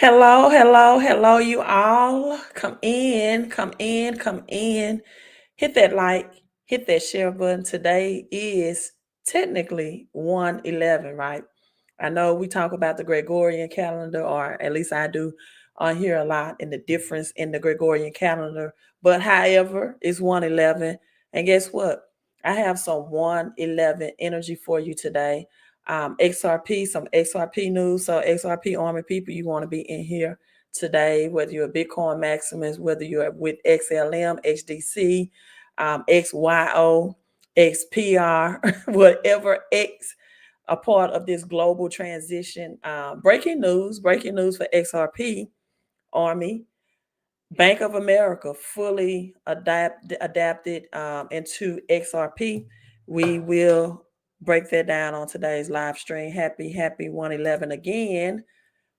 Hello, hello, hello, you all. Come in, come in, come in. Hit that like, hit that share button. Today is technically 111, right? I know we talk about the Gregorian calendar, or at least I do on here a lot, in the difference in the Gregorian calendar. But however, it's 111. And guess what? I have some 111 energy for you today. XRP, some XRP news. So XRP Army people, you want to be in here today, whether you're a Bitcoin Maximus, whether you're with XLM, XDC, XYO, XPR, whatever X, a part of this global transition. Breaking news for XRP Army. Bank of America fully adapted into XRP. We will break that down on today's live stream. Happy 111 again.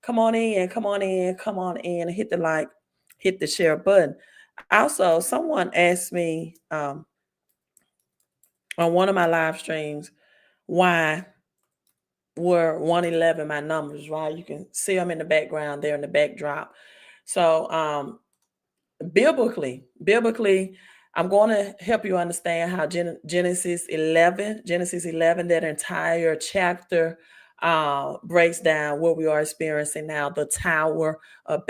Come on in, come on in, come on in. Hit the like, hit the share button. Also, someone asked me on one of my live streams why were 111 my numbers, right? You can see them in the background there in the backdrop. So biblically, I'm going to help you understand how Genesis 11, that entire chapter breaks down what we are experiencing now, the Tower of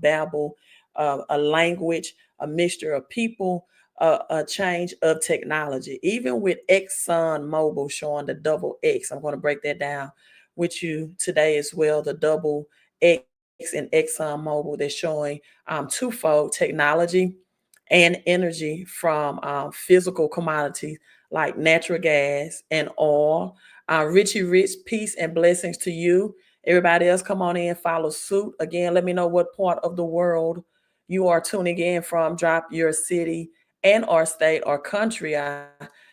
Babel, a language, a mixture of people, a change of technology. Even with Exxon Mobil showing the double X, I'm going to break that down with you today as well, the double X in Exxon Mobil. They're showing twofold technology and energy from physical commodities like natural gas and oil. Richie Rich, peace and blessings to you. Everybody else, come on in, follow suit. Again, let me know what part of the world you are tuning in from. Drop your city and or state or country. I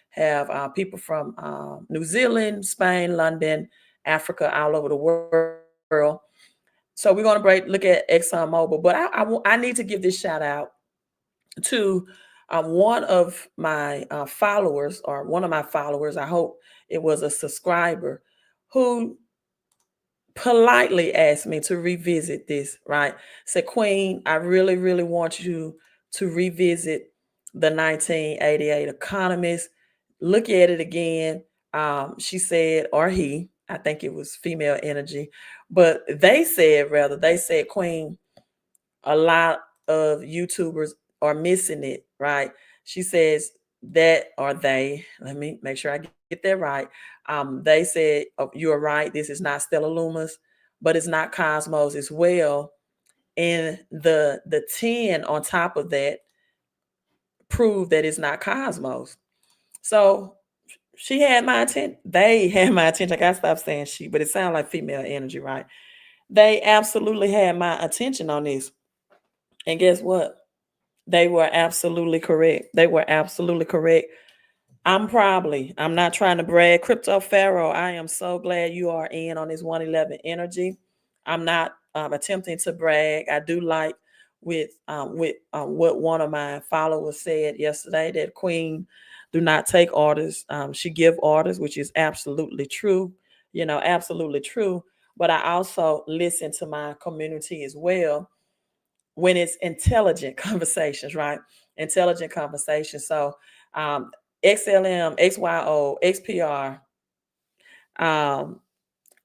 have people from New Zealand, Spain, London, Africa, all over the world. So we're going to look at ExxonMobil, but I need to give this shout out to one of my followers, or one of my followers. I hope it was a subscriber who politely asked me to revisit this, right? Said, Queen, I really, really want you to revisit the 1988 Economist. Look at it again. She said, or he, I think it was female energy, but they said, Queen, a lot of YouTubers are missing it, right? She says that, or they, let me make sure I get that right. They said, oh, you're right, this is not Stellar Lumis, but it's not Cosmos as well. And the 10 on top of that prove that it's not Cosmos. So she had my attention. They had my attention. I gotta stop saying she, but it sounds like female energy, right? They absolutely had my attention on this. And guess what? They were absolutely correct. They were absolutely correct. I'm not trying to brag. Crypto Pharaoh, I am so glad you are in on this 111 energy. I'm not attempting to brag. I do like with what one of my followers said yesterday, that Queen do not take orders. She give orders, which is absolutely true. Absolutely true. But I also listen to my community as well when it's intelligent conversations, right? Intelligent conversations. So XLM, XYO, XPR, um,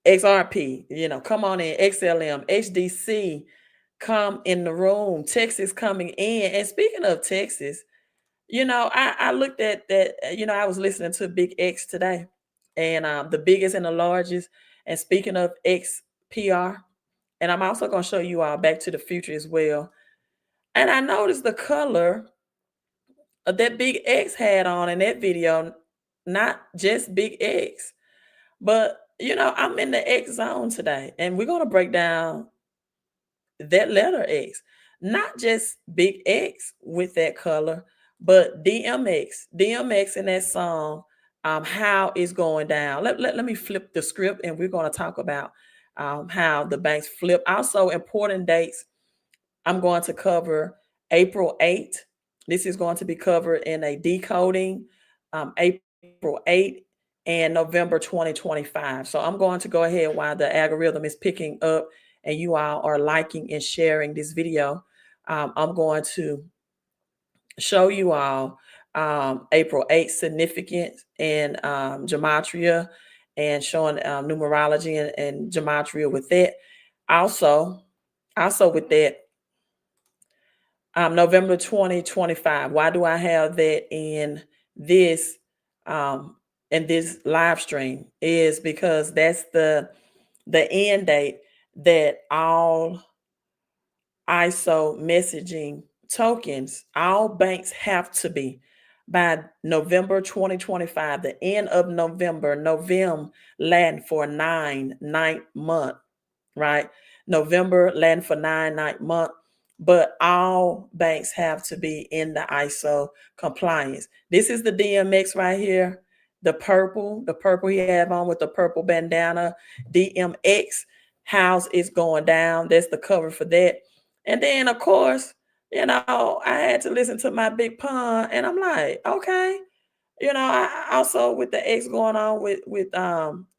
XRP, come on in, XLM, HDC, come in the room. Texas coming in. And speaking of Texas, I looked at that, I was listening to Big X today, and the biggest and the largest. And speaking of XPR, and I'm also going to show you all Back to the Future as well. And I noticed the color that Big X had on in that video, not just Big X, but I'm in the X zone today, and we're gonna break down that letter X, not just Big X with that color, but DMX in that song, how it's going down. Let me flip the script, and we're gonna talk about how the banks flip. Also, important dates. I'm going to cover April 8th. This is going to be covered in a decoding, April 8th and November 2025. So I'm going to go ahead while the algorithm is picking up and you all are liking and sharing this video, I'm going to show you all April 8th significance in gematria, and showing numerology and gematria with that. Also with that, November 2025. Why do I have that this um, in this live stream? Is because that's the end date that all ISO messaging tokens, all banks have to be by November 2025, the end of November, Latin for 9th month, right? November Latin for 9th month, but all banks have to be in the ISO compliance. This is the DMX right here, the purple he have on with the purple bandana, DMX. House is going down. That's the cover for that. And then, of course, I had to listen to my big pun, and I'm like, okay. I also, with the X going on with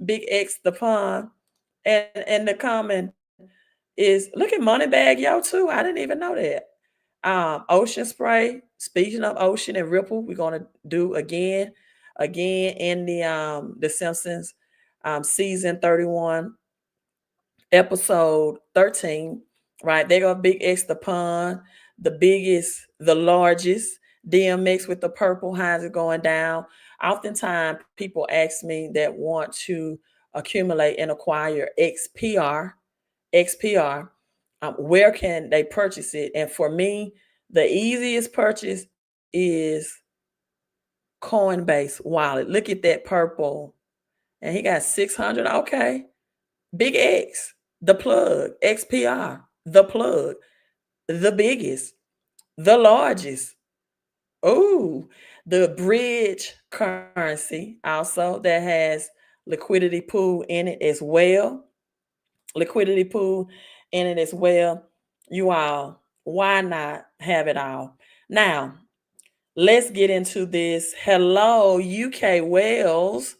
Big X the pun, and the comment is, look at Moneybag Yo too. I didn't even know that. Ocean Spray. Speaking of ocean and ripple, we're gonna do again in the Simpsons season 31, episode 13, right? They go Big X the pun, the biggest, the largest, DMX with the purple. How's it going down? Oftentimes people ask me that want to accumulate and acquire XPR, where can they purchase it? And for me, the easiest purchase is Coinbase wallet. Look at that purple. And he got 600. Okay. Big X, the plug, XPR, the plug, the biggest, the largest. Oh, the bridge currency also that has liquidity pool in it as well. Liquidity pool in it as well. You all, why not have it all? Now, let's get into this. Hello, UK Wales.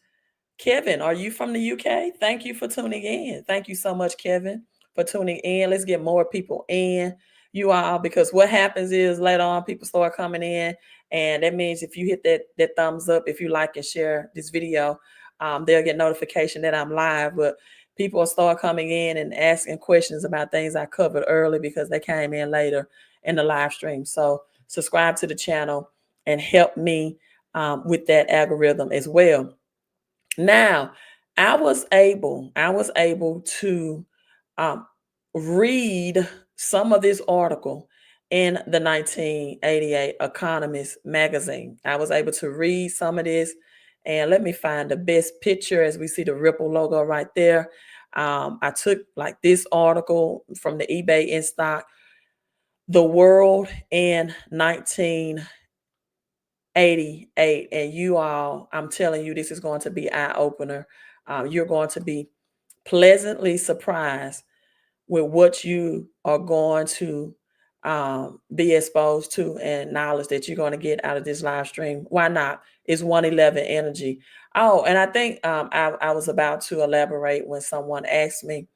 Kevin, are you from the UK? Thank you for tuning in. Thank you so much, Kevin, for tuning in. Let's get more people in, you all, because what happens is later on people start coming in, and that means if you hit that thumbs up, if you like and share this video, they'll get notification that I'm live. But people will start coming in and asking questions about things I covered early because they came in later in the live stream. So subscribe to the channel and help me with that algorithm as well. Now, I was able to read some of this article in the 1988 Economist magazine. I was able to read some of this, and let me find the best picture as we see the Ripple logo right there. I took like this article from the eBay in stock, The World in 1988, and you all, I'm telling you, this is going to be eye-opener. You're going to be pleasantly surprised with what you are going to be exposed to and knowledge that you're going to get out of this live stream. Why not? It's 111 energy. Oh, and I think I was about to elaborate when someone asked me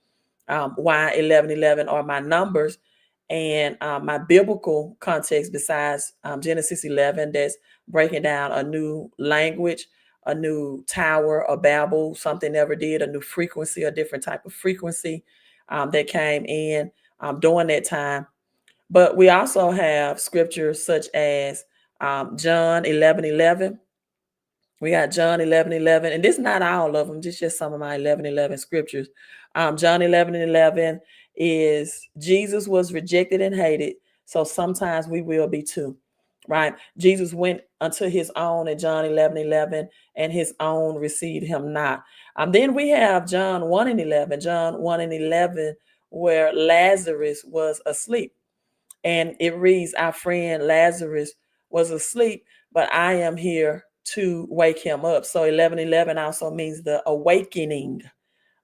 why 1111 are my numbers, and my biblical context besides Genesis 11, that's breaking down a new language, a new tower of Babel, something never did, a new frequency, a different type of frequency that came in during that time. But we also have scriptures such as John 11:11. We got John 11:11, and this is not all of them, just some of my 11:11 scriptures. John 11:11 is Jesus was rejected and hated, so sometimes we will be too, right? Jesus went unto his own in John 11:11, and his own received him not. Then we have John 1:11, John 1:11, where Lazarus was asleep. And it reads, our friend Lazarus was asleep, but I am here to wake him up. So 11:11 also means the awakening.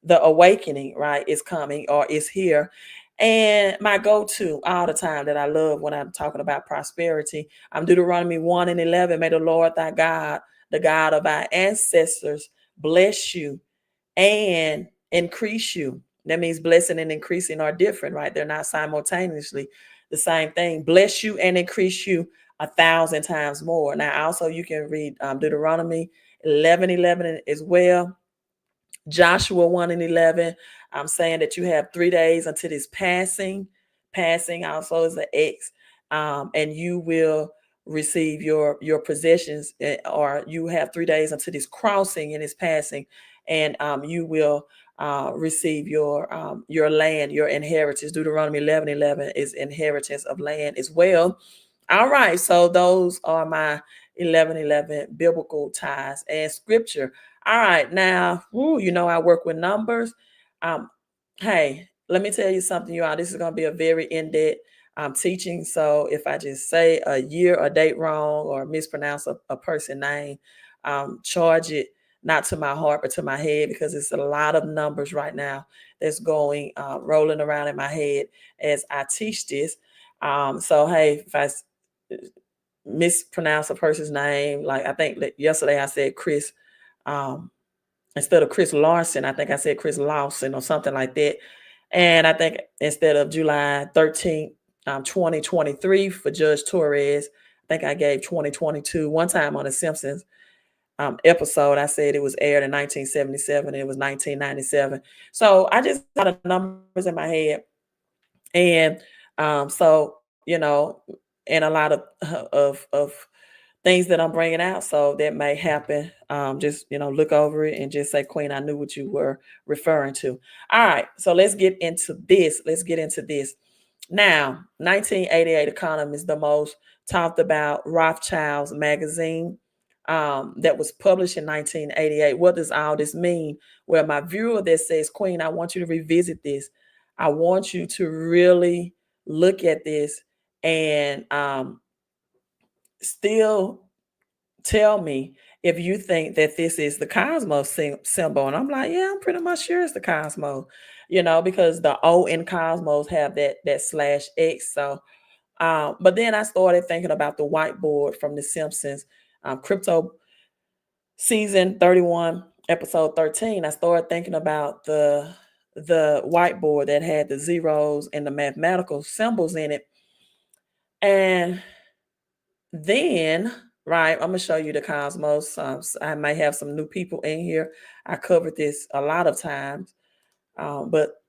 The awakening, right, is coming or is here. And my go-to all the time that I love when I'm talking about prosperity, I'm Deuteronomy 1:11. May the Lord thy God, the God of our ancestors, bless you and increase you. That means blessing and increasing are different, right? They're not simultaneously the same thing. Bless you and increase you 1,000 times more. Now, also you can read Deuteronomy 11:11 as well. Joshua 1 and 11. I'm saying that you have 3 days until this passing. Passing also is an X. And you will receive your possessions, or you have 3 days until this crossing and this passing, and you will receive your land, your inheritance. Deuteronomy 11:11 is inheritance of land as well. All right, so those are my 11:11 biblical ties and scripture. All right, now, I work with numbers. Um, hey, let me tell you something, you all. This is going to be a very in-depth teaching. So if I just say a year or date wrong or mispronounce a person name, charge it not to my heart but to my head, because it's a lot of numbers right now that's going rolling around in my head as I teach this. So hey, if I mispronounce a person's name, like I think that yesterday I said Chris, instead of Chris Larson, I think I said Chris Lawson or something like that. And I think instead of July 13th, 2023 for Judge Torres, I think I gave 2022. One time on the Simpsons episode, I said it was aired in 1977. It was 1997. So I just got the numbers in my head. And so, and a lot of things that I'm bringing out. So that may happen. Just, look over it and just say, Queen, I knew what you were referring to. All right. So let's get into this. Now, 1988 Economist, the most talked about Rothschild's magazine that was published in 1988. What does all this mean? Well, my viewer that says, Queen, I want you to revisit this. I want you to really look at this and still tell me if you think that this is the cosmos symbol. And I'm like, yeah, I'm pretty much sure it's the cosmos, because the O in cosmos have that slash X. So, but then I started thinking about the whiteboard from the Simpsons, crypto season 31, episode 13. I started thinking about the whiteboard that had the zeros and the mathematical symbols in it. And then, right, I'm gonna show you the cosmos. I might have some new people in here. I covered this a lot of times, but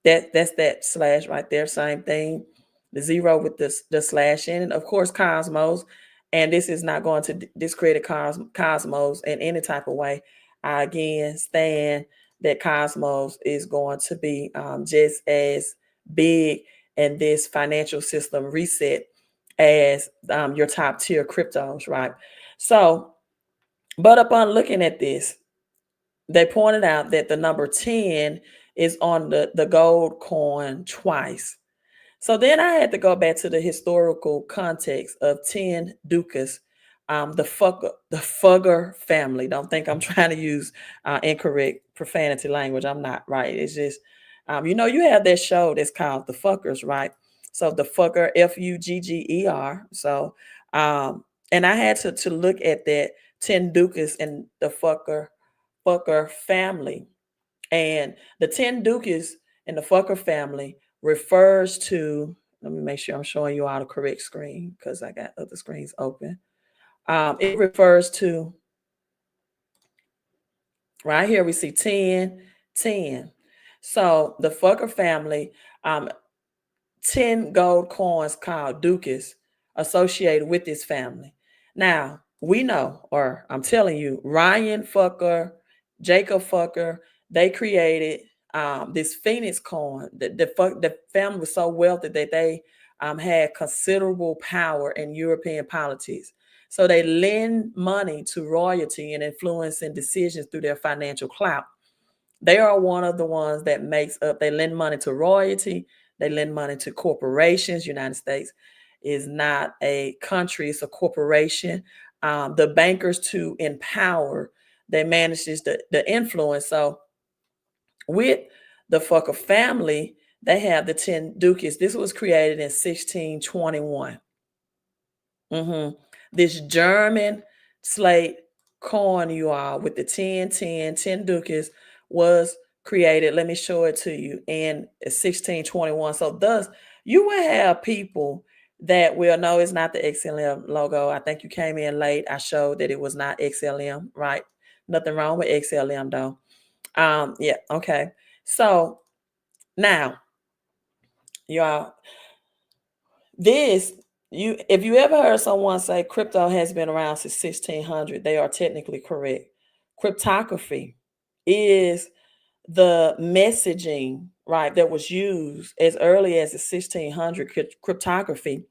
that's that slash right there. Same thing. The zero with the slash in it. Of course, cosmos. And this is not going to discredit cosmos in any type of way. I again stand that cosmos is going to be just as big in this financial system reset as your top tier cryptos, right? So, but upon looking at this, they pointed out that the number 10 is on the gold coin twice. So then I had to go back to the historical context of 10 ducats, the Fugger family. Don't think I'm trying to use incorrect profanity language. I'm not, right? It's just, you have that show that's called The Fuckers, right? So the Fugger, Fugger. So, and I had to look at that 10 ducats and the Fugger family. And the 10 ducats in the Fugger family refers to, let me make sure I'm showing you all the correct screen because I got other screens open. It refers to, right here we see 10, 10. So the Fugger family, 10 gold coins called ducats associated with this family. Now, we know, or I'm telling you, Ryan Fucker, Jacob Fucker, they created this Phoenix coin. The family was so wealthy that they had considerable power in European politics. So they lend money to royalty and influencing decisions through their financial clout. They are one of the ones that makes up, they lend money to royalty, they lend money to corporations. United States is not a country, it's a corporation. The bankers to empower, they manages the influence. So with the Fucker family, they have the 10 ducats. This was created in 1621. This German slate coin, you all, with the 10 ducats was created. Let me show it to you in 1621. So thus you will have people that will know it's not the XLM logo. I think you came in late. I showed that it was not XLM, right? Nothing wrong with XLM though. Yeah, okay. So now, y'all, this if you ever heard someone say crypto has been around since 1600, they are technically correct. Cryptography is the messaging, right, that was used as early as the 1600 cryptography,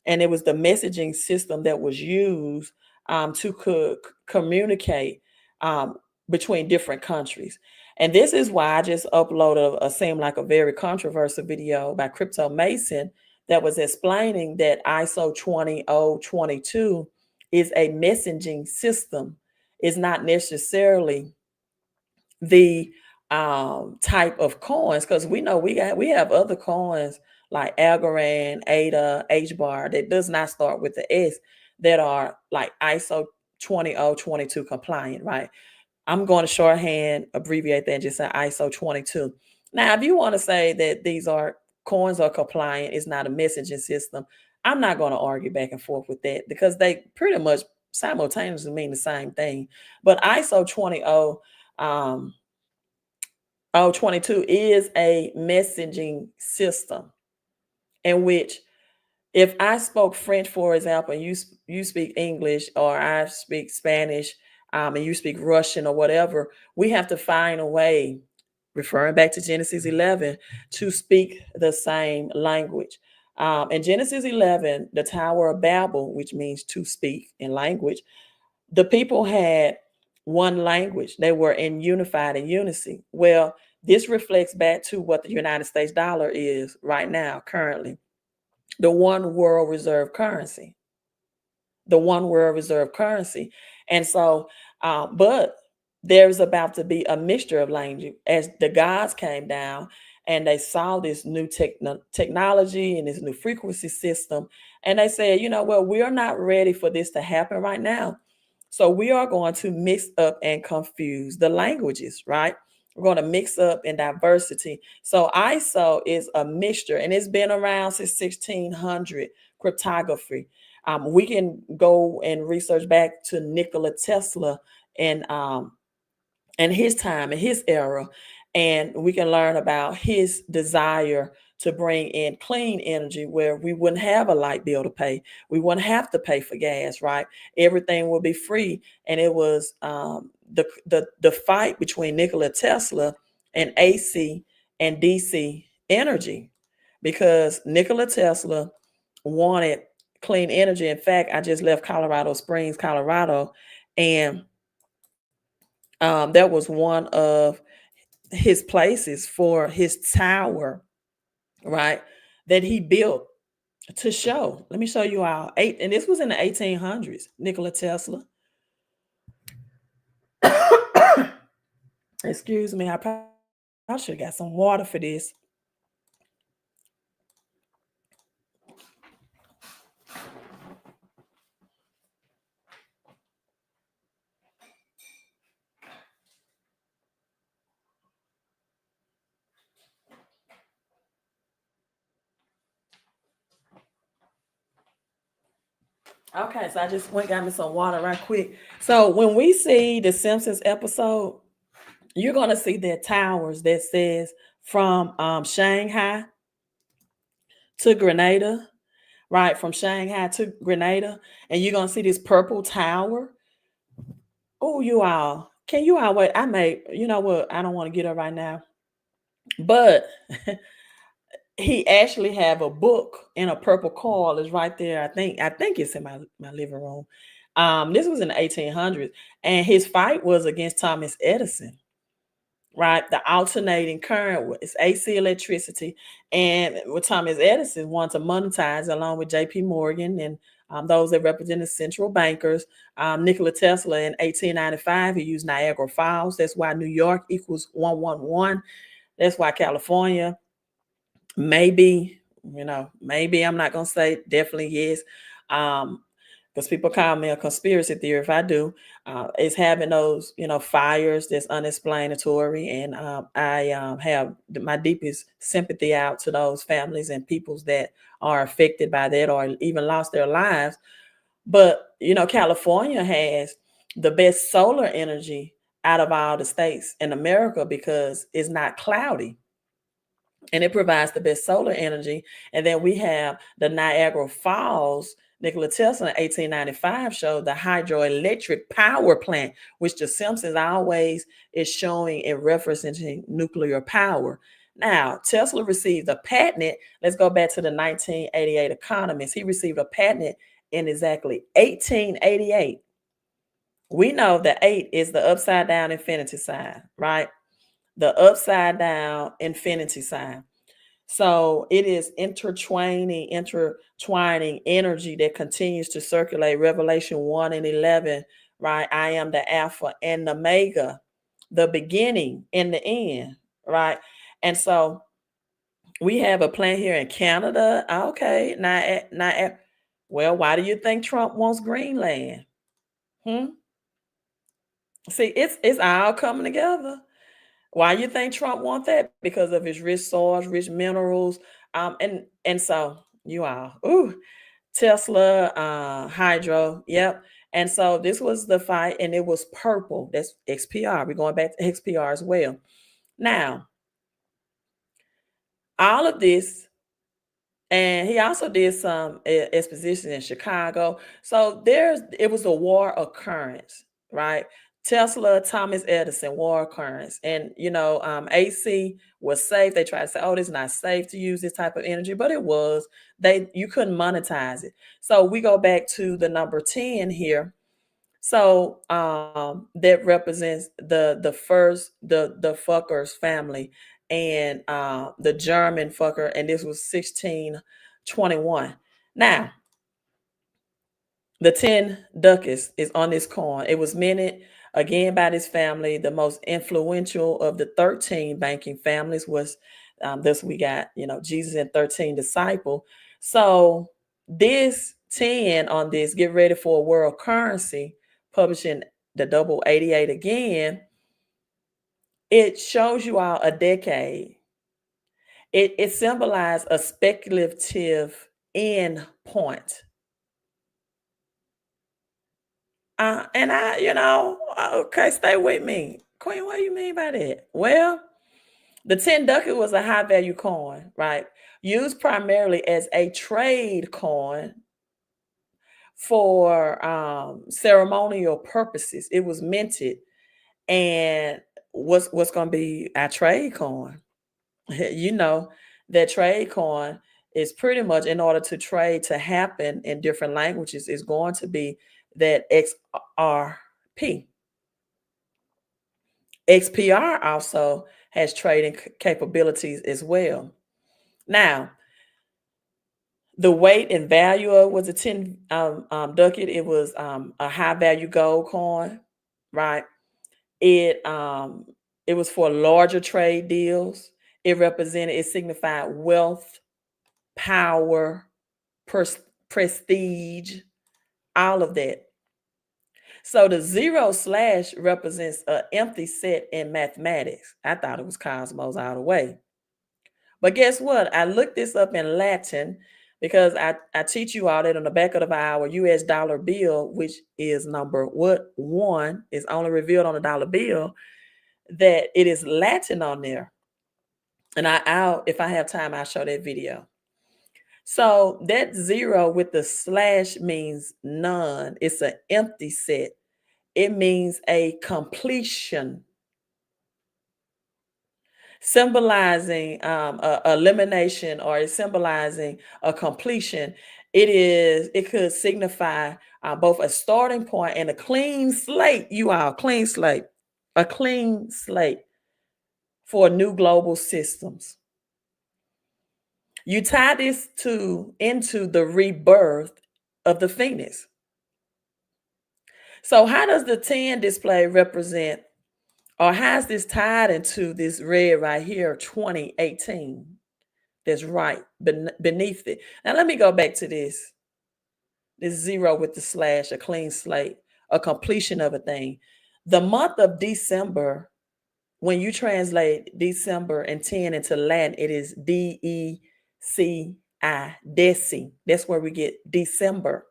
and it was the messaging system that was used to communicate um, between different countries. And this is why I just uploaded a seemed like a very controversial video by Crypto Mason that was explaining that ISO 20022 is a messaging system. It's not necessarily the type of coins, because we know we have other coins like Algorand, ADA, HBAR that does not start with the S, that are like ISO 20022 compliant, right? I'm going to shorthand abbreviate that and just say ISO 22. Now, if you want to say that these are coins are compliant, it's not a messaging system, I'm not going to argue back and forth with that, because they pretty much simultaneously mean the same thing. But ISO 22 is a messaging system in which, if I spoke French, for example, and you speak English, or I speak Spanish, and you speak Russian or whatever, we have to find a way, referring back to Genesis 11, to speak the same language. In Genesis 11, the Tower of Babel, which means to speak in language, the people had one language. They were unified in unity. Well, this reflects back to what the United States dollar is right now, currently, the one world reserve currency, the one world reserve currency. And so, but there's about to be a mixture of language as the gods came down and they saw this new technology and this new frequency system. And they said, you know what, we are not ready for this to happen right now. So we are going to mix up and confuse the languages, right? We're going to mix up in diversity. So ISO is a mixture, and it's been around since 1600 cryptography. We can go and research back to Nikola Tesla and his time and his era, and we can learn about his desire to bring in clean energy where we wouldn't have a light bill to pay. We wouldn't have to pay for gas, right? Everything will be free. And it was the fight between Nikola Tesla and AC and DC energy, because Nikola Tesla wanted clean energy. In fact, I just left Colorado Springs, Colorado, and that was one of his places for his tower, right, that he built to show. Let me show you all. And this was in the 1800s, Nikola Tesla. Excuse me, I probably should have got some water for this. Okay, so I just went got me some water right quick. So when we see the Simpsons episode, you're gonna see their towers that says from Shanghai to Grenada, right? From Shanghai to Grenada, and you're gonna see this purple tower. Oh, you all, can you all wait? You know what? I don't want to get up right now, but he actually have a book in a purple coil. Is right there. I think it's in my living room. This was in the 1800s, and his fight was against Thomas Edison. Right, the alternating current is AC electricity, and with Thomas Edison wanted to monetize along with J.P. Morgan and those that represented central bankers. Nikola Tesla in 1895, he used Niagara Falls. That's why New York equals 111. That's why California, maybe, maybe, I'm not gonna say definitely yes. because people call me a conspiracy theory if I do, is having those, fires that's unexplanatory. And I have my deepest sympathy out to those families and peoples that are affected by that or even lost their lives. But, California has the best solar energy out of all the states in America because it's not cloudy and it provides the best solar energy. And then we have the Niagara Falls. Nikola Tesla in 1895 showed the hydroelectric power plant, which the Simpsons always is showing in referencing nuclear power. Now, Tesla received a patent. Let's go back to the 1988 Economist. He received a patent in exactly 1888. We know that 8 is the upside down infinity sign, right? The upside down infinity sign. So it is intertwining energy that continues to circulate. Revelation 1 and 11, right? I am the Alpha and the Omega, the beginning and the end, right? And so we have a plant here in Canada. Okay, well, why do you think Trump wants Greenland? Hmm? See, it's all coming together. Why you think Trump want that? Because of his rich soils, rich minerals, and so you all, ooh, Tesla, hydro, yep. And so this was the fight, and it was purple. That's XPR. We're going back to XPR as well. Now, all of this, and he also did some exposition in Chicago. So it was a war occurrence, right? Tesla, Thomas Edison, war occurrence. And, AC was safe. They tried to say, oh, it's not safe to use this type of energy, but it was. You couldn't monetize it. So we go back to the number 10 here. So that represents the first the Fuckers family and the German Fucker, and this was 1621. Now the 10 ducats is on this coin. It was minted again by this family. The most influential of the 13 banking families was this we got, Jesus and 13 disciple. So this 10 on this, get ready for a world currency, publishing the double 88 again. It shows you all a decade. It symbolized a speculative end point. And okay, stay with me. Queen, what do you mean by that? Well, the 10 ducat was a high value coin, right? Used primarily as a trade coin for ceremonial purposes. It was minted and what's going to be our trade coin. You know, that trade coin is pretty much in order to trade to happen in different languages is going to be that XRP. XPR also has trading capabilities as well. Now, the weight and value of was a 10 ducat. It was a high value gold coin, right? It it was for larger trade deals. It signified wealth, power, prestige, all of that. So the zero slash represents an empty set in mathematics. I thought it was cosmos all the way. But guess what? I looked this up in Latin because I teach you all that on the back of our US dollar bill, which is number one, is only revealed on the dollar bill, that it is Latin on there. And I'll if I have time, I'll show that video. So that zero with the slash means none. It's an empty set. It means a completion, symbolizing elimination, or it's symbolizing a completion. It could signify both a starting point and a clean slate. Clean slate, a clean slate for new global systems. You tie this into the rebirth of the Phoenix. So how does the 10 display represent, or how's this tied into this red right here, 2018? That's right beneath it. Now let me go back to this. This zero with the slash, a clean slate, a completion of a thing. The month of December, when you translate December and 10 into Latin, it is Decii, Deci. That's where we get December.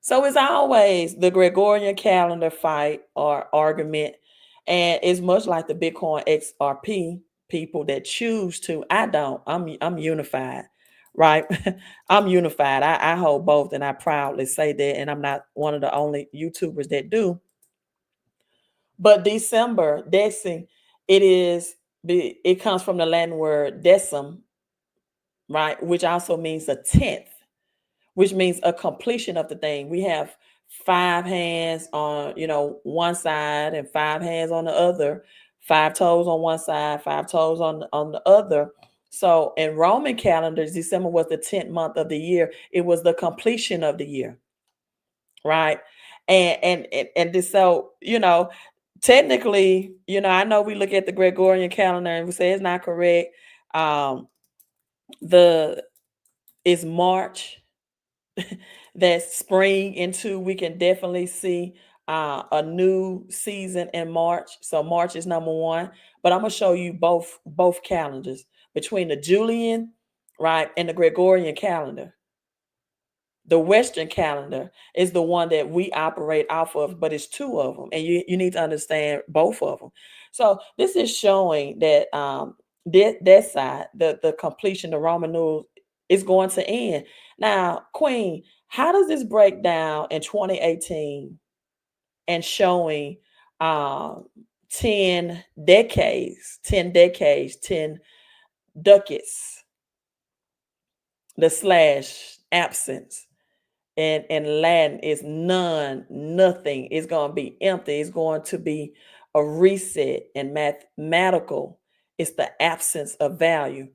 So it's always the Gregorian calendar fight or argument. And it's much like the Bitcoin XRP people that choose to. I don't. I'm unified, right? I'm unified. I hold both, and I proudly say that. And I'm not one of the only YouTubers that do. But December, Deci, it comes from the Latin word decim, right? Which also means a tenth, which means a completion of the thing. We have 5 hands on, one side and 5 hands on the other, 5 toes on one side, 5 toes on the other. So in Roman calendars, December was the 10th month of the year. It was the completion of the year, right? And this, so, technically, I know we look at the Gregorian calendar and we say it's not correct. It's March. That's spring into, we can definitely see a new season in March. So March is number one, but I'm gonna show you both calendars between the Julian, right, and the Gregorian calendar. The Western calendar is the one that we operate off of, but it's 2 of them, and you need to understand both of them. So this is showing that that side, the completion, the Roman numeral, is going to end. Now, Queen, how does this break down in 2018 and showing 10 decades, 10 ducats, the slash absence? And Latin is none, nothing. It's going to be empty. It's going to be a reset. And mathematical, it's the absence of value.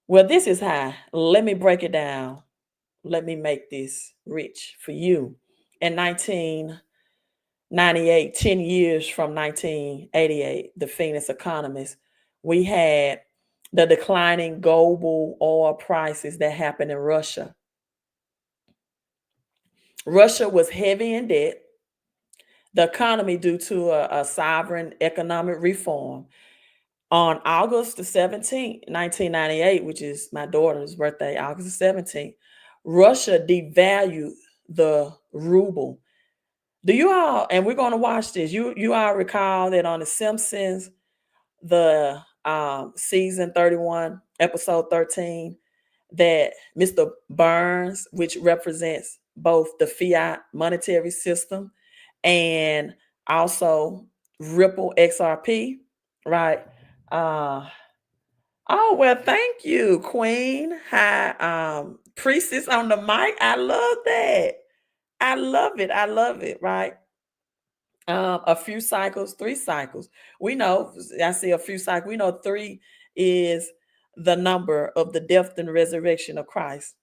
Well, this is how. Let me break it down. Let me make this rich for you. In 1998, 10 years from 1988, the Phoenix Economist, we had the declining global oil prices that happened in Russia. Russia was heavy in debt. The economy, due to a sovereign economic reform, on August the 17th, 1998, which is my daughter's birthday, August the 17th, Russia devalued the ruble. Do you all, and we're going to watch this, you all recall that on the Simpsons, the season 31, episode 13, that Mr. Burns, which represents both the fiat monetary system and also Ripple XRP, right? Oh, well, thank you, Queen. Hi, Priestess on the mic. I love that. I love it. I love it, right? A few cycles, 3 cycles. We know, I see a few cycles. We know 3 is the number of the death and resurrection of Christ.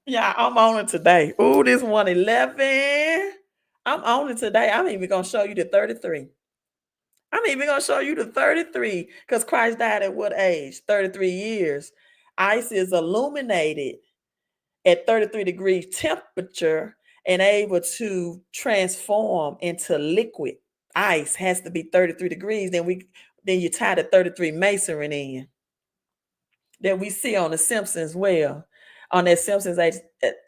Yeah, I'm on it today. Ooh, this 111. I'm on it today. I'm even going to show you the 33. I'm even going to show you the 33 because Christ died at what age? 33 years. Ice is illuminated at 33 degrees temperature and able to transform into liquid. Ice has to be 33 degrees. Then you tie the 33 masonry in that we see on the Simpsons on that Simpsons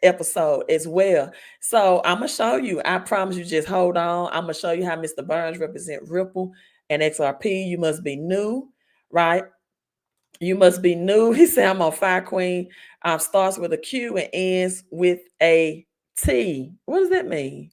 episode as well. So I'm gonna show you. I promise you, just hold on. I'm gonna show you how Mr. Burns represent Ripple and XRP. You must be new, right? You must be new. He said, I'm on fire, Queen. Starts with a Q and ends with a T. What does that mean?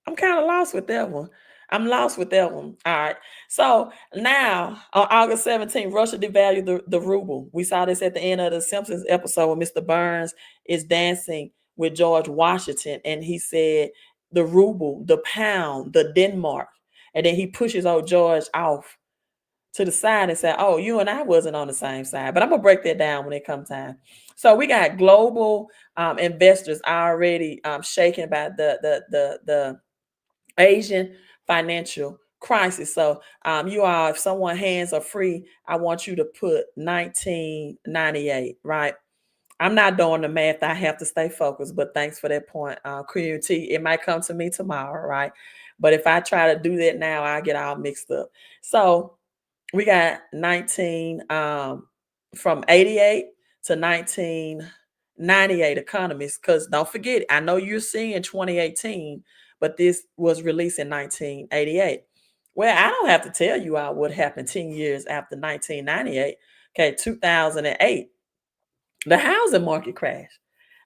I'm kind of lost with that one. I'm lost with that one. All right. So now on August 17th, Russia devalued the ruble. We saw this at the end of the Simpsons episode when Mr. Burns is dancing with George Washington. And he said the ruble, the pound, the Denmark. And then he pushes old George off to the side and said, oh, you and I wasn't on the same side. But I'm going to break that down when it comes time. So we got global investors already shaken by the Asian financial crisis. So you all, if someone hands are free, I want you to put 1998, right? I'm not doing the math. I have to stay focused, but thanks for that point. Cream tea, it might come to me tomorrow, right? But if I try to do that now, I get all mixed up. So we got 19 from 88 to 1998 economists, because don't forget, I know you're seeing 2018, but this was released in 1988. Well, I don't have to tell you all what happened 10 years after 1998. Okay, 2008, the housing market crashed.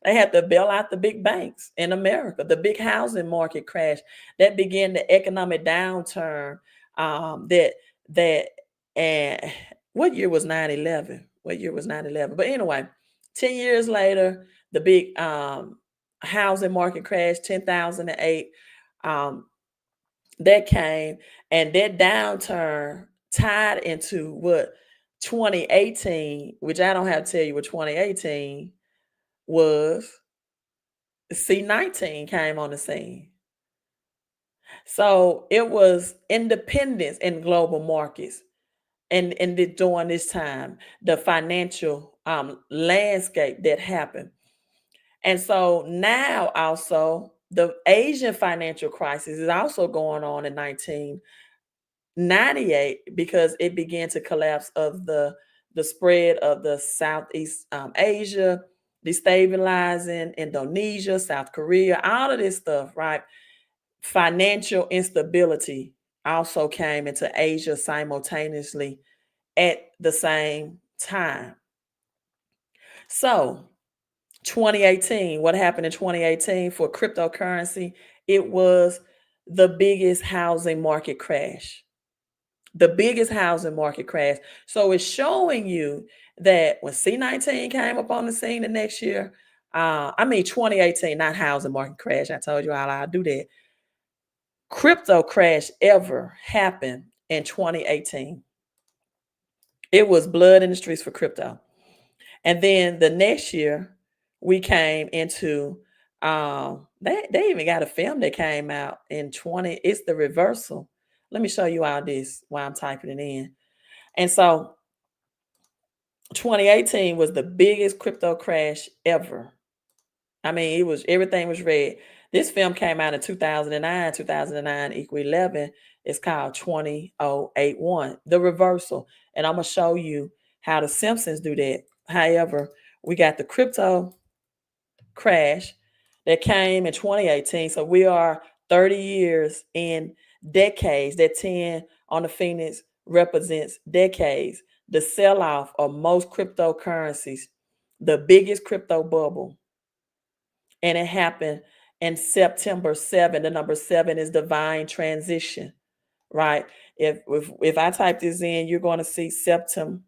They had to bail out the big banks in America. The big housing market crash that began the economic downturn. That and what year was 9/11? What year was 9/11? But anyway, 10 years later, the big housing market crash, 2008. Um, that came, and that downturn tied into what 2018, which I don't have to tell you what 2018 was. C19 came on the scene. So it was independence in global markets. And during this time, the financial landscape that happened. And so now also the Asian financial crisis is also going on in 1998, because it began to collapse of the spread of the Southeast Asia, destabilizing Indonesia, South Korea, all of this stuff, right? Financial instability also came into Asia simultaneously at the same time. So 2018, what happened in 2018 for cryptocurrency? It was the biggest housing market crash. The biggest housing market crash. So it's showing you that when C19 came up on the scene the next year, 2018, not housing market crash. I told you all I'll do that. Crypto crash ever happened in 2018. It was blood in the streets for crypto. And then the next year, we came into they even got a film that came out in 20. It's the reversal. Let me show you all this while I'm typing it in. And so 2018 was the biggest crypto crash ever. I mean, it was everything was red. This film came out in 2009, 2009 equal 11. It's called 20081, The Reversal. And I'm going to show you how the Simpsons do that. However, we got the crypto crash that came in 2018. So we are 30 years in decades. That 10 on the Phoenix represents decades. The sell-off of most cryptocurrencies, the biggest crypto bubble. And it happened in September 7. The number 7 is divine transition, right? If I type this in, you're going to see September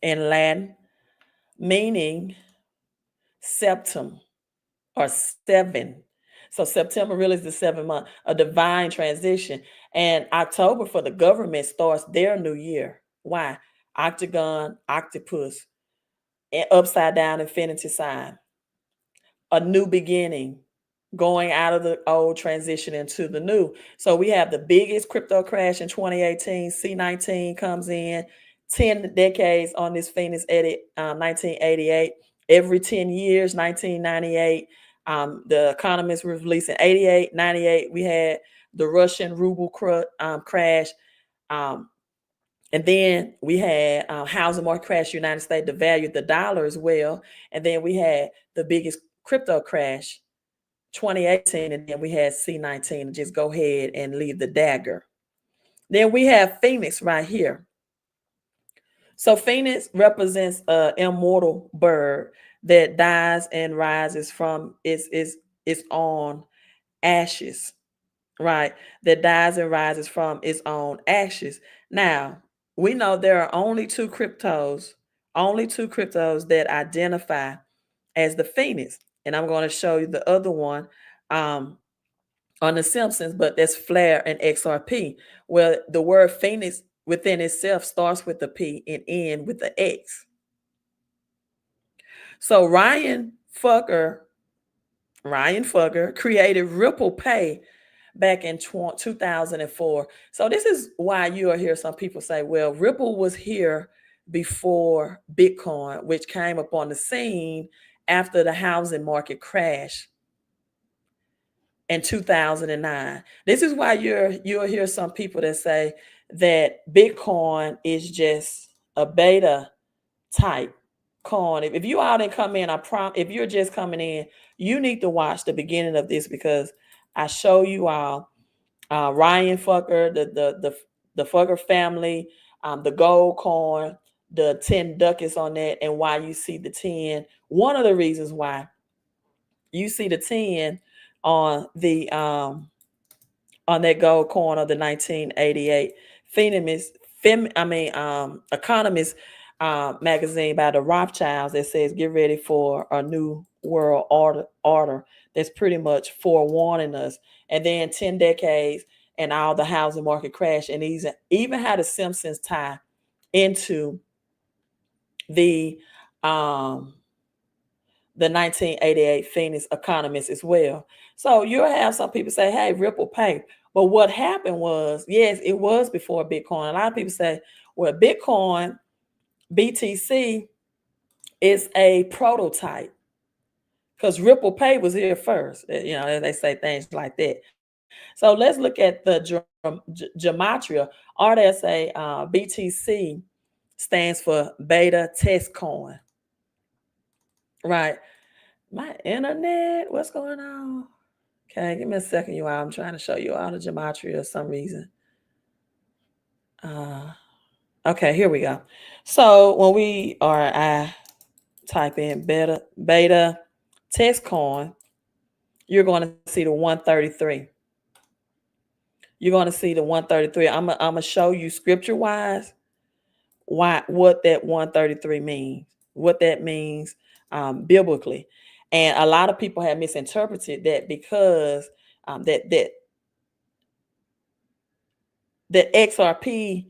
in Latin, meaning septum or 7. So September really is the 7th month, a divine transition. And October for the government starts their new year. Why? Octagon, octopus, and upside down infinity sign. A new beginning, going out of the old, transition into the new. So we have the biggest crypto crash in 2018. C19 comes in, 10 decades on this Phoenix edit, 1988. Every 10 years, 1998, the Economist was releasing 88, 98. We had the Russian ruble crash. And then we had housing market crash, United States devalued the dollar as well. And then we had the biggest crypto crash, 2018, and then we had C19. Just go ahead and leave the dagger. Then we have Phoenix right here. So Phoenix represents an immortal bird that dies and rises from its own ashes, right? That dies and rises from its own ashes. Now, we know there are only two cryptos that identify as the Phoenix. And I'm going to show you the other one on the Simpsons, but that's Flare and XRP. Well, the word Phoenix within itself starts with the P and end with the X. So Ryan Fugger created Ripple Pay back in 2004. So this is why you will hear some people say, well, Ripple was here before Bitcoin, which came up on the scene after the housing market crash in 2009. This is why you'll hear some people that say that Bitcoin is just a beta type coin. If you all didn't come in, if you're just coming in, you need to watch the beginning of this, because I show you all Ryan Fucker, the Fucker family, the gold coin, the 10 ducats on that, and why you see the 10. One of the reasons why you see the 10 on the on that gold coin of the 1988 Economist magazine by the Rothschilds that says, get ready for a new world order that's pretty much forewarning us. And then 10 decades and all the housing market crash, and even how the Simpsons tie into the 1988 Phoenix Economist as well. So you'll have some people say, hey, Ripple Pay. But what happened was, yes, it was before Bitcoin. A lot of people say, well, Bitcoin, BTC, is a prototype, because Ripple Pay was here first. You know, they say things like that. So let's look at the gematria. RSA BTC stands for beta test coin. Right. My internet, what's going on? Okay, give me a second, you all. I'm trying to show you all the gematria for some reason. Okay, here we go. So when I type in beta test coin, you're going to see the 133. You're going to see the 133. I'm gonna show you scripture wise what that 133 means, what that means biblically. And a lot of people have misinterpreted that, because that XRP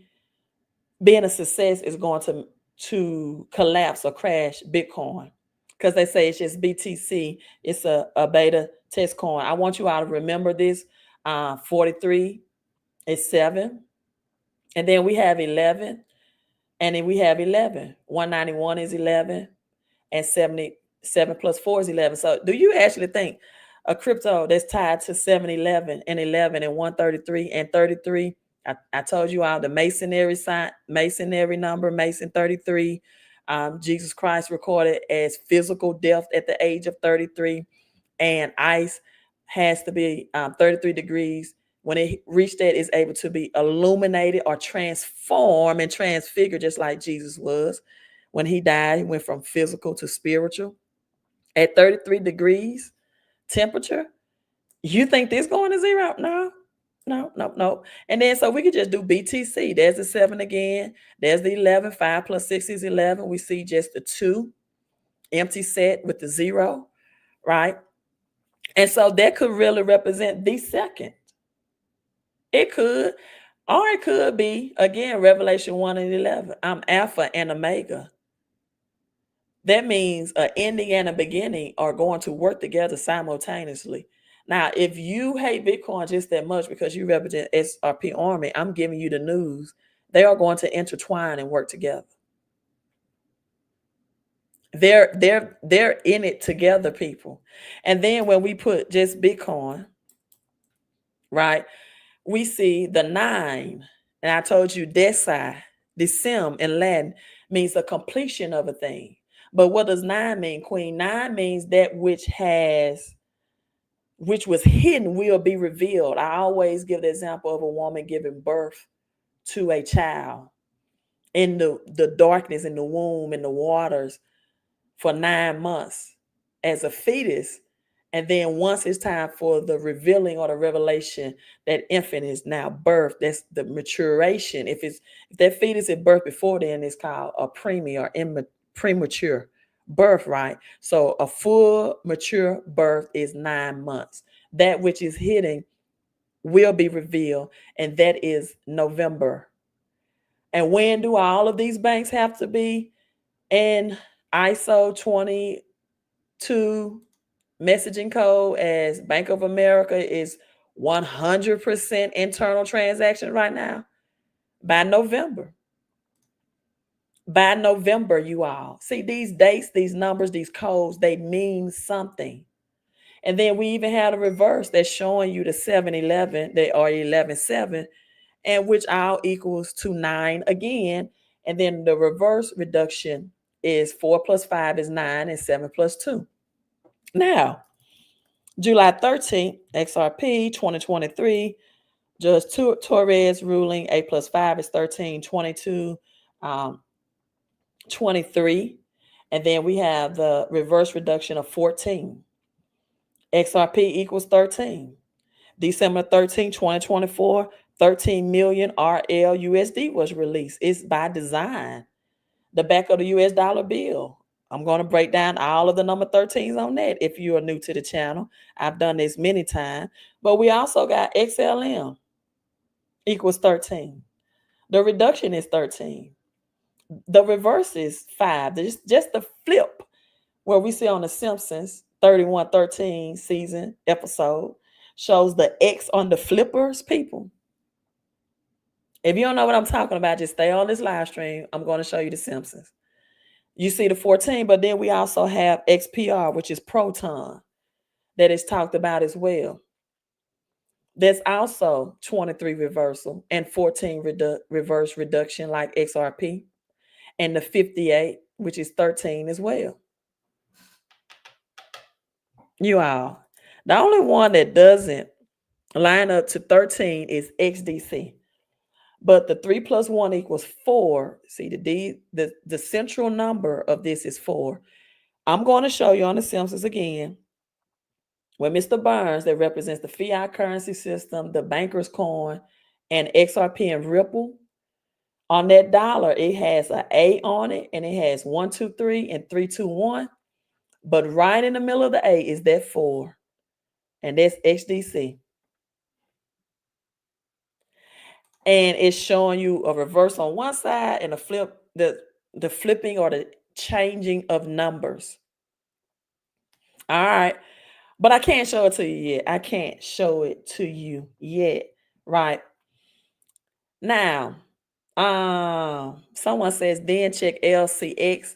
being a success is going to collapse or crash Bitcoin, because they say it's just BTC. It's a beta test coin. I want you all to remember this. 43 is 7, and then we have 11, and then we have 11. 191 is 11, and 77 plus 4 is 11. So do you actually think a crypto that's tied to 711 and 11 and 133 and 33? I told you all the masonry number, Mason 33. Jesus Christ recorded as physical death at the age of 33, and ice has to be 33 degrees. When it reached that, it's able to be illuminated or transform and transfigure, just like Jesus was. When he died, he went from physical to spiritual. At 33 degrees temperature, you think this going to zero? No. And then so we could just do BTC. There's the 7 again. There's the 11. 5 plus 6 is 11. We see just the 2 empty set with the 0, right? And so that could really represent the second. It could, or it could be, again, Revelation 1 and 11. I'm Alpha and Omega. That means an ending and a beginning are going to work together simultaneously. Now, if you hate Bitcoin just that much because you represent SRP Army, I'm giving you the news. They are going to intertwine and work together. They're in it together, people. And then when we put just Bitcoin, right, we see the 9. And I told you decim in Latin means the completion of a thing. But what does 9 mean, Queen? 9 means that which was hidden will be revealed. I always give the example of a woman giving birth to a child in the darkness, in the womb, in the waters for 9 months as a fetus. And then once it's time for the revealing or the revelation, that infant is now birthed. That's the maturation. If that fetus is birth before then, it's called a preemie or premature birth, right? So a full mature birth is 9 months. That which is hidden will be revealed, and that is November. And when do all of these banks have to be in ISO 22 messaging code, as Bank of America is 100% internal transaction right now. By November. By November, you all. See, these dates, these numbers, these codes, they mean something. And then we even had a reverse that's showing you the 7-11, they are 11-7, and which all equals to 9 again. And then the reverse reduction is 4 plus 5 is 9 and 7 plus 2. Now, July 13th, XRP 2023, Judge Torres ruling A plus 5 is 13, 22, 23. And then we have the reverse reduction of 14. XRP equals 13. December 13, 2024, 13 million RL USD was released. It's by design. The back of the US dollar bill. I'm going to break down all of the number 13s on that if you are new to the channel. I've done this many times. But we also got XLM equals 13. The reduction is 13. The reverse is 5. Just the flip where we see on the Simpsons 3113 season episode shows the X on the flippers, people. If you don't know what I'm talking about, just stay on this live stream. I'm going to show you the Simpsons. You see the 14, but then we also have XPR, which is proton, that is talked about as well. There's also 23 reversal and 14 reverse reduction like XRP, and the 58, which is 13 as well. You all, the only one that doesn't line up to 13 is XDC. But the 3 plus 1 equals 4. See, the central number of this is 4. I'm going to show you on the Simpsons again where Mr. Burns, that represents the fiat currency system, the banker's coin, and XRP and Ripple. On that dollar, it has an A on it, and it has 1, 2, 3, and 3, 2, 1. But right in the middle of the A is that 4, and that's XDC. And it's showing you a reverse on one side and a flip, the flipping or the changing of numbers. All right. But I can't show it to you yet. I can't show it to you yet. Right. Now, someone says then check LCX.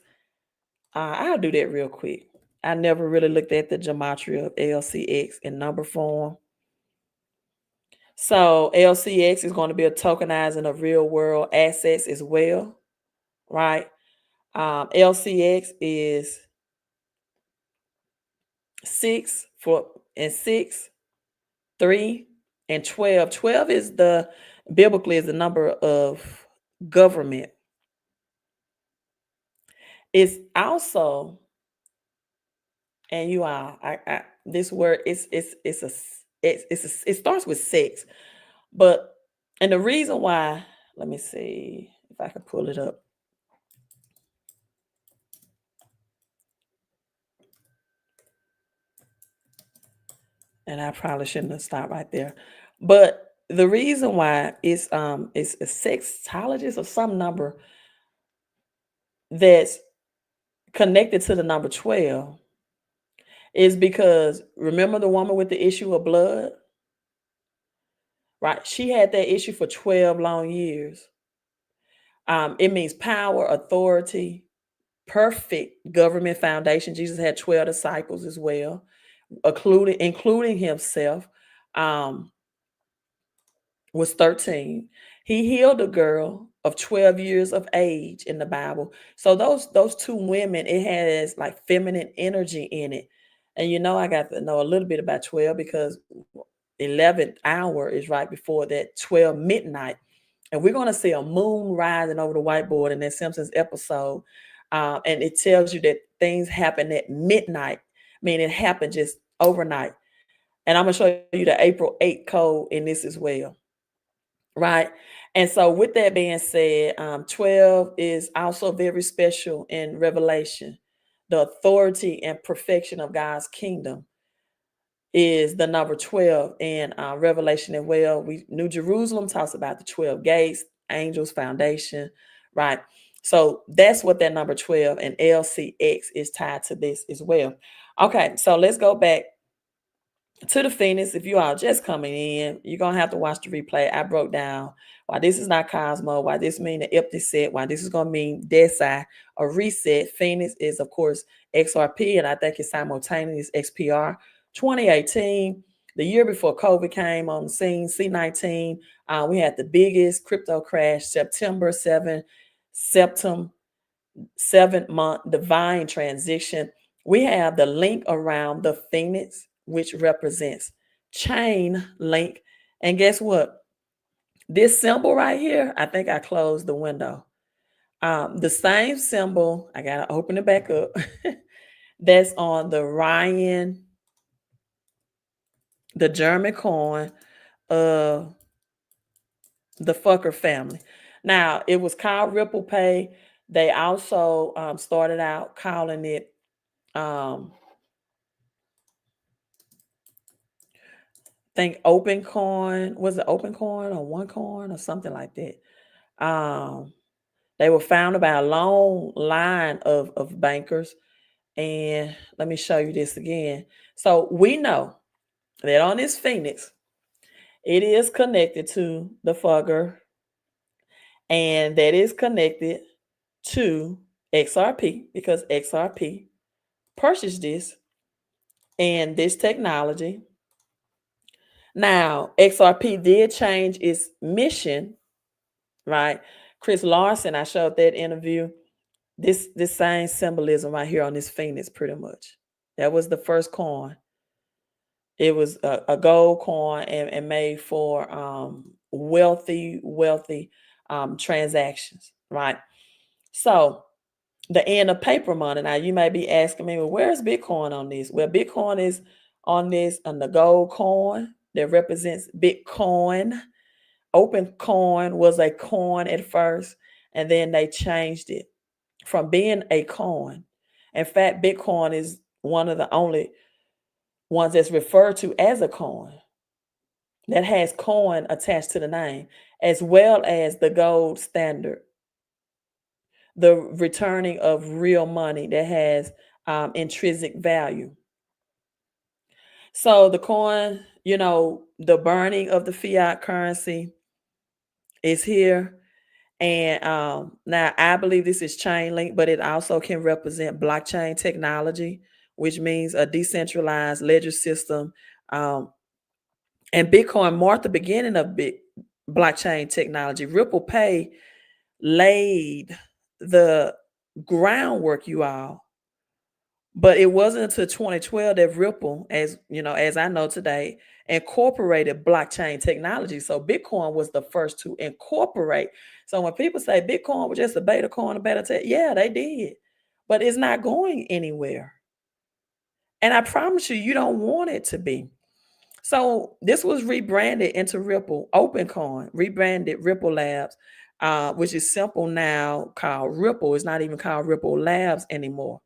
I'll do that real quick. I never really looked at the gematria of LCX in number form. So LCX is going to be a tokenizing of real world assets as well, right? LCX is 6, 3, and 12. 12 is biblically is the number of government. It's also, and you are, this word it starts with 6, but and the reason why, let me see if I can pull it up. And I probably shouldn't have stopped right there. But the reason why it's a sexologist or some number that's connected to the number 12 is because remember the woman with the issue of blood? Right? She had that issue for 12 long years. It means power, authority, perfect government foundation. Jesus had 12 disciples as well, including himself. Was 13. He healed a girl of 12 years of age in the Bible. So those two women, it has like feminine energy in it. And I got to know a little bit about 12 because 11th hour is right before that 12 midnight. And we're going to see a moon rising over the whiteboard in that Simpsons episode. And it tells you that things happen at midnight, meaning it happened just overnight. And I'm going to show you the April 8th code in this as well. Right. And so with that being said, 12 is also very special in Revelation. The authority and perfection of God's kingdom is the number 12 in Revelation as well. New Jerusalem talks about the 12 gates, angels, foundation, right? So that's what that number 12 and LCX is tied to this as well. Okay, so let's go back to the Phoenix, if you are just coming in, you're gonna have to watch the replay. I broke down why this is not Cosmo, why this mean an empty set, why this is gonna mean Deci, a reset. Phoenix is of course XRP, and I think it's simultaneous XPR. 2018, the year before COVID came on the scene, C19, we had the biggest crypto crash, September 7, September 7-month divine transition. We have the link around the Phoenix, which represents chain link. And guess what? This symbol right here, I think I closed the window. The same symbol, I got to open it back up, that's on the Ryan, the German coin of the Fucker family. Now, it was called Ripple Pay. They also started out calling it um, think open coin. Was it open coin or one coin or something like that? They were founded by a long line of bankers. And let me show you this again. So we know that on this Phoenix, it is connected to the Fugger, and that is connected to XRP because XRP purchased this and this technology. Now, XRP did change its mission, right? Chris Larson, I showed that interview. This same symbolism right here on this Phoenix, pretty much. That was the first coin. It was a gold coin and made for wealthy transactions, right? So the end of paper money. Now you may be asking me, well, where's Bitcoin on this? Well, Bitcoin is on this, on the gold coin that represents Bitcoin. Open coin was a coin at first, and then they changed it from being a coin. In fact, Bitcoin is one of the only ones that's referred to as a coin that has coin attached to the name, as well as the gold standard, the returning of real money that has intrinsic value. So the coin, the burning of the fiat currency is here. And now I believe this is chain link, but it also can represent blockchain technology, which means a decentralized ledger system. Um, and Bitcoin marked the beginning of blockchain technology. Ripple Pay laid the groundwork, you all. But it wasn't until 2012 that Ripple, as I know today, incorporated blockchain technology. So Bitcoin was the first to incorporate. So when people say Bitcoin was just a beta coin, a beta tech, yeah, they did. But it's not going anywhere. And I promise you, you don't want it to be. So this was rebranded into Ripple OpenCoin, rebranded Ripple Labs, which is simple now called Ripple. It's not even called Ripple Labs anymore.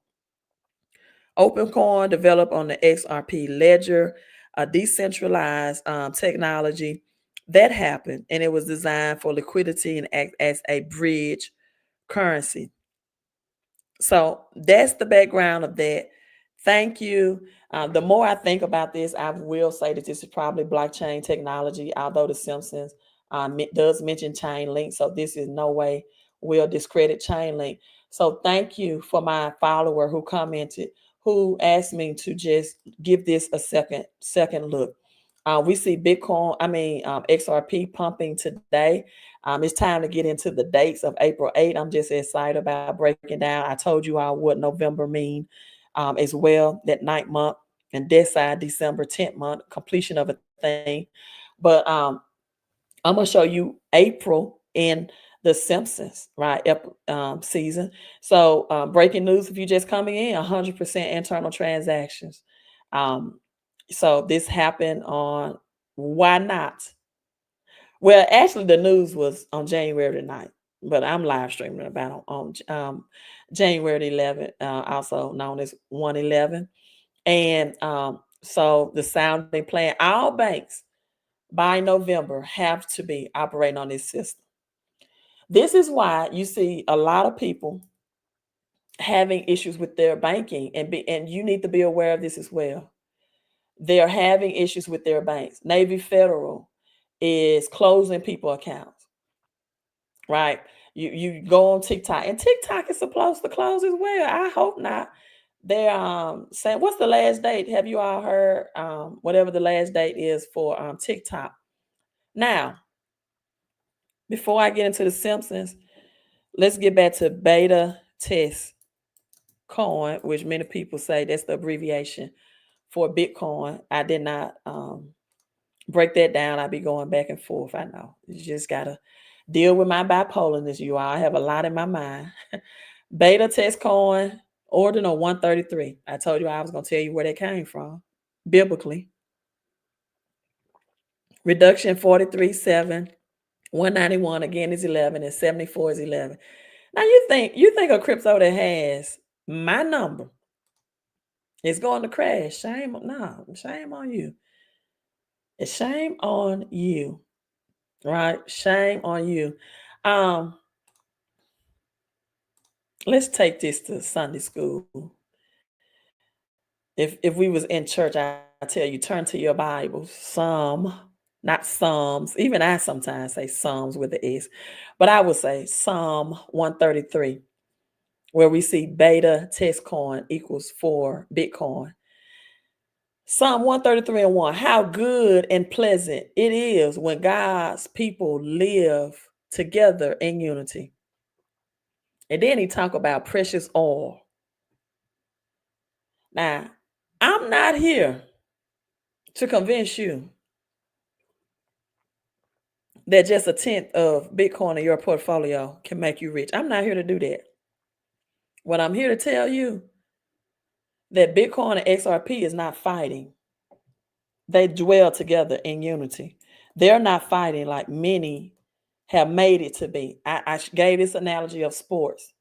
OpenCoin developed on the XRP ledger, a decentralized technology that happened, and it was designed for liquidity and act as a bridge currency. So that's the background of that. Thank you. The more I think about this, I will say that this is probably blockchain technology, although the Simpsons does mention chain link. So this is no way will discredit chain link. So thank you for my follower who commented, who asked me to just give this a second look. We see XRP pumping today. It's time to get into the dates of April 8th. I'm just excited about breaking down. I told you all what November mean as well, that 9th month, and December 10th month, completion of a thing. But I'm going to show you April in the Simpsons, right, season. So breaking news, if you're just coming in, 100% internal transactions. So this happened on, why not? Well, actually, the news was on January the 9th, but I'm live streaming about on January the 11th, also known as 1/11. And so the sounding plan, all banks by November have to be operating on this system. This is why you see a lot of people having issues with their banking, and you need to be aware of this as well. They're having issues with their banks. Navy Federal is closing people accounts, right? You go on TikTok, and TikTok is supposed to close as well. I hope not. They're saying, what's the last date? Have you all heard whatever the last date is for TikTok? Now, before I get into the Simpsons, let's get back to beta test coin, which many people say that's the abbreviation for Bitcoin. I did not break that down. I'd be going back and forth. I know. You just gotta deal with my bipolarness, you all. I have a lot in my mind. Beta test coin, ordinal 133. I told you I was gonna tell you where that came from biblically. Reduction 43.7, 191 again is 11, and 74 is 11. Now you think a crypto that has my number is going to crash? Shame on you. It's shame on you, right? Shame on you. Let's take this to Sunday school. If we was in church, I tell you, turn to your Bible. Not Psalms. Even I sometimes say Psalms with the S, but I would say Psalm 133, where we see beta test coin equals 4 Bitcoin. Psalm 133 and 1. How good and pleasant it is when God's people live together in unity. And then he talk about precious oil. Now, I'm not here to convince you that just a tenth of Bitcoin in your portfolio can make you rich. I'm not here to do that. What I'm here to tell you, that Bitcoin and XRP is not fighting. They dwell together in unity. They're not fighting like many have made it to be. I gave this analogy of sports.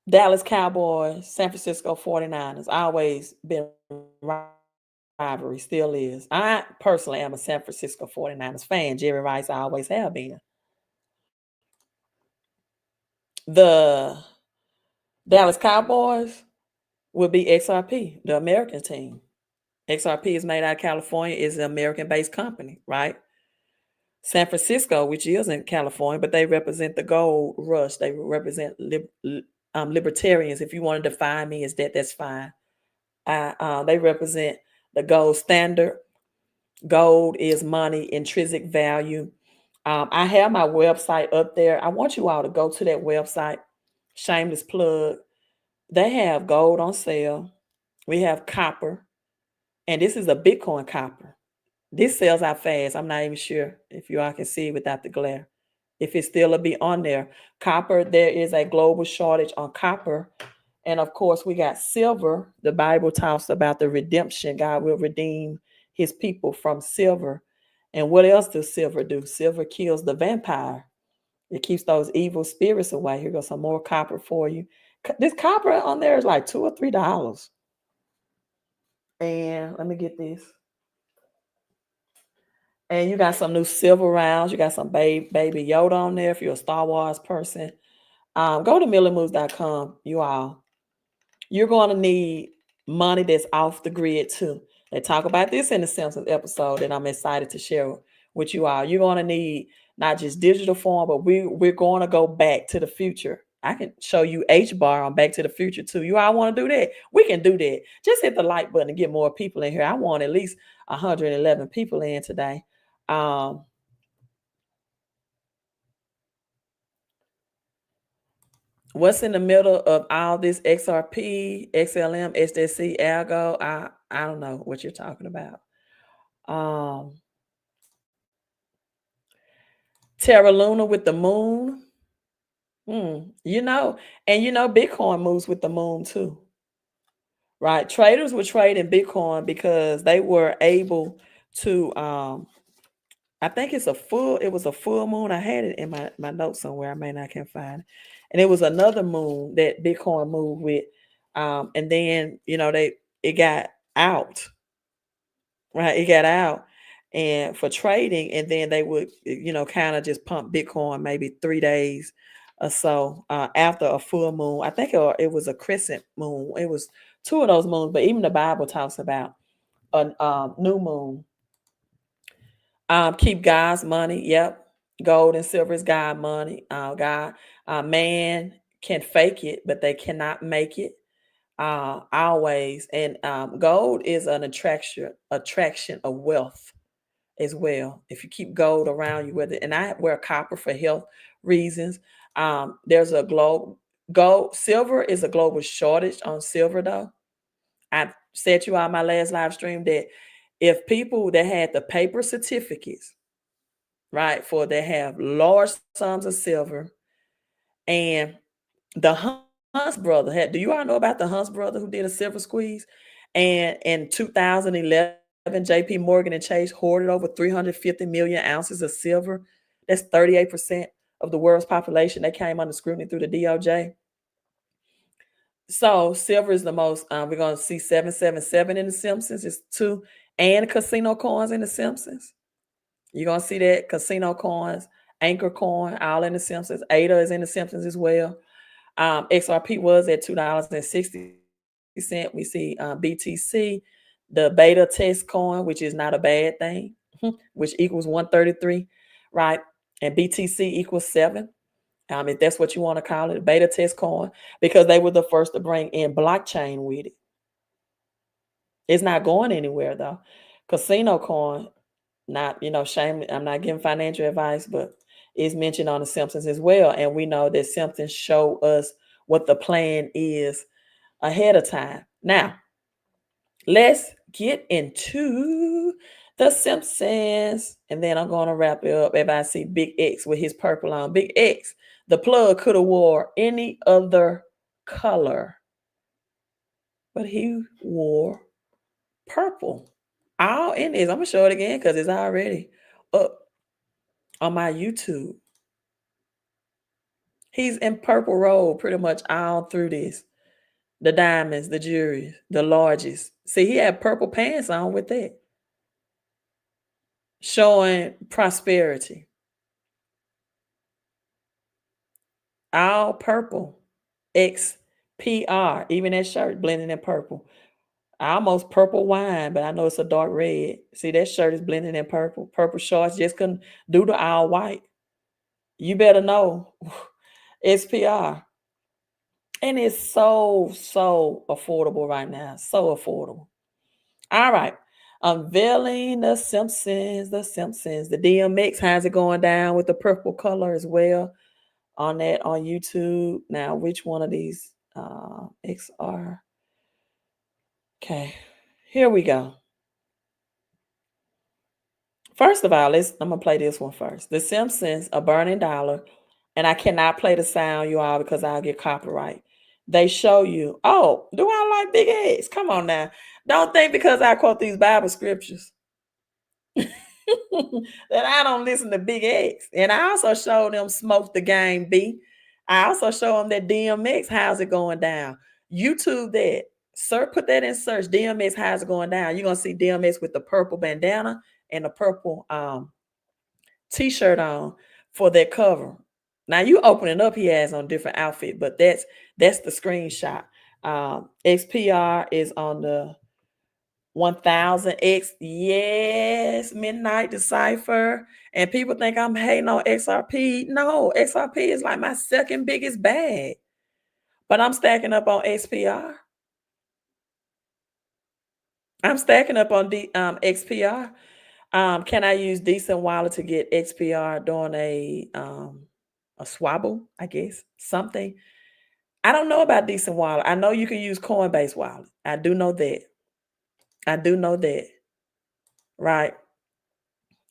Dallas Cowboys, San Francisco 49ers, always been rivalry, still is. I personally am a San Francisco 49ers fan. Jerry Rice, I always have been. The Dallas Cowboys would be XRP, the American team. XRP is made out of California, is an American-based company, right? San Francisco, which is in California, but they represent the gold rush. They represent libertarians. If you want to define me as that, that's fine. They represent the gold standard. Gold is money, intrinsic value. I have my website up there. I want you all to go to that website. Shameless plug. They have gold on sale. We have copper. And this is a Bitcoin copper. This sells out fast. I'm not even sure if you all can see it without the glare. If it still will be on there. Copper, there is a global shortage on copper. And of course, we got silver. The Bible talks about the redemption. God will redeem his people from silver. And what else does silver do? Silver kills the vampire. It keeps those evil spirits away. Here goes some more copper for you. This copper on there is like $2 or $3. And let me get this. And you got some new silver rounds. You got some baby Yoda on there if you're a Star Wars person. Go to millionmoves.com, you all. You're going to need money that's off the grid too. They talk about this in the Simpsons episode that I'm excited to share with you all. You're going to need not just digital form, but we're going to go back to the future. I can show you H-bar on Back to the Future too. You all want to do that? We can do that. Just hit the like button and get more people in here. I want at least 111 people in today. What's in the middle of all this XRP, XLM, SDC, Algo? I don't know what you're talking about. Terra Luna with the moon. Bitcoin moves with the moon too. Right? Traders were trading Bitcoin because they were able to I think it was a full moon. I had it in my notes somewhere. I may not can find it. And it was another moon that Bitcoin moved with. And then, it got out. Right. It got out and for trading, and then they would, kind of just pump Bitcoin maybe 3 days or so after a full moon. I think it was a crescent moon. It was two of those moons, but even the Bible talks about a new moon. Keep God's money. Yep. Gold and silver is God money. God, man can fake it, but they cannot make it. Always. And gold is an attraction of wealth as well. If you keep gold around you with it, and I wear copper for health reasons. There's a silver is a global shortage on silver though. I said to you on my last live stream that if people that had the paper certificates, right, for they have large sums of silver, and the Hunts brother had, do you all know about the Hunts brother who did a silver squeeze? And in 2011, JP Morgan and Chase hoarded over 350 million ounces of silver. That's 38% of the world's population. They came under scrutiny through the DOJ. So silver is the most, we're going to see 777 in the Simpsons. It's two, and casino coins in the Simpsons. You're going to see that casino coins, anchor coin, all in the Simpsons. ADA is in the Simpsons as well. XRP was at $2.60. We see BTC, the beta test coin, which is not a bad thing, which equals 133, right? And BTC equals 7. If that's what you want to call it, beta test coin, because they were the first to bring in blockchain with it. It's not going anywhere though. Casino coin, not, shame, I'm not giving financial advice, but it's mentioned on the Simpsons as well. And we know that Simpsons show us what the plan is ahead of time. Now, let's get into the Simpsons. And then I'm going to wrap it up. Everybody see Big X with his purple on. Big X, the plug could have wore any other color, but he wore purple. All in this. I'm going to show it again because it's already up on my YouTube. He's in purple robe pretty much all through this. The diamonds, the jewelry, the largest. See, he had purple pants on with that, showing prosperity. All purple. XPR. Even that shirt blending in purple. Almost purple wine, but I know it's a dark red. See, that shirt is blending in purple. Purple shorts just couldn't do the all white. You better know. XPR. And it's so affordable right now. So affordable. All right. Unveiling the Simpsons. The DMX, how's it going down with the purple color as well on that on YouTube? Now, which one of these? XR. Okay. Here we go. First of all, I'm going to play this one first. The Simpsons, A Burning Dollar. And I cannot play the sound, you all, because I'll get copyright. They show you, oh, do I like Big X? Come on now. Don't think because I quote these Bible scriptures that I don't listen to Big X. And I also show them Smoke the Game B. I also show them that DMX, how's it going down? YouTube that. Sir, put that in search. DMX, how's it going down? You're going to see DMX with the purple bandana and the purple t-shirt on for that cover. Now you open it up, he has on different outfit, but that's the screenshot. XPR is on the 1000X. Yes, Midnight Decipher. And people think I'm hating on XRP. No, XRP is like my second biggest bag. But I'm stacking up on XPR. I'm stacking up on XPR. Can I use Decent Wallet to get XPR during a swabble, I guess, something? I don't know about Decent Wallet. I know you can use Coinbase Wallet. I do know that. Right.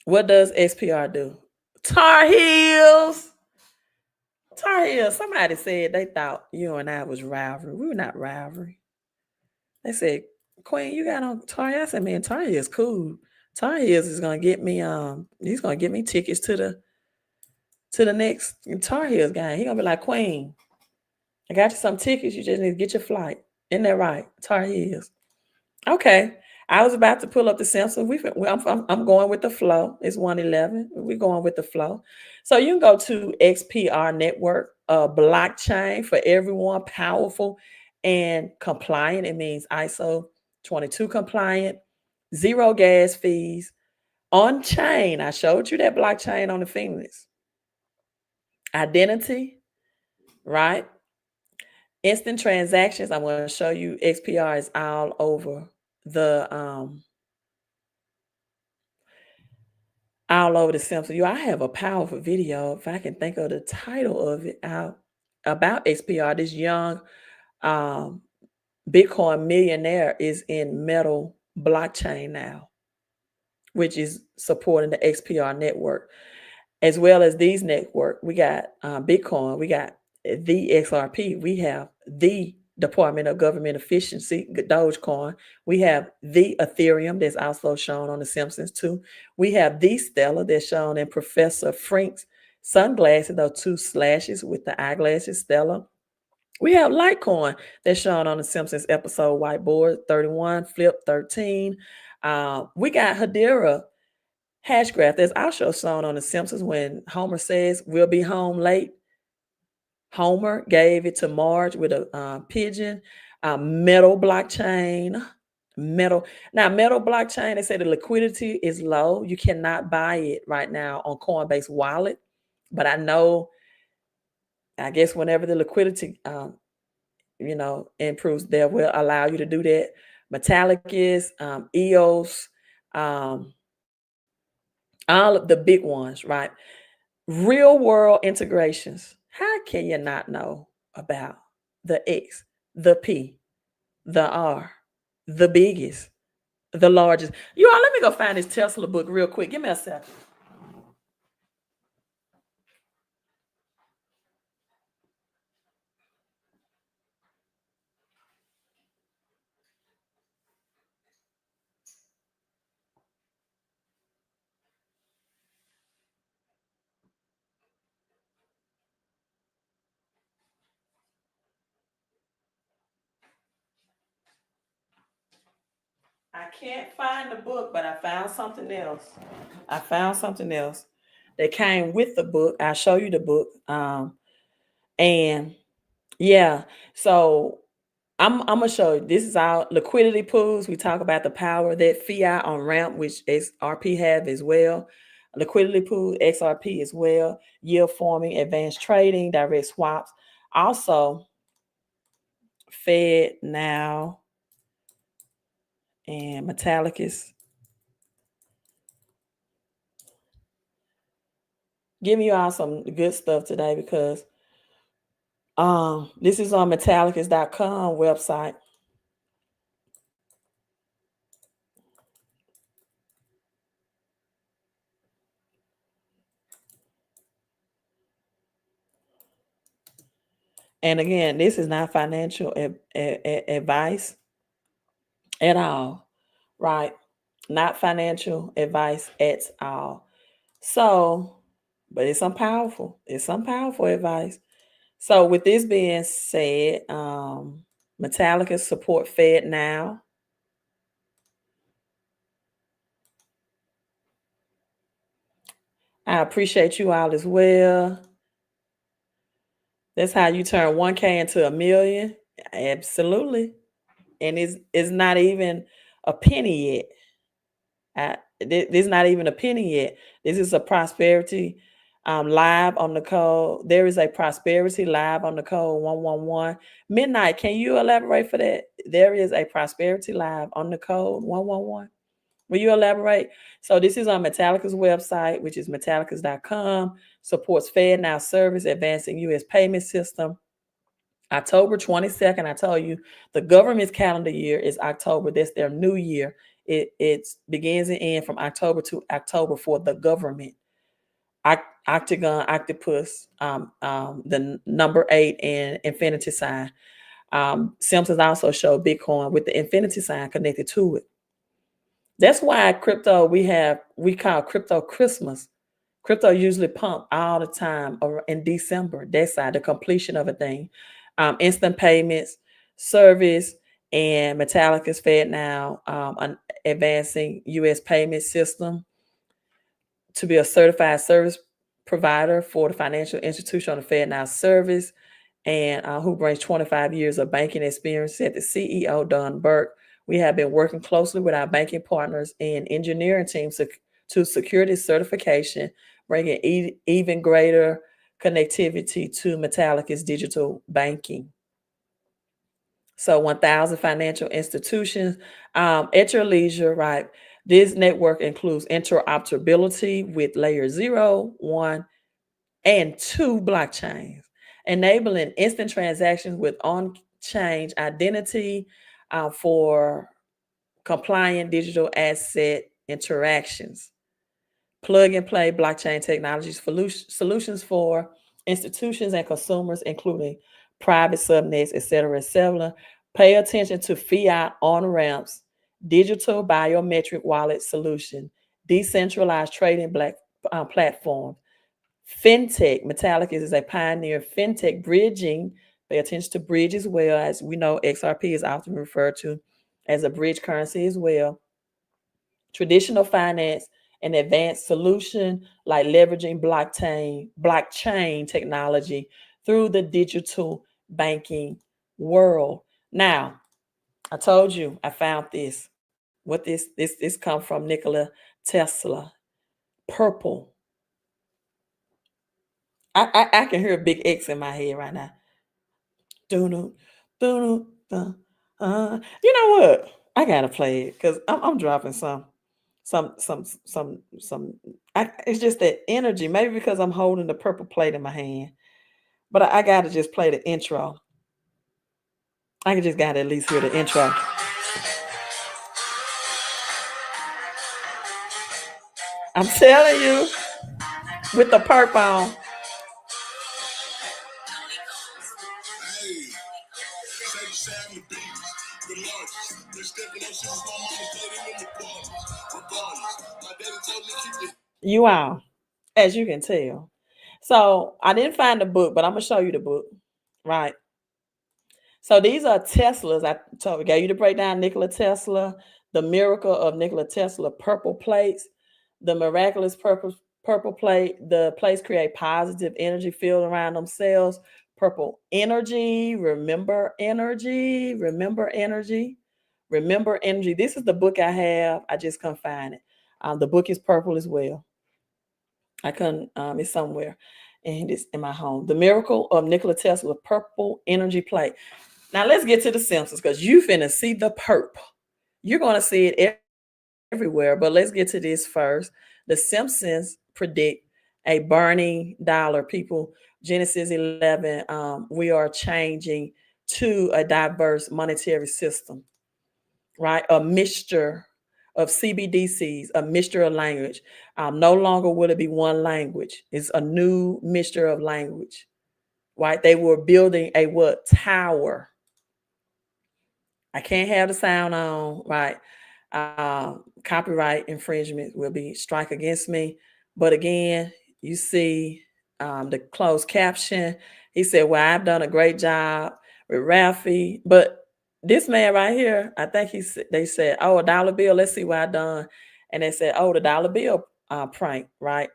What does XPR do? Tar Heels. Somebody said they thought you and I was rivalry. We were not rivalry. They said, Queen, you got on Tar Heels? I said, man, Tar Heels cool. Tar Heels is gonna get me he's gonna get me tickets to the next Tar Heels game. He gonna be like, Queen, I got you some tickets. You just need to get your flight. Isn't that right? Tar Heels. Okay. I was about to pull up the Simpsons. I'm going with the flow. It's 111. We're going with the flow. So you can go to XPR Network, blockchain for everyone, powerful And compliant, it means ISO 22 compliant, zero gas fees, on chain. I showed you that blockchain on the Phoenix. Identity, right? Instant transactions. I'm going to show you XPR is all over the Simpsons. I have a powerful video, if I can think of the title of it, out about XPR. This young Bitcoin millionaire is in Metal blockchain now, which is supporting the XPR network. As well as these network, we got Bitcoin, we got the XRP, we have the Department of Government Efficiency, Dogecoin, we have the Ethereum that's also shown on the Simpsons too. We have the Stellar that's shown in Professor Frink's sunglasses, those two slashes with the eyeglasses, Stellar. We have Litecoin that's shown on the Simpsons episode Whiteboard 31, Flip 13. We got Hedera Hashgraph that's also shown on the Simpsons when Homer says we'll be home late. Homer gave it to Marge with a pigeon. Metal blockchain. Metal blockchain, they say the liquidity is low. You cannot buy it right now on Coinbase wallet. But I guess whenever the liquidity improves, they will allow you to do that. Metallic is EOS, all of the big ones, right? Real world integrations. How can you not know about the X, the P, the R, the biggest, the largest? You all, let me go find this Tesla book real quick. Give me a second. I can't find the book, but I found something else. That came with the book. I'll show you the book. And yeah, so I'm gonna show you. This is our liquidity pools. We talk about the power that fiat on ramp, which XRP have as well. Liquidity pool, XRP as well. Yield forming, advanced trading, direct swaps. Also, Fed now and Metallicus. Giving you all some good stuff today because this is on metallicus.com website. And again, this is not financial advice at all, right? Not financial advice at all. So, but it's some powerful advice. So with this being said, Metallica support Fed now. I appreciate you all as well. That's how you turn 1K into a million. Absolutely. And it's not even a penny yet. This is not even a penny yet. This is a prosperity live on the code. There is a prosperity live on the code 111. Midnight, can you elaborate for that? There is a prosperity live on the code 111. Will you elaborate? So this is on Metallica's website, which is metallicas.com, supports Fed Now service, advancing U.S. payment system. October 22nd, I told you, the government's calendar year is October. That's their new year. It begins and ends from October to October for the government. Octagon, octopus, the number 8 and infinity sign. Simpsons also show Bitcoin with the infinity sign connected to it. That's why crypto, we call crypto Christmas. Crypto usually pump all the time in December. That side, the completion of a thing. Instant payments, service, and Metallica's Fed Now, an advancing U.S. payment system to be a certified service provider for the financial institution on the Fed Now service. and who brings 25 years of banking experience, said the CEO, Don Burke. We have been working closely with our banking partners and engineering teams to secure this certification, bringing even greater connectivity to Metallica's digital banking. So 1,000 financial institutions at your leisure, right? This network includes interoperability with layer 0, 1, and 2 blockchains, enabling instant transactions with on-chain identity for compliant digital asset interactions. Plug and play blockchain technologies solutions for institutions and consumers, including private subnets, et cetera, et cetera. Pay attention to fiat on ramps, digital biometric wallet solution, decentralized trading platform, fintech. Metallic is a pioneer fintech bridging. Pay attention to bridge as well, as we know XRP is often referred to as a bridge currency as well. Traditional finance and advanced solution like leveraging blockchain technology through the digital banking world. Now, I told you I found this. What this come from Nikola Tesla. Purple. I can hear a big X in my head right now. Doo-doo, doo-doo, You know what? I gotta play it because I'm dropping some. It's just that energy. Maybe because I'm holding the purple plate in my hand, but I gotta just play the intro. I just gotta at least hear the intro. I'm telling you, with the purple on. You are, as you can tell. So I didn't find the book, but I'm gonna show you the book. Right. So these are Teslas. I gave you the breakdown. Nikola Tesla, the miracle of Nikola Tesla, purple plates, the miraculous purple plate. The plates create positive energy field around themselves. Purple energy. Remember energy. Remember energy. Remember energy. This is the book I have. I just couldn't find it. The book is purple as well. I couldn't. It's somewhere, and it's in my home. The miracle of Nikola Tesla, purple energy plate. Now let's get to the Simpsons because you finna see the perp. You're gonna see it everywhere, but let's get to this first. The Simpsons predict a burning dollar. People, Genesis 11, we are changing to a diverse monetary system, right? A mixture of CBDCs, a mixture of language. No longer will it be one language. It's a new mixture of language, right? They were building a what? Tower. I can't have the sound on, right? Copyright infringement will be strike against me. But again, you see the closed caption. He said, well, I've done a great job with Ralphie. But this man right here, I think they said, oh, a dollar bill. Let's see what I done. And they said, oh, the dollar bill prank, right?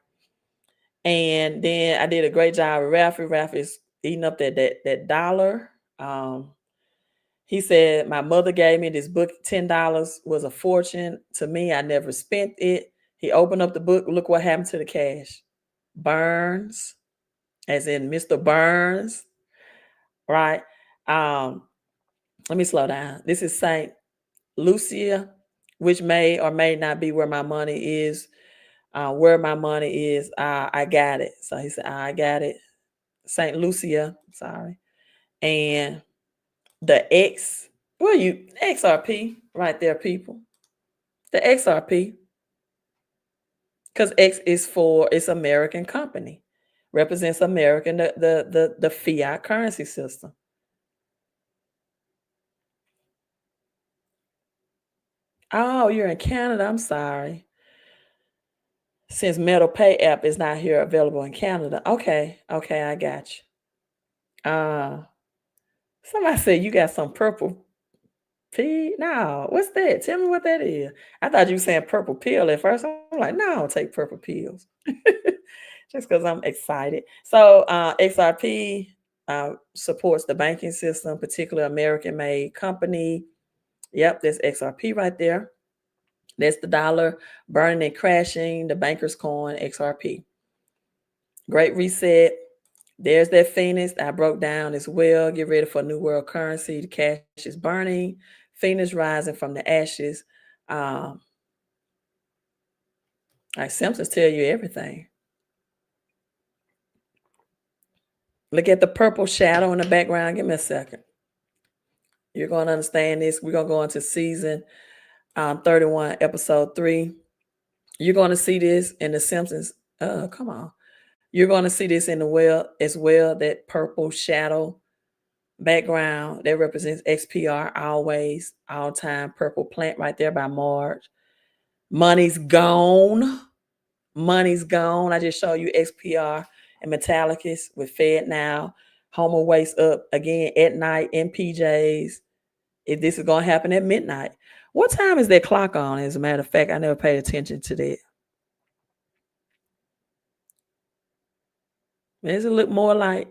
And then I did a great job with Ralphie. Ralphie's eating up that dollar. He said, my mother gave me this book, $10 was a fortune to me. I never spent it. He opened up the book. Look what happened to the cash. Burns, as in Mr. Burns, right? Let me slow down. This is Saint Lucia, which may or may not be where my money is. Where my money is, I got it. So he said, I got it. Saint Lucia, sorry. And the X, well, you XRP right there, people. The XRP, because X is for it's American company, represents American the fiat currency system. Oh, you're in Canada. I'm sorry. Since Metal Pay app is not here available in Canada. Okay, okay, I got you. Somebody said you got some purple pea. No, what's that? Tell me what that is. I thought you were saying purple pill at first. I'm like, no, I don't take purple pills. Just because I'm excited. So XRP, supports the banking system, particularly American-made company. Yep, there's XRP right there. That's the dollar burning and crashing, the banker's coin, XRP. Great reset. There's that Phoenix I broke down as well. Get ready for new world currency. The cash is burning. Phoenix rising from the ashes. Like Simpsons tell you everything. Look at the purple shadow in the background. Give me a second. You're going to understand this. We're going to go into season 31, episode 3. You're going to see this in the Simpsons. Come on. You're going to see this in the well as well, that purple shadow background that represents XPR, always, all time purple plant right there by Marge. Money's gone. Money's gone. I just showed you XPR and Metallicus with Fed Now. Homer wakes up again at night in PJs. If this is going to happen at midnight. What time is that clock on? As a matter of fact, I never paid attention to that. Does it look more like,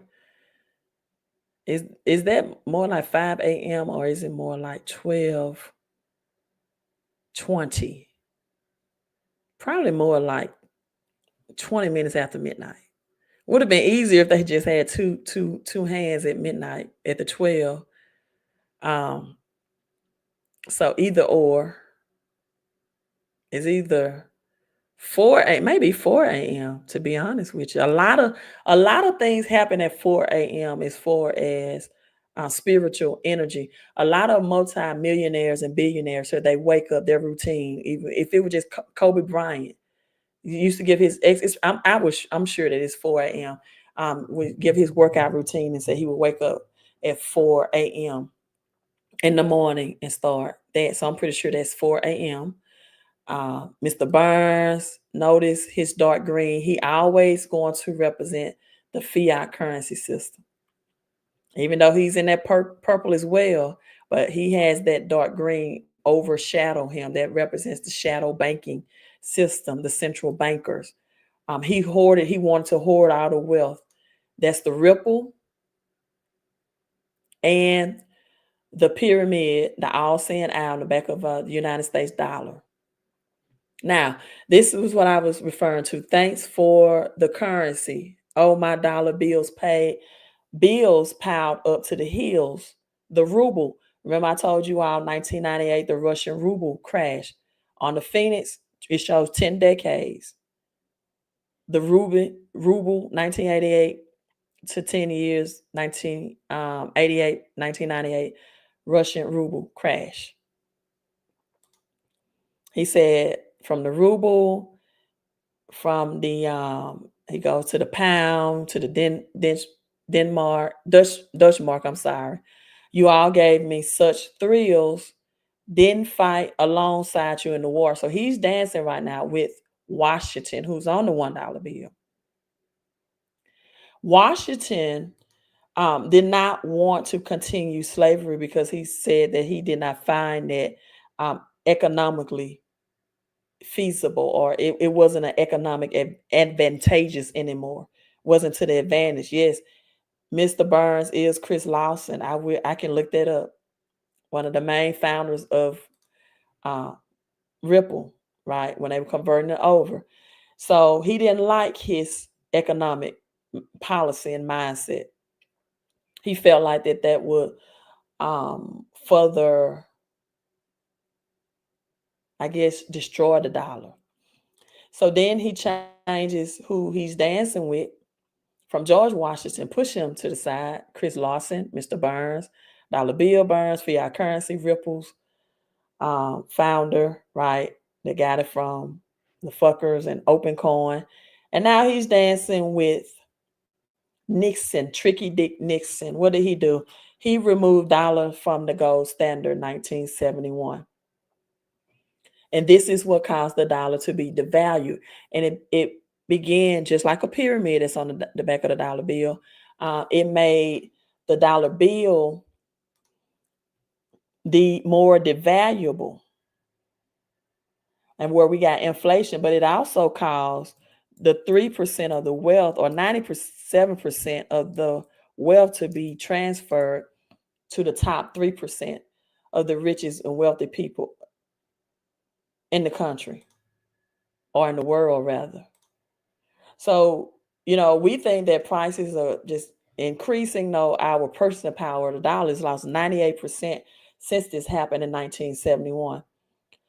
is that more like 5 a.m. or is it more like 12:20? Probably more like 20 minutes after midnight. Would have been easier if they just had two hands at midnight at the 12. So either or is either 4 a.m. to be honest with you. A lot of things happen at 4 a.m. as far as spiritual energy. A lot of multi-millionaires and billionaires, so they wake up their routine. Even if it was just Kobe Bryant, he used to give his I'm sure that it's 4 a.m. Would give his workout routine and say he would wake up at 4 a.m. in the morning and start that. So I'm pretty sure that's 4 a.m. Mr. Burns, notice his dark green. He always going to represent the fiat currency system. Even though he's in that purple as well, but he has that dark green overshadow him. That represents the shadow banking system, the central bankers. He wanted to hoard all the wealth. That's the ripple and the pyramid, the all-seeing eye on the back of the United States dollar. Now, this was what I was referring to. Thanks for the currency. Oh, my dollar bills paid. Bills piled up to the hills. The ruble. Remember I told you all 1998, the Russian ruble crashed. On the Phoenix, it shows 10 decades. The ruble 1988 to 10 years, 1988, 1998, Russian ruble crash. He said from the ruble, from the he goes to the pound, to the Dutch mark, I'm sorry. You all gave me such thrills, didn't fight alongside you in the war. So he's dancing right now with Washington, who's on the $1 bill. Washington did not want to continue slavery because he said that he did not find that economically feasible, or it wasn't an economic advantageous anymore. Wasn't to the advantage. Yes, Mr. Burns is Chris Lawson. I can look that up. One of the main founders of Ripple, right? When they were converting it over. So he didn't like his economic policy and mindset. He felt like that would further, I guess, destroy the dollar. So then he changes who he's dancing with from George Washington, push him to the side. Chris Lawson, Mr. Burns, Dollar Bill Burns, fiat currency, Ripples, founder, right? They got it from the fuckers and Open Coin. And now he's dancing with Nixon, Tricky Dick Nixon. What did he do? He removed dollar from the gold standard 1971. And this is what caused the dollar to be devalued. And it began just like a pyramid that's on the back of the dollar bill. It made the dollar bill the more devaluable, and where we got inflation, but it also caused the 3% of the wealth, or 97% of the wealth to be transferred to the top 3% of the richest and wealthy people in the country, or in the world rather. So, we think that prices are just increasing. No, our purchasing power of the dollar has lost 98% since this happened in 1971.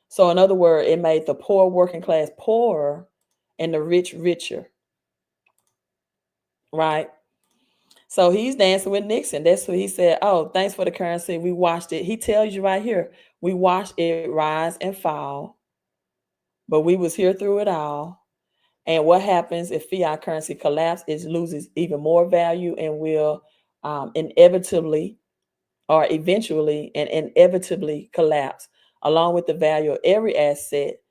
So, in other words, it made the poor working class poorer and the rich richer, right? So he's dancing with Nixon. That's what he said. Oh, thanks for the currency. We watched it. He tells you right here, we watched it rise and fall, but we was here through it all. And what happens if fiat currency collapses? It loses even more value and will inevitably or eventually and inevitably collapse, along with the value of every asset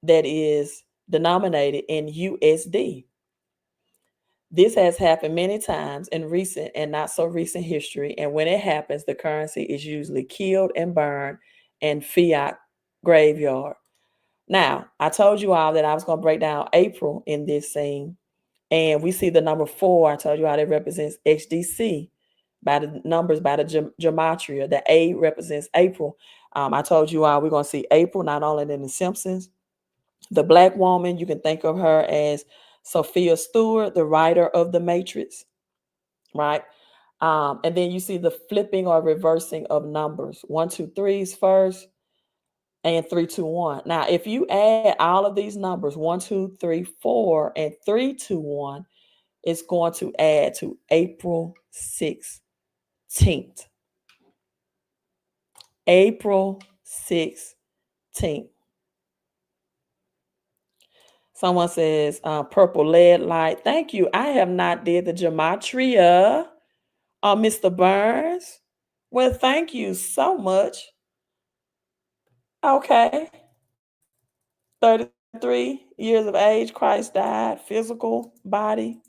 that is denominated in USD. This has happened many times in recent and not so recent history. And when it happens, the currency is usually killed and burned in fiat graveyard. Now, I told you all that I was going to break down April in this scene. And we see the number 4. I told you how that represents HDC by the numbers, by the gematria. The A represents April. I told you all we're going to see April not only in the Simpsons. The Black woman, you can think of her as Sophia Stewart, the writer of The Matrix, right? And then you see the flipping or reversing of numbers. 1, 2, 3's first, and 3, 2, 1. Now, if you add all of these numbers, 1, 2, 3, 4, and 3, 2, 1, it's going to add to April 16th. April 16th. Someone says purple lead light. Thank you. I have not did the gematria, Mr. Burns. Well, thank you so much. Okay. 33 years of age, Christ died, physical body.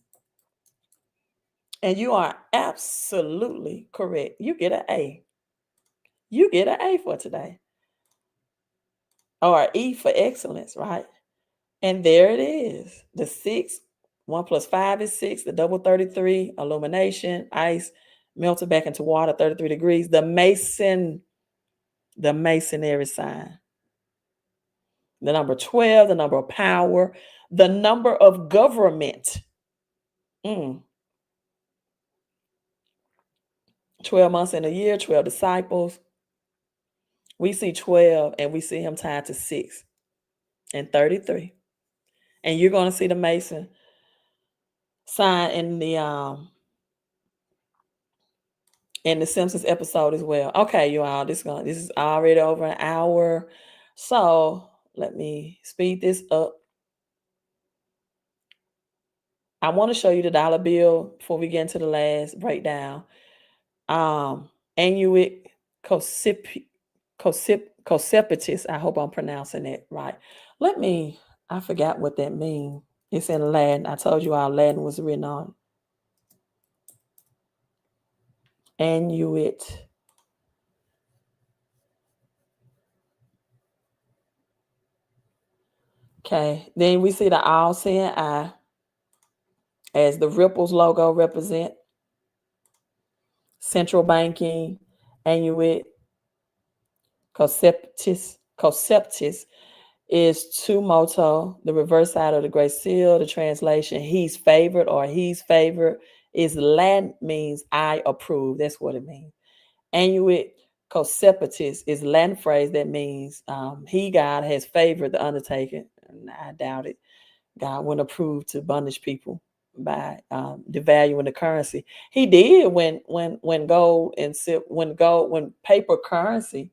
And you are absolutely correct. You get an A. You get an A for today. Or E for excellence, right? And there it is. The 6, 1 plus 5 is 6. The double 33, illumination, ice, melted back into water, 33 degrees. The masonry sign. The number 12, the number of power, the number of government. 12 months in a year, 12 disciples. We see 12 and we see him tied to 6 and 33. And you're going to see the Mason sign in the Simpsons episode as well. Okay, you all, this is already over an hour. So let me speed this up. I want to show you the dollar bill before we get into the last breakdown. Annuit Cocipetis. I hope I'm pronouncing it right. I forgot what that means. It's in Latin. I told you all Latin was written on. Annuit. Okay. Then we see the all-seeing eye as the Ripples logo represent. Central banking, Annuit Cocipetis is tumoto, the reverse side of the great seal. The translation, he's favored or he's favored, is Latin, means I approve. That's what it means. Annuit Cocipetis is Latin phrase that means he, God, has favored the undertaking. And I doubt it. God wouldn't approve to punish people by devaluing the currency. He did when gold and when paper currency,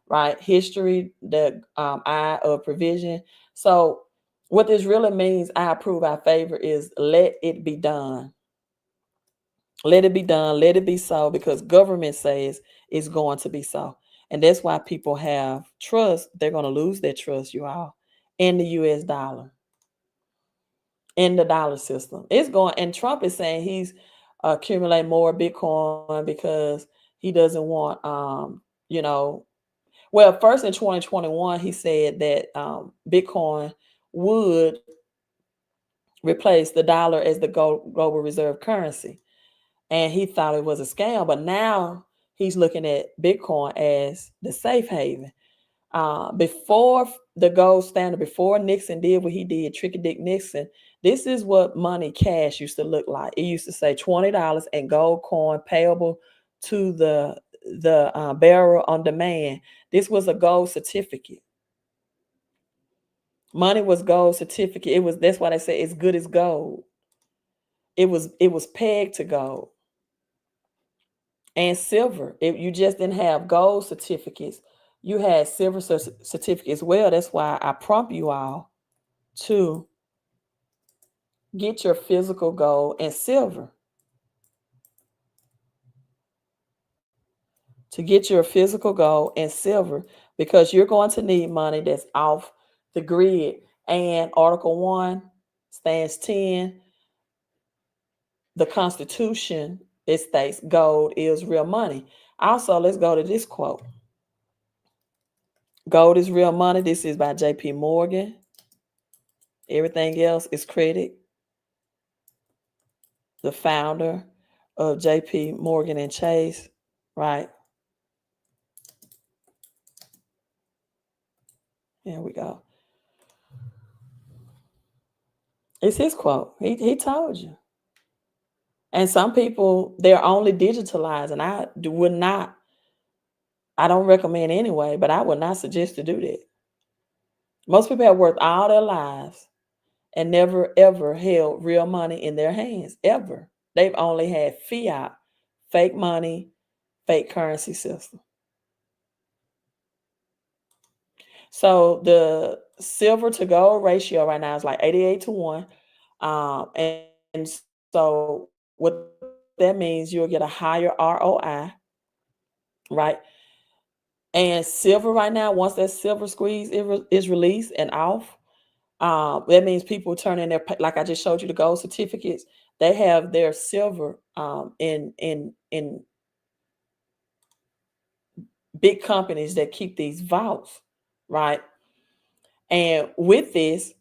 right? History, the eye of provision. So what this really means, I approve, I favor, is let it be done. Let it be done. Let it be so, because government says it's going to be so. And that's why people have trust. They're going to lose their trust, you all, in the US dollar, in the dollar system. It's going, and Trump is saying he's accumulating more Bitcoin because he doesn't want, well, first in 2021, he said that Bitcoin would replace the dollar as the global reserve currency. and he thought it was a scam. But now he's looking at Bitcoin as the safe haven. Before the gold standard, before Nixon did what he did, Tricky Dick Nixon, this is what money cash used to look like. It used to say $20 and gold coin payable to the bearer on demand. This was a gold certificate. Money was gold certificate. It was, that's why they say it's good as gold. It was pegged to gold and silver. If you just didn't have gold certificates, you had silver certificates as well. That's why I prompt you all to get your physical gold and silver. To get your physical gold and silver, because you're going to need money that's off the grid. And Article 1 stands 10. The Constitution, it states gold is real money. Also, let's go to this quote. Gold is real money. This is by J.P. Morgan. Everything else is credit. The founder of J.P. Morgan and Chase, right? Here we go. It's his quote. He told you. And some people, they're only digitalized, and I don't recommend anyway, but I would not suggest to do that. Most people have worked all their lives and never ever held real money in their hands, ever. They've only had fiat, fake money, fake currency system. So the silver to gold ratio right now is like 88 to 1. And so what that means, you'll get a higher ROI, right? And silver right now, once that silver squeeze is released and off, that means people turn in their, like I just showed you the gold certificates. They have their silver in big companies that keep these vaults, right? And with this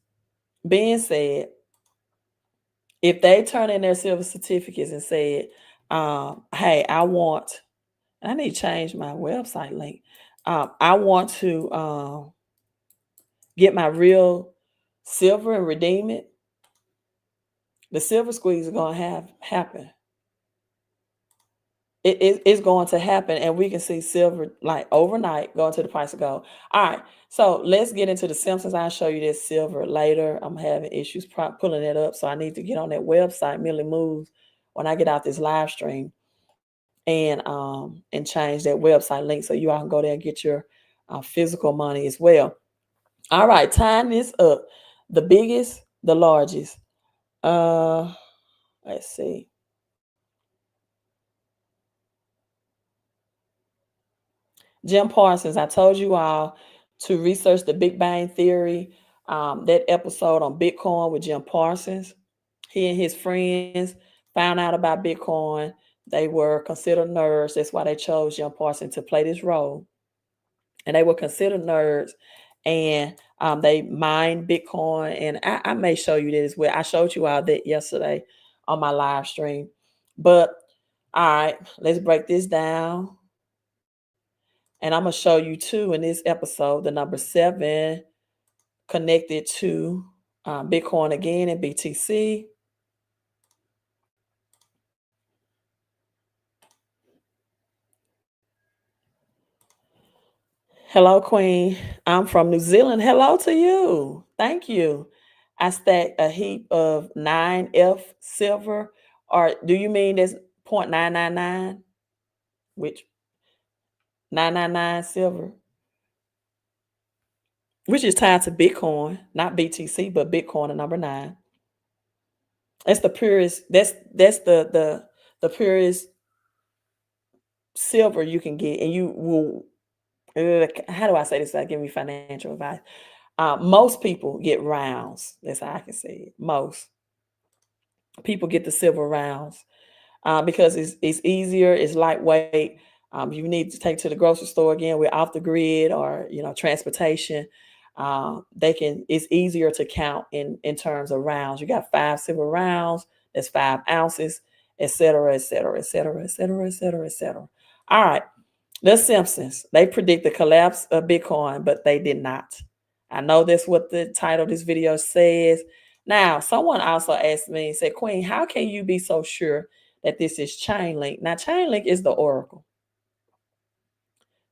being said, if they turn in their silver certificates and said, "Hey, I need to change my website link. I want to get my real silver and redeem it," the silver squeeze is going to happen. It's going to happen, and we can see silver like overnight going to the price of gold. All right, so let's get into the Simpsons. I'll show you this silver later. I'm having issues pulling it up, so I need to get on that website, Millie Moves, when I get out this live stream, and change that website link so you all can go there and get your physical money as well. All right, tying this up, the biggest, the largest. Let's see. Jim Parsons, I told you all to research the Big Bang Theory, that episode on Bitcoin with Jim Parsons. He and his friends found out about Bitcoin. They were considered nerds. That's why they chose Jim Parsons to play this role. And they were considered nerds. And they mined Bitcoin. And I may show you that as well. I showed you all that yesterday on my live stream. But all right, let's break this down. And I'm going to show you too in this episode, the number 7 connected to Bitcoin again and BTC. Hello, Queen. I'm from New Zealand. Hello to you. Thank you. I stacked a heap of 9F silver. Or do you mean that's 0.999? Which 999 silver? Which is tied to Bitcoin, not BTC, but Bitcoin, the number 9. That's the purest. That's the purest silver you can get, and you will. How do I say this? Without giving me financial advice. Most people get rounds. That's how I can say it. Most people get the silver rounds because it's easier. It's lightweight. You need to take to the grocery store again. We're off the grid, or transportation. It's easier to count in terms of rounds. You got 5 silver rounds. That's 5 ounces, etc., etc., etc., etc., etc., etc. All right. The Simpsons, they predict the collapse of Bitcoin, but they did not. I know that's what the title of this video says. Now, someone also asked me, said, Queen, how can you be so sure that this is Chainlink? Now, Chainlink is the oracle.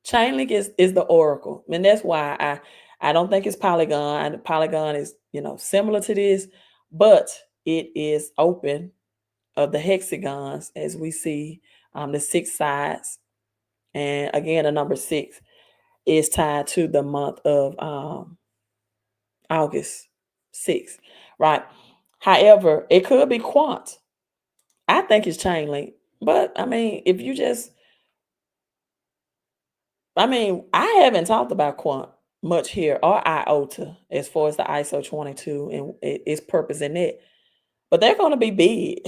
Chainlink is the oracle. And that's why I don't think it's Polygon. Polygon is, similar to this, but it is open of the hexagons as we see the 6 sides. And again, the number 6 is tied to the month of August 6th, right? However, it could be quant. I think it's Chainlink. But I mean, if you just, I haven't talked about quant much here or IOTA as far as the ISO 22 and its purpose in it. But they're going to be big.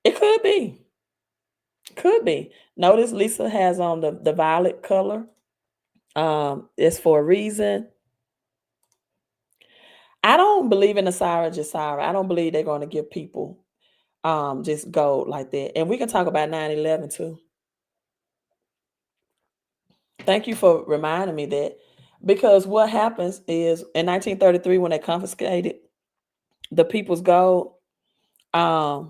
It could be. Could be. Notice Lisa has on the violet color. It's for a reason. I don't believe in the Sarah Jasira. I don't believe they're going to give people just gold like that. And we can talk about 9/11 too. Thank you for reminding me that, because what happens is in 1933 when they confiscated the people's gold, that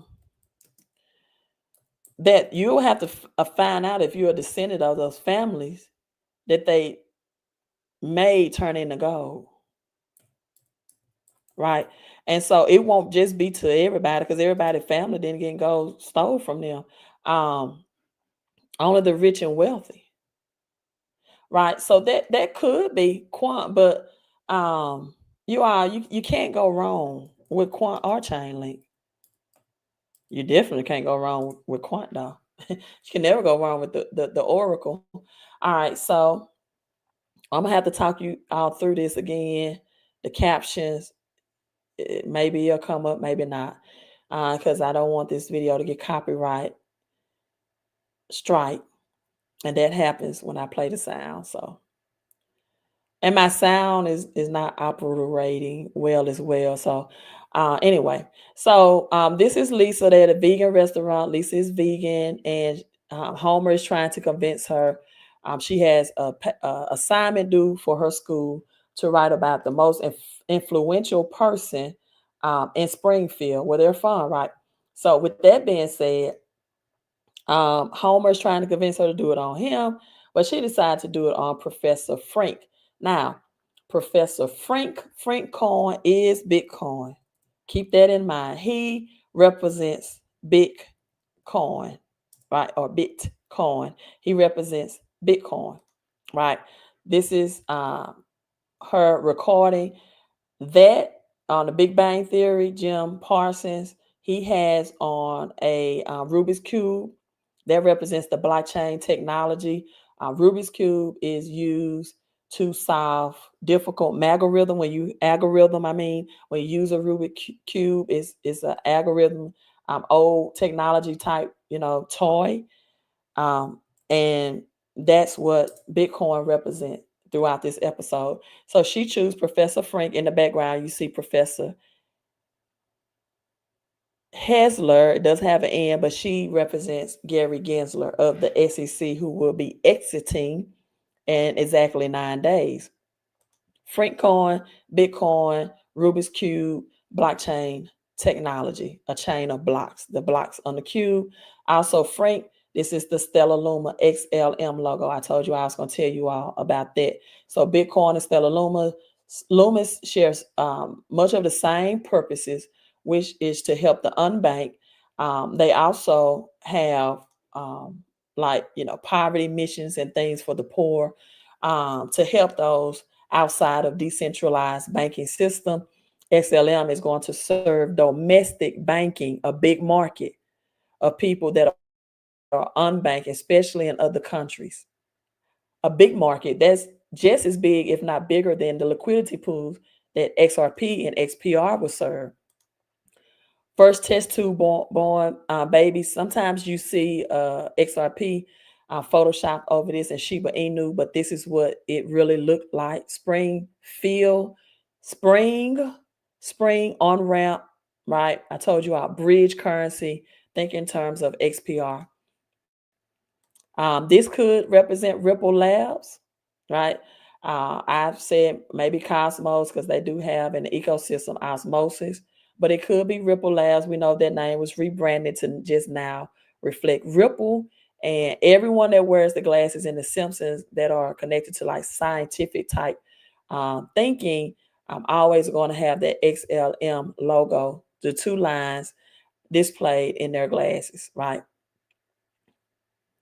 you'll have to find out if you're a descendant of those families that they made turn into gold. Right. And so it won't just be to everybody, because everybody's family didn't get gold stole from them. Only the rich and wealthy. Right. So that could be quant, but you can't go wrong with quant or chain link. You definitely can't go wrong with quant though. You can never go wrong with the oracle. All right, so I'm gonna have to talk you all through this again. The captions, maybe it'll come up, maybe not, because I don't want this video to get copyright strike, and that happens when I play the sound. So, and my sound is not operating well as well. So, anyway, so this is Lisa. They're at a vegan restaurant. Lisa is vegan, and Homer is trying to convince her. She has a assignment due for her school to write about the most influential person in Springfield, where they're from, right? So, with that being said, Homer's trying to convince her to do it on him, but she decided to do it on Professor Frank. Now, Professor Frank Coin is Bitcoin. Keep that in mind. He represents Bitcoin, right? Or Bitcoin. He represents Bitcoin, right? This is her recording that on the Big Bang Theory. Jim Parsons, he has on a Rubik's Cube that represents the blockchain technology. Rubik's Cube is used to solve difficult algorithm. When you use a Rubik's Cube, is an algorithm, old technology type, toy. And that's what Bitcoin represents throughout this episode. So she chose Professor Frank. In the background, you see Professor Hessler. It does have an N, but she represents Gary Gensler of the SEC, who will be exiting in exactly 9 days. Frank Coin, Bitcoin, Rubik's Cube, blockchain technology, a chain of blocks, the blocks on the cube. Also, Frank, this is the Stellar Luma XLM logo. I told you I was going to tell you all about that. So Bitcoin and Stellar Luma shares much of the same purposes, which is to help the unbanked. They also have poverty missions and things for the poor, to help those outside of decentralized banking system. XLM is going to serve domestic banking, a big market of people that are unbanked, especially in other countries. A big market that's just as big, if not bigger, than the liquidity pools that XRP and XPR will serve. First test tube born babies. Sometimes you see XRP Photoshop over this and Shiba Inu, but this is what it really looked like. Spring on ramp right? I told you our bridge currency, think in terms of XPR. This could represent Ripple Labs, right? I've said maybe Cosmos because they do have an ecosystem osmosis, but it could be Ripple Labs. We know that name was rebranded to just now reflect Ripple. And everyone that wears the glasses in the Simpsons that are connected to like scientific type thinking, I'm always going to have that XLM logo, the two lines displayed in their glasses, right?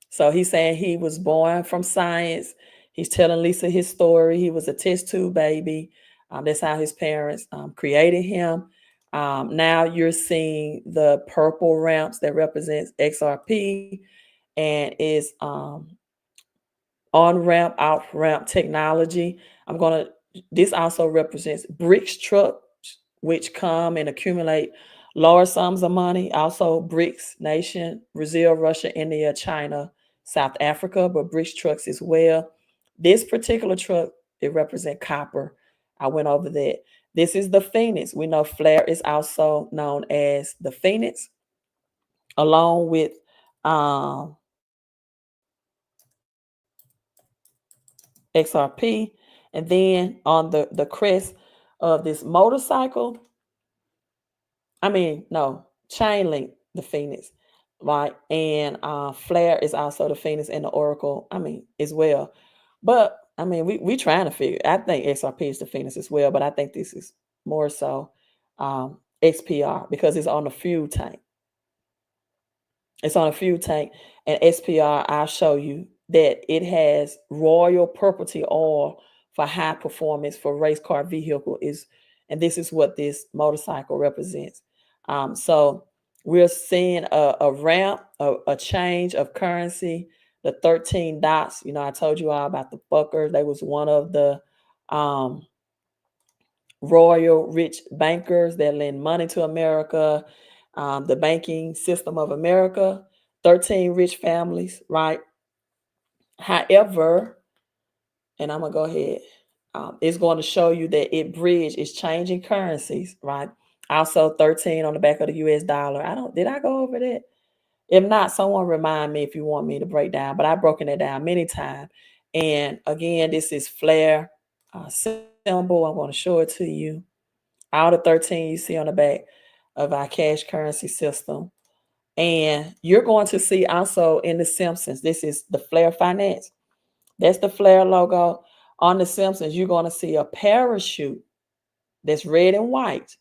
So he's saying he was born from science. He's telling Lisa his story. He was a test tube baby. That's how his parents created him. Now you're seeing the purple ramps that represents XRP and is on ramp, off ramp technology. This also represents BRICS trucks, which come and accumulate large sums of money. Also, BRICS nation, Brazil, Russia, India, China, South Africa, but BRICS trucks as well. This particular truck, it represents copper. I went over that. This is the Phoenix. We know Flare is also known as the Phoenix, along with XRP. And then on the crest of this motorcycle, Chainlink, the Phoenix, right? And Flare is also the Phoenix and the Oracle, as well. But we trying to figure. I think XRP is the Phoenix as well, but I think this is more so XPR because it's on the fuel tank. It's on a fuel tank, and SPR, I'll show you that it has royal purpley oil for high performance for race car vehicle and this is what this motorcycle represents. So we're seeing a ramp, a change of currency, the 13 dots. I told you all about the fuckers. They was one of the royal rich bankers that lend money to America, the banking system of America, 13 rich families, right? However, and I'm going to go ahead, it's going to show you that it bridge is changing currencies, right? Also 13 on the back of the US dollar. Did I go over that? If not, someone remind me if you want me to break down, but I've broken it down many times. And again, this is Flare symbol. I'm going to show it to you. All the 13 you see on the back of our cash currency system. And you're going to see also in the Simpsons, this is the Flare Finance. That's the Flare logo. On the Simpsons, you're going to see a parachute that's red and white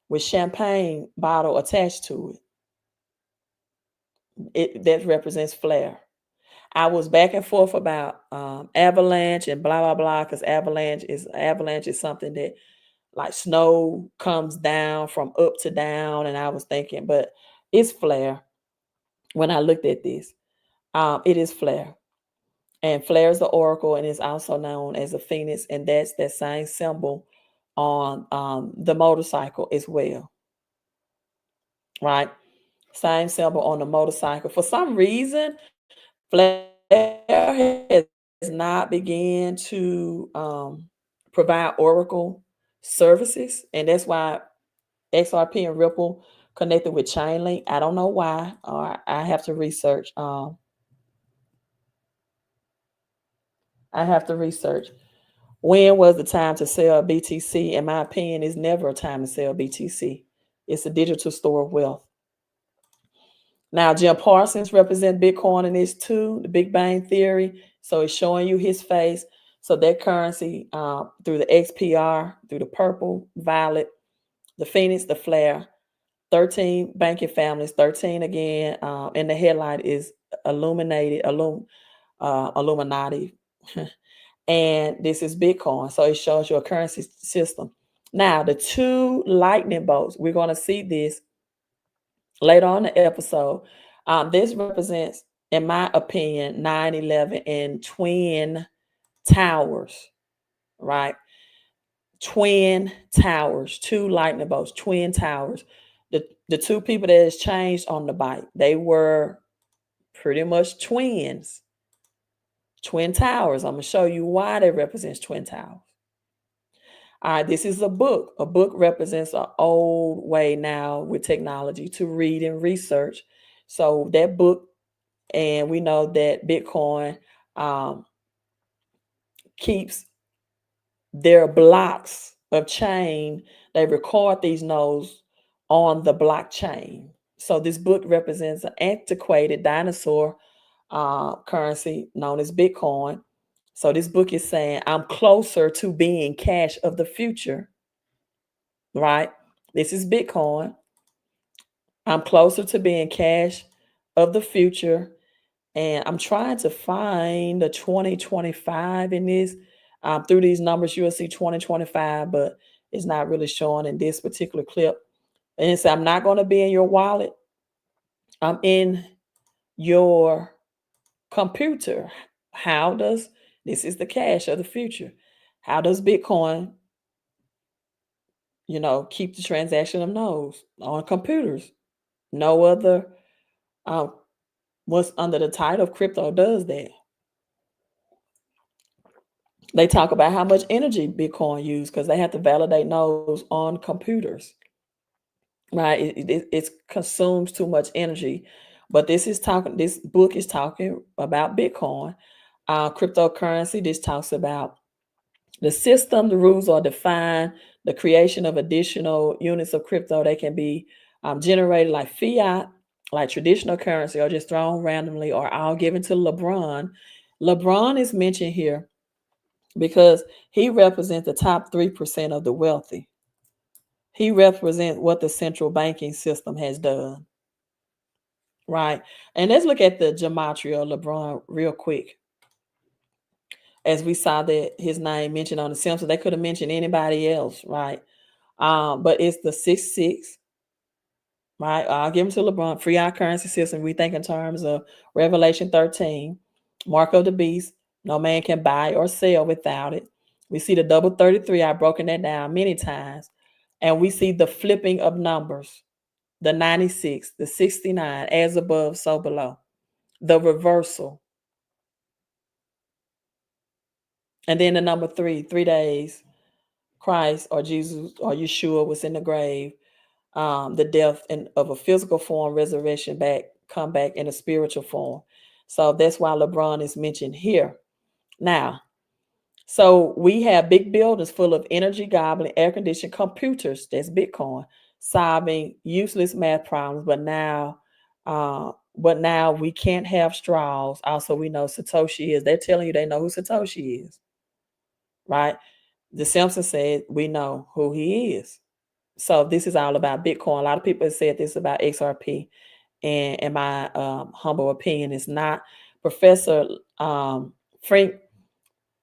with champagne bottle attached to it. That represents Flare. I was back and forth about avalanche and blah, blah, blah, because avalanche is something that like snow comes down from up to down. And I was thinking, but it's Flare. When I looked at this, it is Flare. And Flare is the oracle and is also known as a Phoenix. And that's that same symbol on the motorcycle as well. Right? Same symbol on the motorcycle. For some reason, Flare has not began to provide oracle services. And that's why XRP and Ripple connected with Chainlink. I don't know why, or I have to research. When was the time to sell BTC? In my opinion, it's never a time to sell BTC. It's a digital store of wealth. Now, Jim Parsons represents Bitcoin in this too, the Big Bang Theory. So it's showing you his face. So that currency through the XPR, through the purple, violet, the Phoenix, the Flare, 13 banking families, 13 again, and the headline is Illuminati. And this is Bitcoin. So it shows you a currency system. Now, the two lightning bolts, we're going to see this later on in the episode. This represents, in my opinion, 9/11 and Twin Towers, right? Twin Towers, two lightning bolts, Twin Towers. The two people that has changed on the bike, they were pretty much twins. Twin Towers. I'm going to show you why they represent Twin Towers. All right, this is a book. A book represents an old way now with technology to read and research. So that book, and we know that Bitcoin keeps their blocks of chain. They record these nodes on the blockchain. So this book represents an antiquated dinosaur currency known as Bitcoin. So this book is saying, I'm closer to being cash of the future, right? This is Bitcoin. I'm closer to being cash of the future. And I'm trying to find the 2025 in this. Through these numbers, you'll see 2025, but it's not really showing in this particular clip. And it says, I'm not going to be in your wallet. I'm in your computer. How does this is the cash of the future? How does Bitcoin, keep the transaction of nodes on computers? No other what's under the title of crypto does that. They talk about how much energy Bitcoin uses because they have to validate nodes on computers, right? It consumes too much energy. But this book is talking about Bitcoin, cryptocurrency. This talks about the system, the rules are defined, the creation of additional units of crypto. They can be generated like fiat, like traditional currency, or just thrown randomly, or all given to LeBron. LeBron is mentioned here because he represents the top 3% of the wealthy. He represents what the central banking system has done, right? And let's look at the gematria of LeBron real quick. As we saw that his name mentioned on the Simpsons, they could have mentioned anybody else, right? But it's the 6-6, right? I'll give him to LeBron. Free our currency system. We think in terms of Revelation 13, mark of the beast. No man can buy or sell without it. We see the double 33. I've broken that down many times. And we see the flipping of numbers, the 96, the 69, as above, so below, the reversal. And then the number 3 days, Christ or Jesus or Yeshua was in the grave. The death of a physical form, resurrection come back in a spiritual form. So that's why LeBron is mentioned here. Now, so we have big buildings full of energy gobbling, air-conditioned computers, that's Bitcoin, solving useless math problems. But now we can't have straws. Also, we know Satoshi is. They're telling you they know who Satoshi is, right? The Simpsons said we know who he is. So this is all about Bitcoin. A lot of people have said this about XRP, and in my humble opinion, it's not. Professor Frank,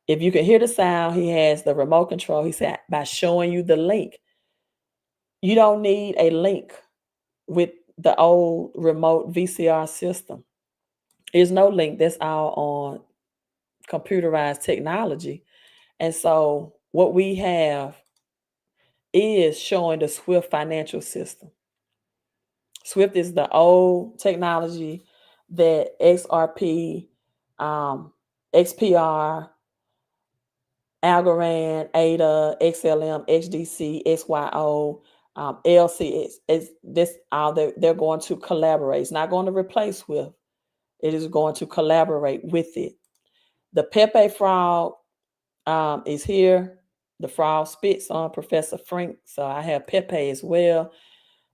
if you can hear the sound, he has the remote control. He said by showing you the link. You don't need a link with the old remote VCR system. There's no link. That's all on computerized technology. And so what we have is showing the Swift financial system. Swift is the old technology that XRP, XPR, Algorand, ADA, XLM, XDC, XYO, LCS. It's this all they're going to collaborate. It's not going to replace Swift. It is going to collaborate with it. The Pepe frog is here. The frog spits on Professor Frank. So I have Pepe as well.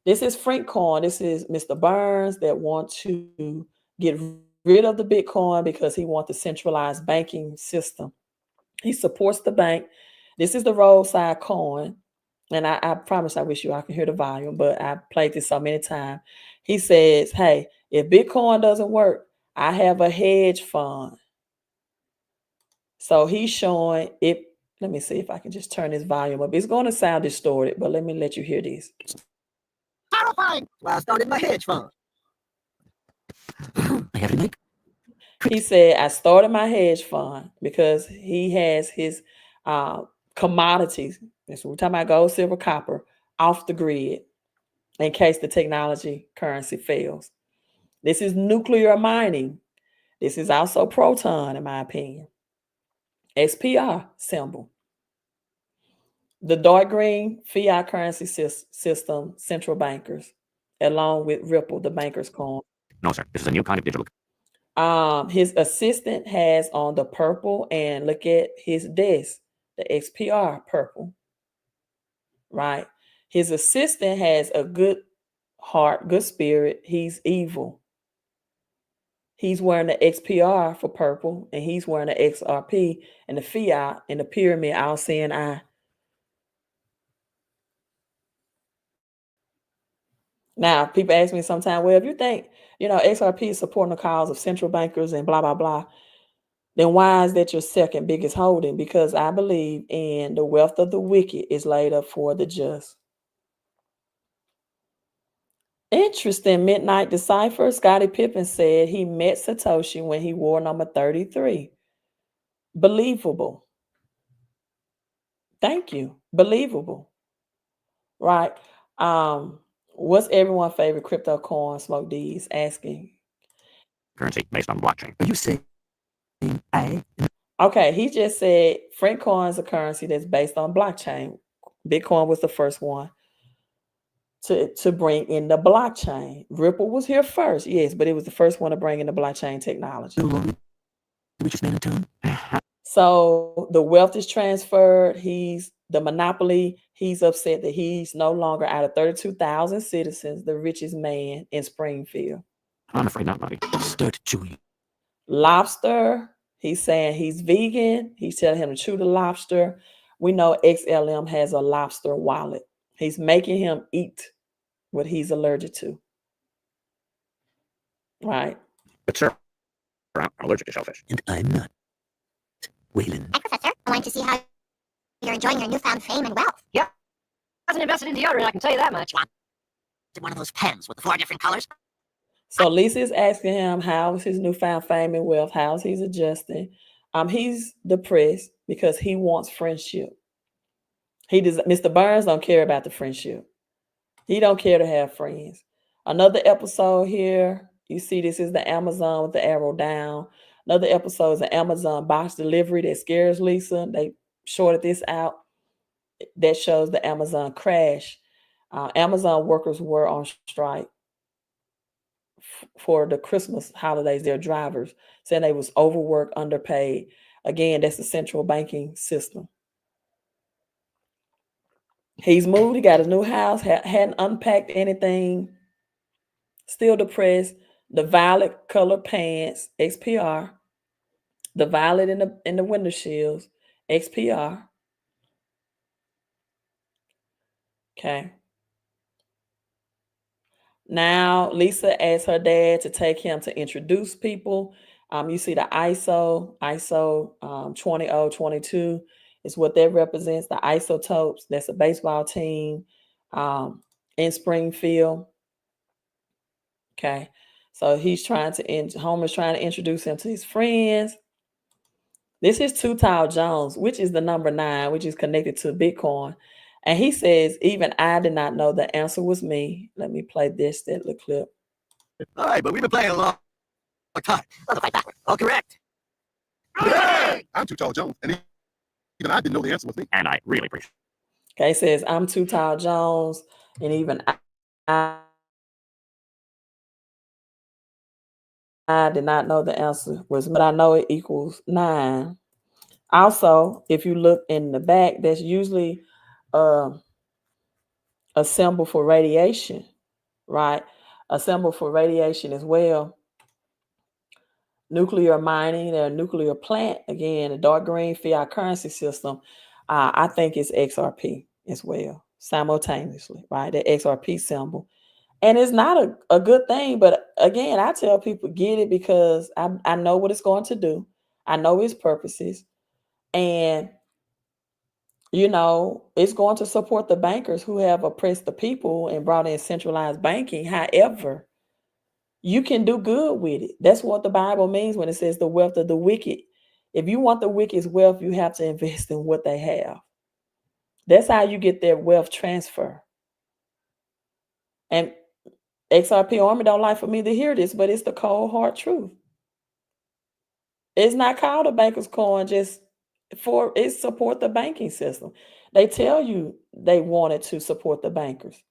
This is Frank Coin. This is Mr. Burns that wants to get rid of the Bitcoin because he wants the centralized banking system. He supports the bank. This is the roadside coin. And I promise I wish I could hear the volume, but I played this so many times. He says, hey, if Bitcoin doesn't work, I have a hedge fund. So he's showing it. Let me see if I can just turn this volume up. It's going to sound distorted, but let me let you hear this. Terrifying. Well, I started my hedge fund. I have to make. He said, I started my hedge fund because he has his commodities. So we're talking about gold, silver, copper off the grid in case the technology currency fails. This is nuclear mining. This is also proton, in my opinion. SPR symbol. The dark green fiat currency system, central bankers, along with Ripple, the banker's coin. No, sir. This is a new kind of digital. His assistant has on the purple, and look at his desk, the XPR purple, right? His assistant has a good heart, good spirit. He's evil. He's wearing the XPR for purple, and he's wearing the XRP and the fiat and the pyramid, all seeing eye. Now, people ask me sometimes, well, if you think, XRP is supporting the cause of central bankers and blah, blah, blah, then why is that your second biggest holding? Because I believe in the wealth of the wicked is laid up for the just. Interesting. Midnight Decipher. Scottie Pippen said he met Satoshi when he wore number 33. Believable. Thank you. Believable. Right. What's everyone's favorite crypto coin? Smoke D's asking. Currency based on blockchain. Are you saying Okay, he just said Frank coin is a currency that's based on blockchain. Bitcoin was the first one to bring in the blockchain. Ripple was here first, yes, but it was the first one to bring in the blockchain technology. So the wealth is transferred. He's the monopoly. He's upset that he's no longer, out of 32,000 citizens, the richest man in Springfield. I'm afraid not, buddy. Start chewing. Lobster. He's saying he's vegan. He's telling him to chew the lobster. We know XLM has a lobster wallet. He's making him eat what he's allergic to. Right. But sir, I'm allergic to shellfish. And I'm not. Waylon. Hi, Professor. I wanted to see how you're enjoying your newfound fame and wealth. Yeah. I wasn't invested in deodorant, I can tell you that much. One of those pens with the 4 different colors. So Lisa is asking him how is his newfound fame and wealth, how's he's adjusting. He's depressed because he wants friendship. Mr. Burns don't care about the friendship. He don't care to have friends. Another episode here, you see this is the Amazon with the arrow down. Another episode is an Amazon box delivery that scares Lisa. They shorted this out. That shows the Amazon crash. Amazon workers were on strike for the Christmas holidays. Their drivers saying they was overworked, underpaid. Again, that's the central banking system. He's moved. He got his new house. Hadn't unpacked anything. Still depressed. The violet color pants, XPR. The violet in the window shields, XPR. Okay. Now Lisa asked her dad to take him to introduce people. You see the ISO 20022 is what that represents. The Isotopes, that's a baseball team in Springfield. Okay. So Homer's trying to introduce him to his friends. This is Too Tall Jones, which is the number 9, which is connected to Bitcoin. And he says, even I did not know the answer was me. Let me play that little clip. All right, but we've been playing a long time. Let's fight backward. Oh, correct. Hey! I'm Too Tall Jones, and even I didn't know the answer was me. And I really appreciate it. Okay, he says, I'm Too Tall Jones, and even I did not know the answer was, but I know it equals 9. Also, if you look in the back, that's usually a symbol for radiation, right? A symbol for radiation as well. Nuclear mining, a nuclear plant, again, a dark green fiat currency system. I think it's XRP as well, simultaneously, right? The XRP symbol. And it's not a good thing, but again, I tell people get it because I know what it's going to do. I know its purposes. And it's going to support the bankers who have oppressed the people and brought in centralized banking. However, you can do good with it. That's what the Bible means when it says the wealth of the wicked. If you want the wicked's wealth, you have to invest in what they have. That's how you get their wealth transfer. And XRP Army don't like for me to hear this, but it's the cold hard truth. It's not called a banker's coin just it support the banking system. They tell you they wanted to support the bankers.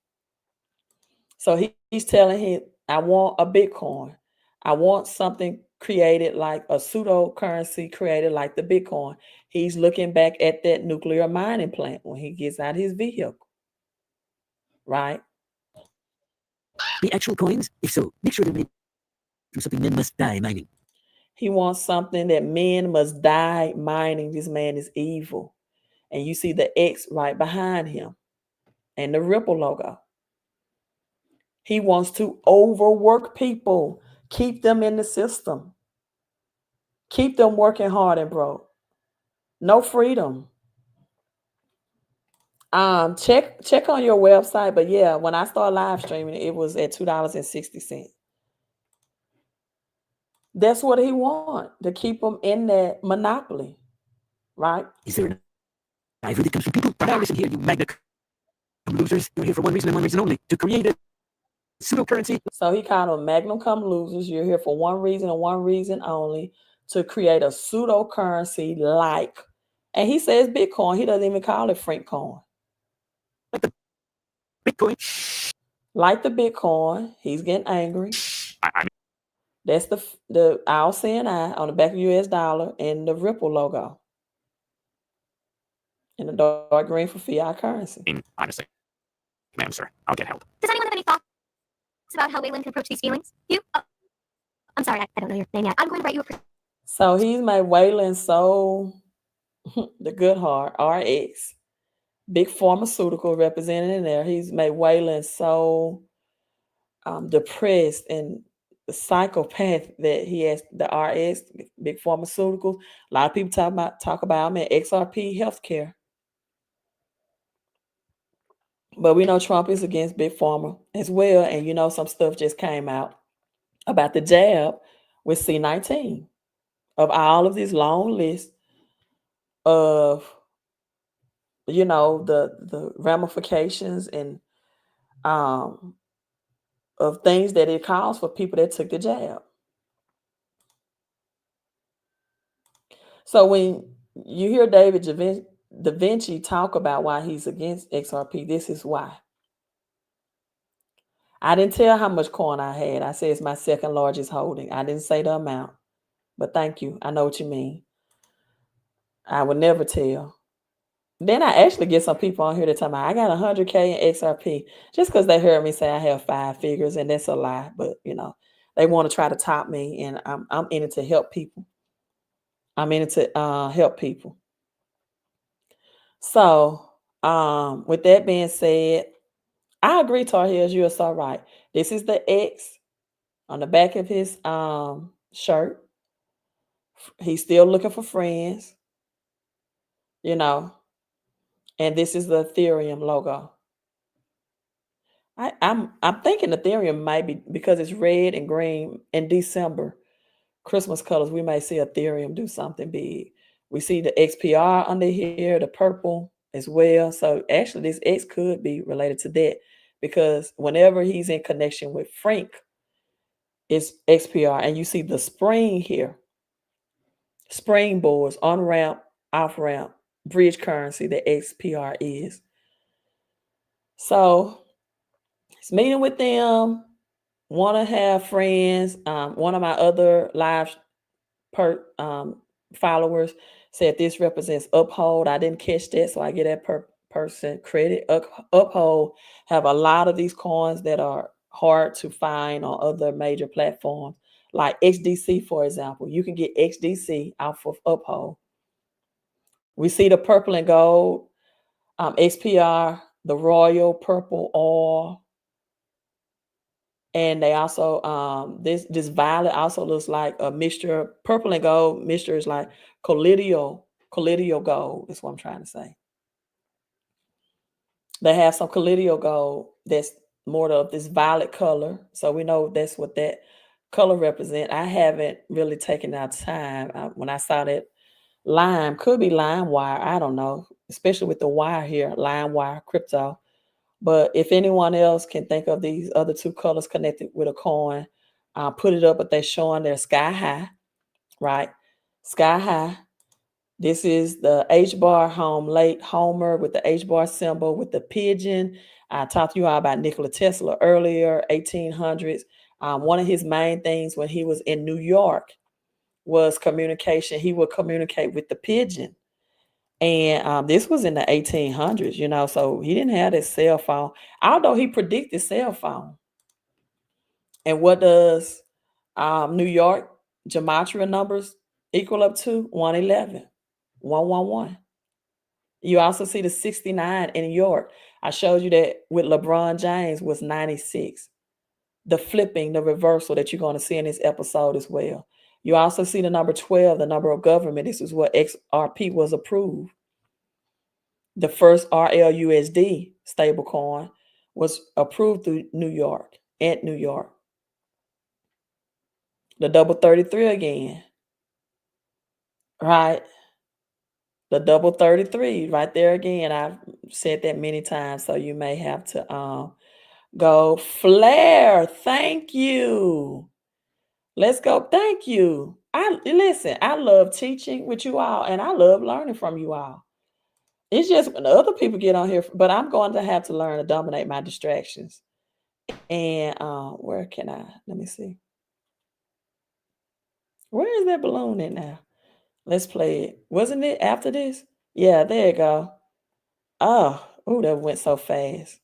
So he's telling him, I want a Bitcoin. I want something created like a pseudo currency created like the Bitcoin. He's looking back at that nuclear mining plant when he gets out his vehicle. Right? The actual coins? If so, make sure they're made from something men must die mining. He wants something that men must die mining. This man is evil. And you see the X right behind him and the Ripple logo. He wants to overwork people, keep them in the system, keep them working hard and broke. No freedom. Check on your website, but yeah, when I started live streaming, it was at $2.60. That's what he wants, to keep them in that monopoly, right? Is there an ivory that comes from people? Now listen here, you magna losers. You're here for one reason and one reason only: to create a pseudo currency. So he called them magnum cum losers. You're here for one reason and one reason only: to create a pseudo currency like, and he says Bitcoin. He doesn't even call it Frank coin. Like the Bitcoin. Like the Bitcoin. He's getting angry. That's the our CNI on the back of US dollar and the Ripple logo. And the dark green for fiat currency. Honestly, ma'am, sir, I'll get help. Does anyone have any thoughts about how Waylon can approach these feelings? You? Oh, I'm sorry, I don't know your name yet. I'm going to write you a... So he's made Waylon so, the good heart, RX, big pharmaceutical represented in there. He's made Waylon so depressed and the psychopath that he has, the RX, big pharmaceuticals. A lot of people talk about him in XRP healthcare. But we know Trump is against big pharma as well. And you know, some stuff just came out about the jab with C19 of all of this long list of, you know, the ramifications and of things that it caused for people that took the jab. So when you hear David Da Vinci talk about why he's against XRP, this is why. I didn't tell how much coin I had. I said it's my second largest holding. I didn't say the amount, but thank you. I know what you mean. I would never tell. Then I actually get some people on here that tell me I got 100K in XRP just because they heard me say I have 5 figures, and that's a lie. But you know, they want to try to top me, and I'm in it to help people. I'm in it to help people. So, with that being said, I agree, Tar Heels, you are so right. This is the X on the back of his shirt. He's still looking for friends, you know. And this is the Ethereum logo. I'm thinking Ethereum might be, because it's red and green in December, Christmas colors, we may see Ethereum do something big. We see the XPR under here, the purple as well. So actually this X could be related to that, because whenever he's in connection with Frank, it's XPR. And you see the spring here, springboards, on ramp, off ramp, bridge currency that XPR is. So it's meeting with them, want to have friends. One of my other live followers said this represents Uphold. I didn't catch that, so I get that person credit. Uphold have a lot of these coins that are hard to find on other major platforms, like XDC, for example. You can get XDC off of Uphold. We see the purple and gold, XPR, the royal purple oil. And they also, this violet also looks like a mixture. Purple and gold mixture is like collidial gold. That's what I'm trying to say. They have some collidial gold that's more of this violet color. So we know that's what that color represent. I haven't really taken out time. When I saw that lime, could be lime wire. I don't know, especially with the wire here, lime wire crypto. But if anyone else can think of these other two colors connected with a coin, put it up. But they're showing they're sky high, right? Sky high. This is the H-bar home late Homer with the H-bar symbol with the pigeon. I talked to you all about Nikola Tesla earlier, 1800s. One of his main things when he was in New York was communication. He would communicate with the pigeon. And this was in the 1800s, so he didn't have this cell phone, although he predicted cell phone. And what does New York gematria numbers equal up to? 111, 111. You also see the 69 in New York. I showed you that with LeBron James was 96. The flipping, the reversal that you're going to see in this episode as well. You also see the number 12, the number of government. This is what XRP was approved. The first RLUSD stablecoin was approved through New York, at New York. The double 33 again, right? The double 33 right there again. I've said that many times, so you may have to go. Flare, thank you. Let's go. Thank you. I love teaching with you all, and I love learning from you all. It's just when other people get on here, but I'm going to have to learn to dominate my distractions. And where can I? Let me see. Where is that balloon at now? Let's play it. Wasn't it after this? Yeah, there you go. Oh, that went so fast.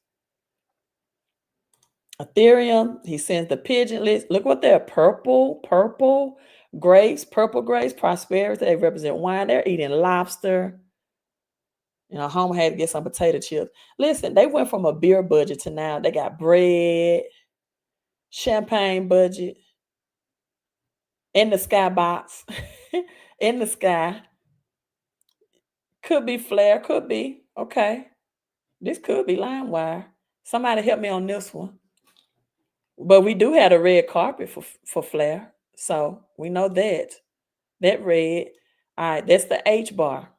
Ethereum, he sends the pigeon list. Look what they're purple grapes, prosperity. They represent wine. They're eating lobster. Homer had to get some potato chips. Listen, they went from a beer budget to now they got bread, champagne budget, in the sky box, in the sky. Could be Flare, could be. Okay. This could be LimeWire. Somebody help me on this one. But we do have a red carpet for Flare. So we know that. That red. All right, that's the H-bar.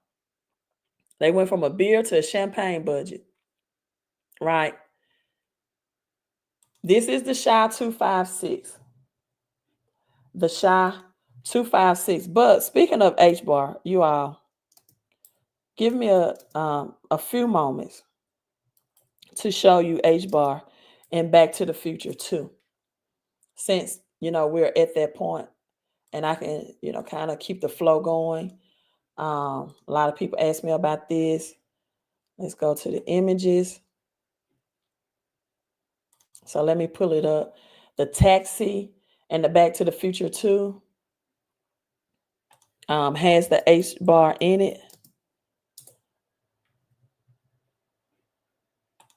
They went from a beer to a champagne budget. Right. This is the SHA 256. The SHA 256. But speaking of H-bar, you all give me a few moments to show you H-bar and Back to the Future too. Since, we're at that point and I can, kind of keep the flow going. A lot of people ask me about this. Let's go to the images. So let me pull it up. The Taxi and the Back to the Future 2 has the H-bar in it.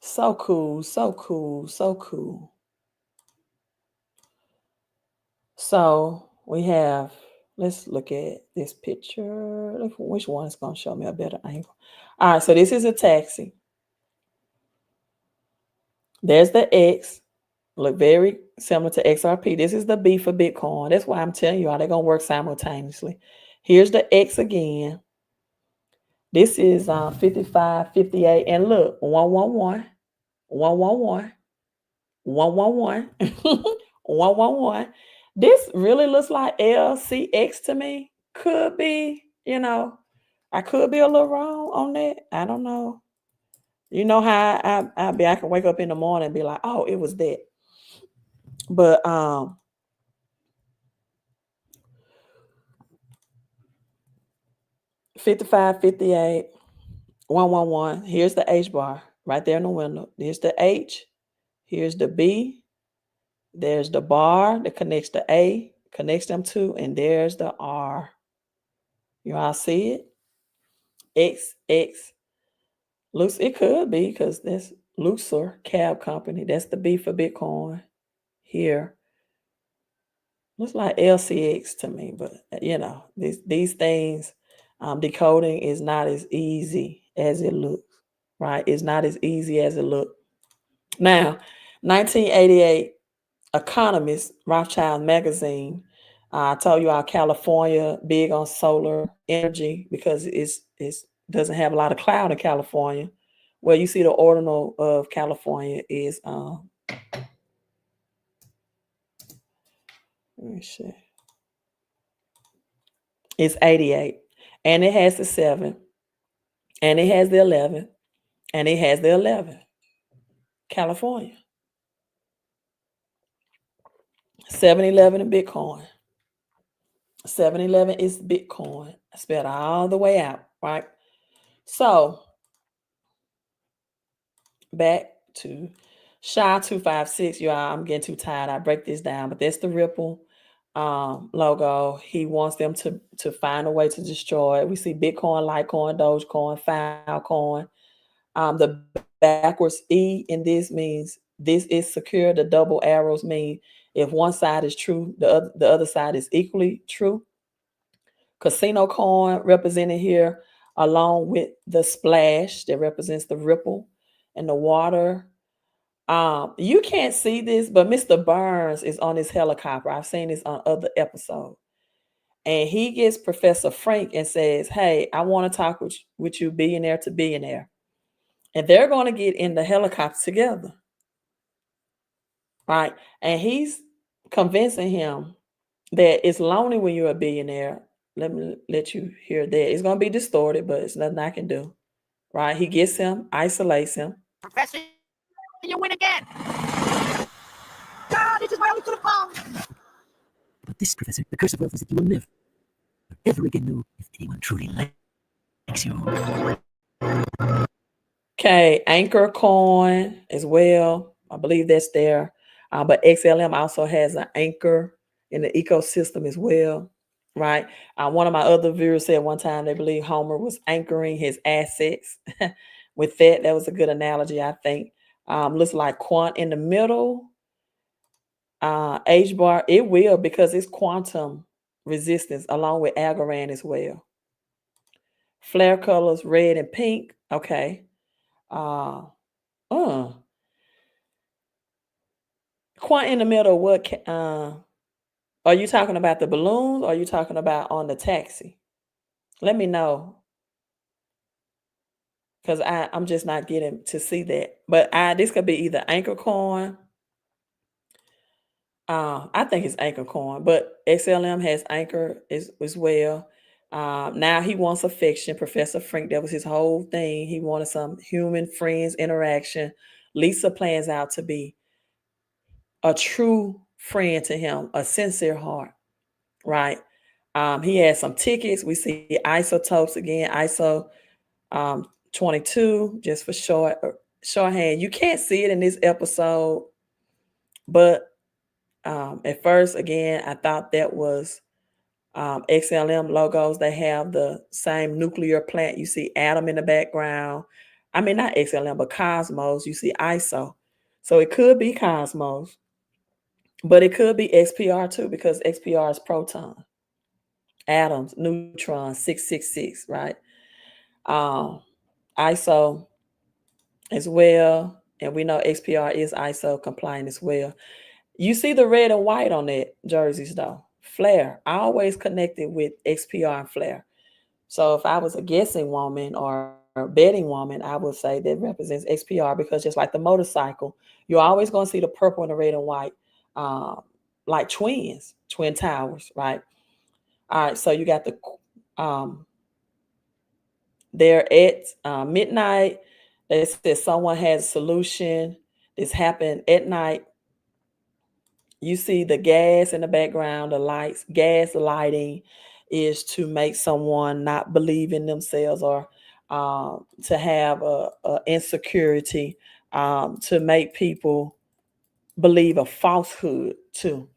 So cool, so cool, so cool. So we have, let's look at this picture. Look, which one is going to show me a better angle? All right, so this is a taxi. There's the X. Look very similar to XRP. This is the B for Bitcoin. That's why I'm telling you all they're going to work simultaneously. Here's the X again. This is 55, 58. And look, 111, 111, 111, 111. This really looks like LCX to me. Could be, I could be a little wrong on that. I don't know. You know how I can wake up in the morning and be like, oh, it was that. But 55, 58, 111. Here's the H-bar right there in the window. Here's the H. Here's the B. There's the bar that connects the A, connects them to, and there's the R. You all see it? XX. Looks, it could be because that's Luxor Cab Company. That's the B for Bitcoin here. Looks like LCX to me, but these things, decoding is not as easy as it looks, right? It's not as easy as it looks. Now, 1988 Economist, Rothschild magazine. I told you all California big on solar energy because it's doesn't have a lot of cloud in California. Well, you see the ordinal of California is let me see. It's 88. and it has the 7, and it has the 11, and it has the 11. California. 7-Eleven and Bitcoin. 7-Eleven is Bitcoin. Spelled all the way out, right? So back to SHA-256, y'all. I'm getting too tired. I break this down, but that's the Ripple logo. He wants them to find a way to destroy it. We see Bitcoin, Litecoin, Dogecoin, Filecoin. The backwards E in this means this is secure. The double arrows mean if one side is true, the other side is equally true. Casino coin represented here, along with the splash that represents the ripple and the water. You can't see this, but Mr. Burns is on his helicopter. I've seen this on other episodes. And he gets Professor Frank and says, hey, I want to talk with you, billionaire to billionaire. And they're going to get in the helicopter together. Right? And he's convincing him that it's lonely when you're a billionaire. Let me let you hear that. It's going to be distorted, but it's nothing I can do. Right? He gets him, isolates him. Professor, you win again. God, this is where we could have gone. But this, Professor, the curse of wealth is that you will never, ever again know if anyone truly likes you. Okay, Anchor Coin as well. I believe that's there. But XLM also has an anchor in the ecosystem as well, right? One of my other viewers said one time they believe Homer was anchoring his assets. With that was a good analogy, I think. Looks like Quant in the middle. H bar, it will, because it's quantum resistance along with Algorand as well. Flare colors, red and pink. Okay. Quant in the middle, what are you talking about, the balloons, or are you talking about on the taxi? Let me know, because I'm just not getting to see that. But this could be either Anchor Coin. I think it's Anchor Coin, but XLM has Anchor as well. Now he wants affection. Professor Frank, that was his whole thing. He wanted some human friends interaction. Lisa plans out to be a true friend to him, a sincere heart, right? He has some tickets. We see isotopes again, ISO 22, just for shorthand. You can't see it in this episode, but at first, again, I thought that was XLM logos. They have the same nuclear plant. You see Atom in the background. I mean, not XLM, but Cosmos. You see ISO. So it could be Cosmos, but it could be XPR too, because XPR is proton, atoms, neutrons, 666, right? ISO as well. And we know XPR is ISO compliant as well. You see the red and white on that jerseys though. Flare. I always connected with XPR and Flare. So if I was a guessing woman or a betting woman, I would say that represents XPR, because just like the motorcycle, you're always going to see the purple and the red and white, like twin towers, right? All right, so you got the they're at midnight. They said someone has a solution. This happened at night. You see the gas in the background, the lights. Gas lighting is to make someone not believe in themselves, or to have a insecurity, to make people believe a falsehood too.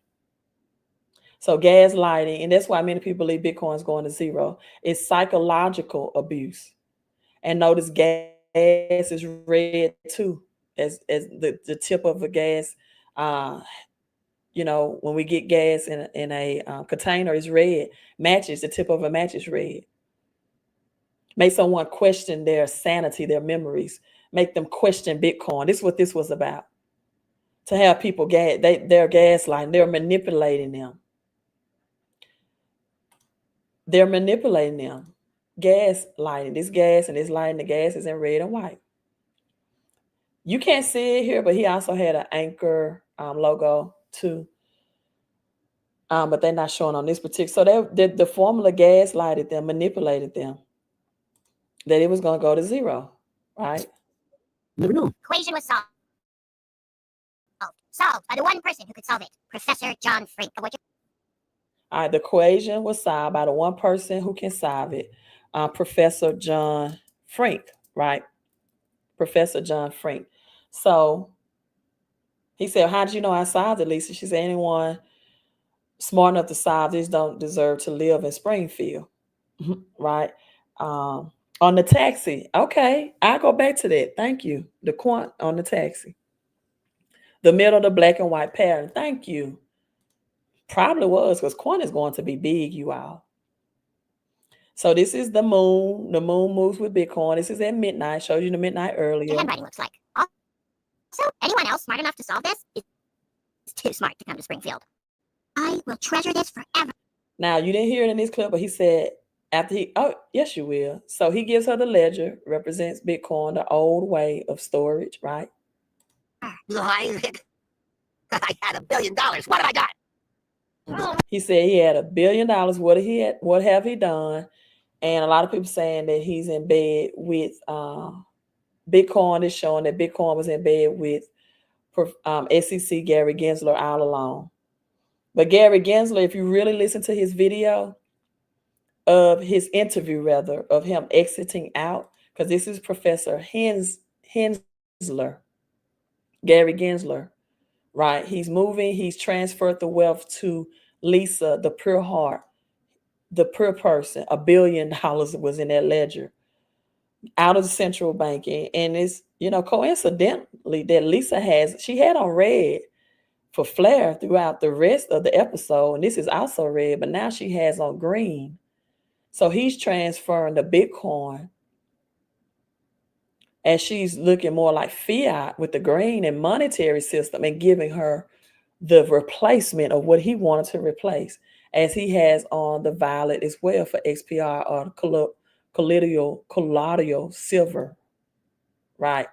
So gaslighting, and that's why many people believe Bitcoin is going to zero. It's psychological abuse. And notice gas is red too, as the tip of a gas. When we get gas in a container is red. Matches, the tip of a match is red. Make someone question their sanity, their memories. Make them question Bitcoin. This is what this was about. To have people they're gaslighting. They're manipulating them. They're manipulating them. Gas lighting. This gas and this lighting, the gas is in red and white. You can't see it here, but he also had an Anchor logo too. but they're not showing on this particular. So the formula gaslighted them, manipulated them, that it was going to go to zero, right? Never know. Equation was solved. Solved by the one person who could solve it, Professor John Frink. All right, the equation was solved by the one person who can solve it, Professor John Frink, right? Professor John Frink. So he said, how did you know I solved it, Lisa? She said, anyone smart enough to solve this don't deserve to live in Springfield, right? On the taxi. Okay, I'll go back to that. Thank you. The quant on the taxi. The middle, the black and white pattern. Thank you. Probably was, because quant is going to be big, you all. So this is the moon. The moon moves with Bitcoin. This is at midnight. Showed you the midnight earlier. Your handwriting looks like. Also, anyone else smart enough to solve this is too smart to come to Springfield. I will treasure this forever. Now, you didn't hear it in this clip, but he said after oh, yes, you will. So he gives her the ledger, represents Bitcoin, the old way of storage, right? I had $1 billion. What have I got? He said he had $1 billion. What have he done? And a lot of people saying that he's in bed with Bitcoin is showing that Bitcoin was in bed with SEC Gary Gensler all along. But Gary Gensler, if you really listen to his video of his interview, rather, of him exiting out, because this is Professor Hensler, Gary Gensler, right? He's moving, he's transferred the wealth to Lisa, the pure heart, the pure person. $1 billion was in that ledger out of the central bank. And it's, coincidentally that Lisa had on red for Flair throughout the rest of the episode. And this is also red, but now she has on green. So he's transferring the Bitcoin and she's looking more like fiat with the green and monetary system and giving her the replacement of what he wanted to replace, as he has on the violet as well for XPR or colloidal silver, right?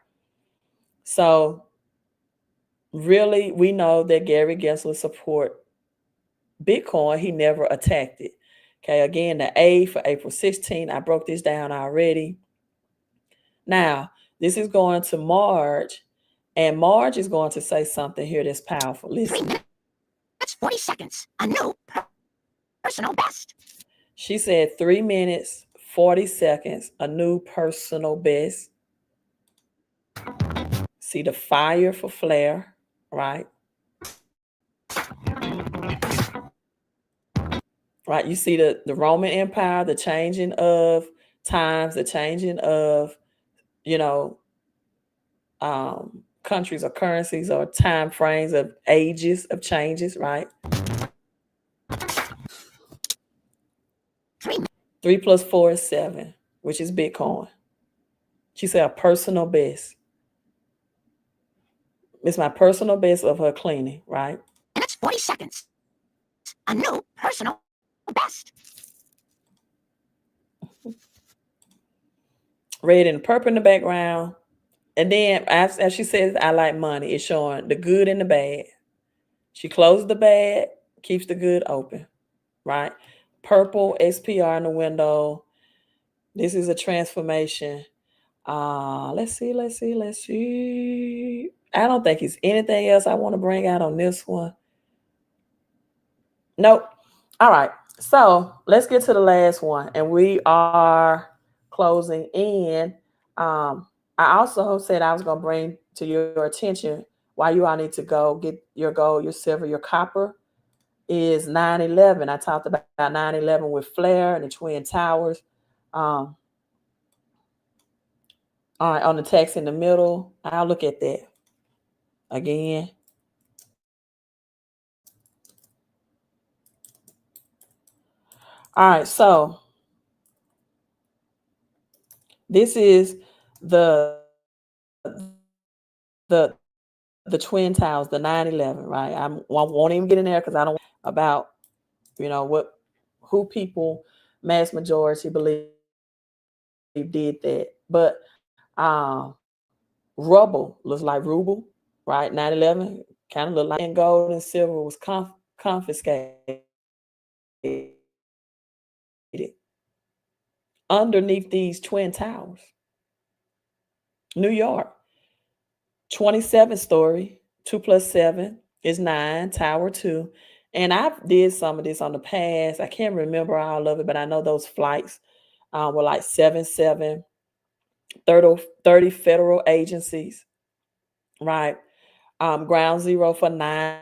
So really, we know that Gary Gensler support Bitcoin. He never attacked it. Okay, again, the A for April 16. I broke this down already. Now, this is going to Marge, and Marge is going to say something here that's powerful. Listen. 3 minutes, 40 seconds. A new personal best. She said 3 minutes, 40 seconds, a new personal best. See the fire for Flair, right? Right, you see the Roman Empire, the changing of times, the changing of, countries or currencies or time frames of ages of changes, right? 3 plus 4 is 7, which is Bitcoin. She said a personal best. It's my personal best of her cleaning, right? And it's 40 seconds. A new personal best. Red and purple in the background. And then as she says, I like money, it's showing the good and the bad. She closes the bad, keeps the good open, right? Purple SPR in the window. This is a transformation. Let's see. I don't think it's anything else I want to bring out on this one. Nope. All right. So let's get to the last one. And we are closing in. I also said I was going to bring to your attention why you all need to go get your gold, your silver, your copper is 9/11. I talked about 9/11 with Flair and the Twin Towers. All right, on the text in the middle, I'll look at that again. All right, so this is the Twin Towers, the 9/11, right? I won't even get in there because I don't about who people, mass majority believe did that, but rubble looks like ruble, right? 9/11 kind of looked like, and gold and silver was confiscated. underneath these twin towers. New York, 27 story, 2 plus 7 is 9, tower 2. And I did some of this on the past. I can't remember all of it, but I know those flights were like 7, 30 federal agencies, right? Ground zero for 9.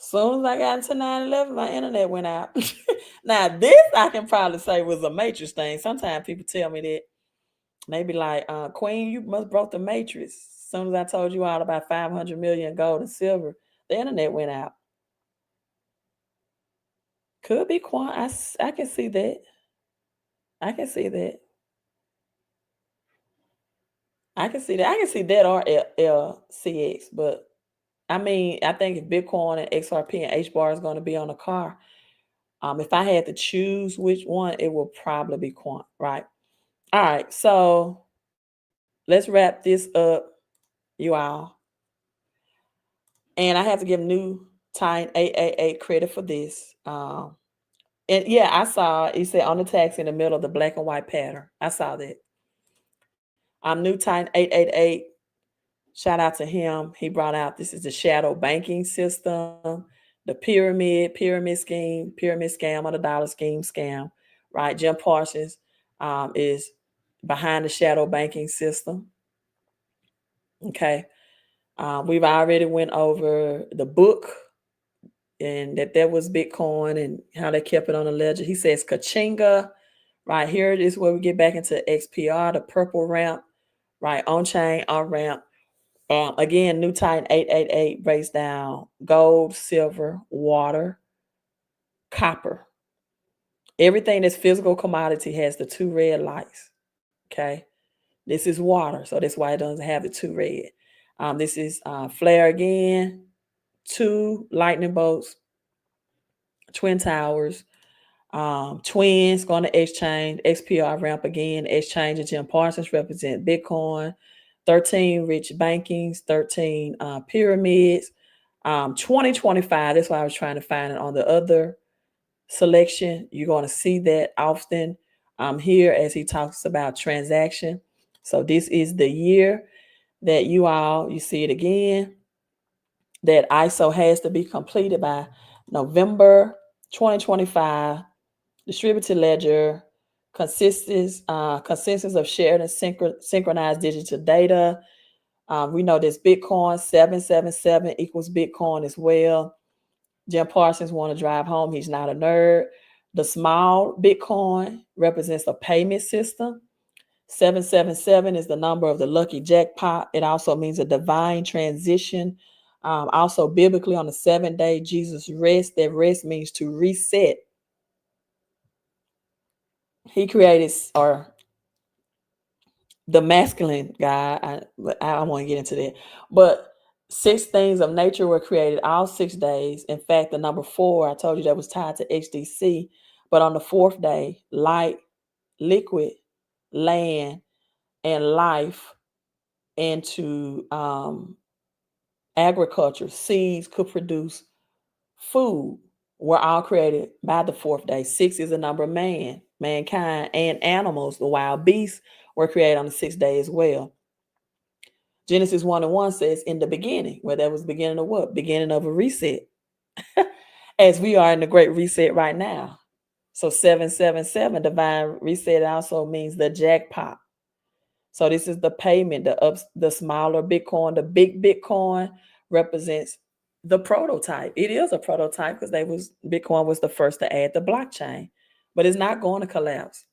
Soon as I got into 9/11, my internet went out. Now, this I can probably say was a matrix thing. Sometimes people tell me that. They be like, Queen, you must broke the matrix. As soon as I told you all about 500 million gold and silver, the internet went out. Could be quant. I can see that. I can see that. I can see that. I can see that or LCX. But I mean, I think if Bitcoin and XRP and H bar is going to be on a car, if I had to choose which one, it will probably be quant, right? All right, so let's wrap this up, you all. And I have to give New Time 888 credit for this. And yeah, I saw it said on the text in the middle of the black and white pattern. I saw that. New Time 888. Shout out to him. He brought out this is the shadow banking system, the pyramid scheme, pyramid scam, or the dollar scheme scam, right? Jim Parsons is behind the shadow banking system. Okay. We've already went over the book and that was Bitcoin and how they kept it on the ledger. He says Kachinga, right here it is where we get back into XPR, the purple ramp, right? On chain, on ramp. Again, New Titan 888 breaks down gold, silver, water, copper. Everything that's physical commodity has the 2 red lights. Okay. This is water, so that's why it doesn't have the 2 red. This is flare again, 2 lightning bolts, twin towers, twins going to exchange, XPR ramp again, exchange and Jim Parsons represent Bitcoin, 13 rich bankings, 13 pyramids, 2025. That's why I was trying to find it on the other selection. You're going to see that often here as he talks about transaction. So this is the year that you see it again, that ISO has to be completed by November 2025. Distributed ledger, consists of shared and synchronized digital data. We know this Bitcoin 777 equals Bitcoin as well. Jim Parsons want to drive home. He's not a nerd. The small Bitcoin represents a payment system. 777 is the number of the lucky jackpot. It also means a divine transition. Also biblically on the 7th day, Jesus rest. That rest means to reset. he created, or the masculine guy, I want to get into that, but 6 things of nature were created all 6 days. In fact, the number 4, I told you, that was tied to HDC, but on the 4th day, light, liquid, land, and life into agriculture, seeds could produce food, were all created by the 4th day. 6 is the number of mankind, and animals, the wild beasts, were created on the 6th day as well. Genesis 1:1 says, in the beginning, where that was the beginning of what? Beginning of a reset. As we are in the great reset right now. So 777, divine reset, also means the jackpot. So this is the payment, the smaller Bitcoin. The big Bitcoin represents the prototype. It is a prototype because Bitcoin was the first to add the blockchain, but it's not going to collapse.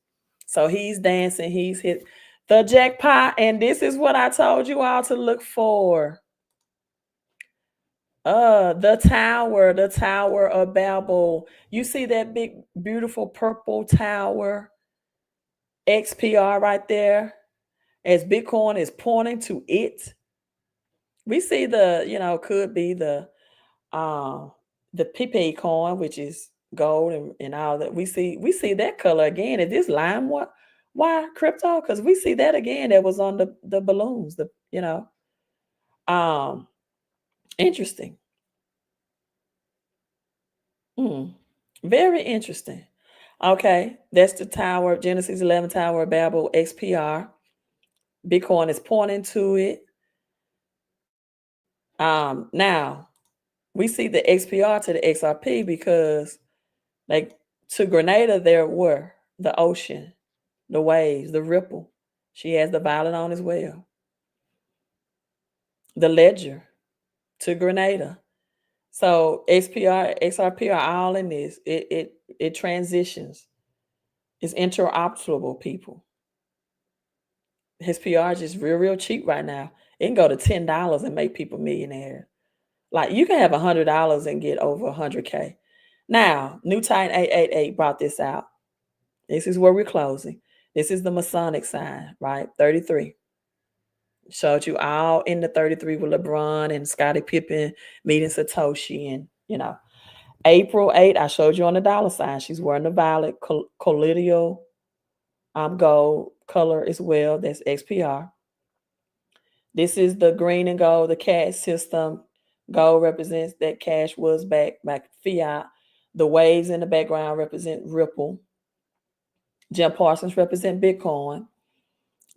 So he's dancing, he's hit the jackpot, and this is what I told you all to look for. The Tower of Babel. You see that big, beautiful purple tower, XPR right there, as Bitcoin is pointing to it. We see could be the PP coin, which is gold and all that. We see that color again. Is this lime why crypto? Because we see that again. That was on the balloons. Interesting. Very interesting. Okay, that's the tower, Genesis 11, Tower of Babel, XPR. Bitcoin is pointing to it. Now we see the XPR to the XRP because, like, to Grenada, there were the ocean, the waves, the ripple. She has the violet on as well. The ledger to Grenada. So XPR, XRP are all in this. It transitions. It's interoperable, people. His PR is just real cheap right now. It can go to $10 and make people millionaires. Like, you can have $100 and get over 100K. Now, New Titan 888 brought this out. This is where we're closing. This is the Masonic sign, right? 33. Showed you all in the 33 with LeBron and Scottie Pippen meeting Satoshi, and April 8, I showed you on the dollar sign. She's wearing the violet colloidal gold color as well. That's XPR. This is the green and gold, the cash system. Gold represents that cash was back fiat. The waves in the background represent Ripple. Jim Parsons represent Bitcoin.